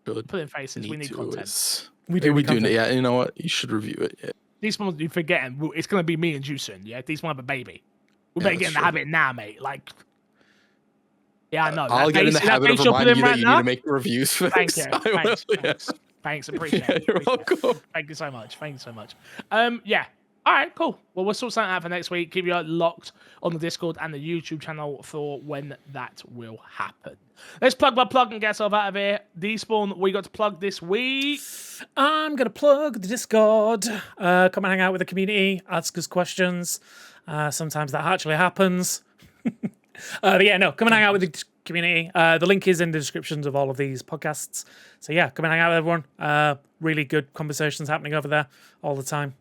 Speaker 1: Put in faces. We need content.
Speaker 2: We do. Yeah, you know what? You should review it. Yeah.
Speaker 1: These ones you're forgetting. It's gonna be me and you soon. Yeah, these one have a baby. We better get in the habit now, mate. Like, yeah, I know.
Speaker 2: I'll get in the habit of reminding you that you need to make reviews for
Speaker 1: Thank
Speaker 2: this.
Speaker 1: you. Thanks. Appreciate it.
Speaker 2: You're welcome.
Speaker 1: Thank you so much. Yeah. All right, cool. Well, we'll sort something out for next week. Keep you locked on the Discord and the YouTube channel for when that will happen. Let's plug and get ourselves out of here. Despawn, we got to plug this week.
Speaker 3: I'm going to plug the Discord. Come and hang out with the community. Ask us questions. Sometimes that actually happens. But yeah, no, come and hang out with the community. The link is in the descriptions of all of these podcasts. So yeah, come and hang out with everyone. Really good conversations happening over there all the time.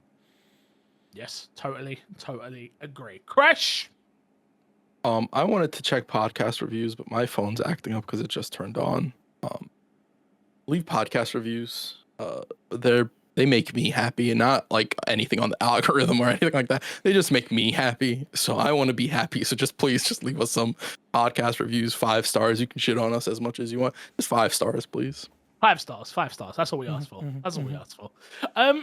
Speaker 1: Yes, totally agree. Crash!
Speaker 2: I wanted to check podcast reviews, but my phone's acting up because it just turned on. Leave podcast reviews. They make me happy, and not like anything on the algorithm or anything like that. They just make me happy. So I want to be happy. So please leave us some podcast reviews. 5 stars. You can shit on us as much as you want. Just 5 stars, please.
Speaker 1: 5 stars. That's all we asked for. That's all we asked for.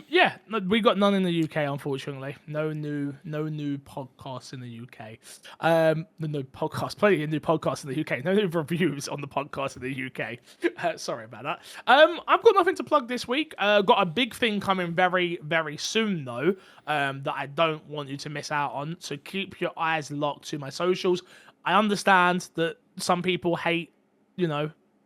Speaker 1: Yeah, we got none in the UK, unfortunately. No new podcasts in the UK. Plenty of new podcasts in the UK. No new reviews on the podcast in the UK. Sorry about that. I've got nothing to plug this week. Got a big thing coming very, very soon though. That I don't want you to miss out on. So keep your eyes locked to my socials. I understand that some people hate,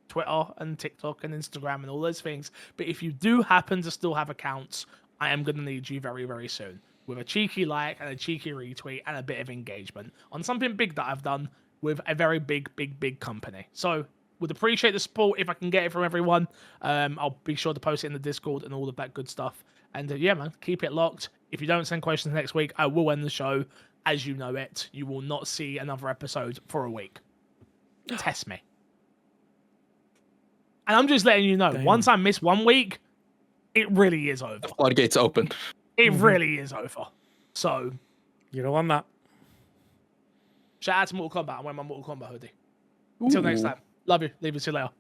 Speaker 1: Twitter and TikTok and Instagram and all those things. But if you do happen to still have accounts, I am going to need you very, very soon with a cheeky like and a cheeky retweet and a bit of engagement on something big that I've done with a very big company. So would appreciate the support if I can get it from everyone. I'll be sure to post it in the Discord and all of that good stuff. And yeah, man, keep it locked. If you don't send questions next week, I will end the show as you know it. You will not see another episode for a week. Test me. And I'm just letting you know, once I miss 1 week, it really is over.
Speaker 2: The floodgates open.
Speaker 1: It really is over. So,
Speaker 3: you don't want that.
Speaker 1: Shout out to Mortal Kombat. I'm wearing my Mortal Kombat hoodie. Until next time. Love you. Leave it to you later.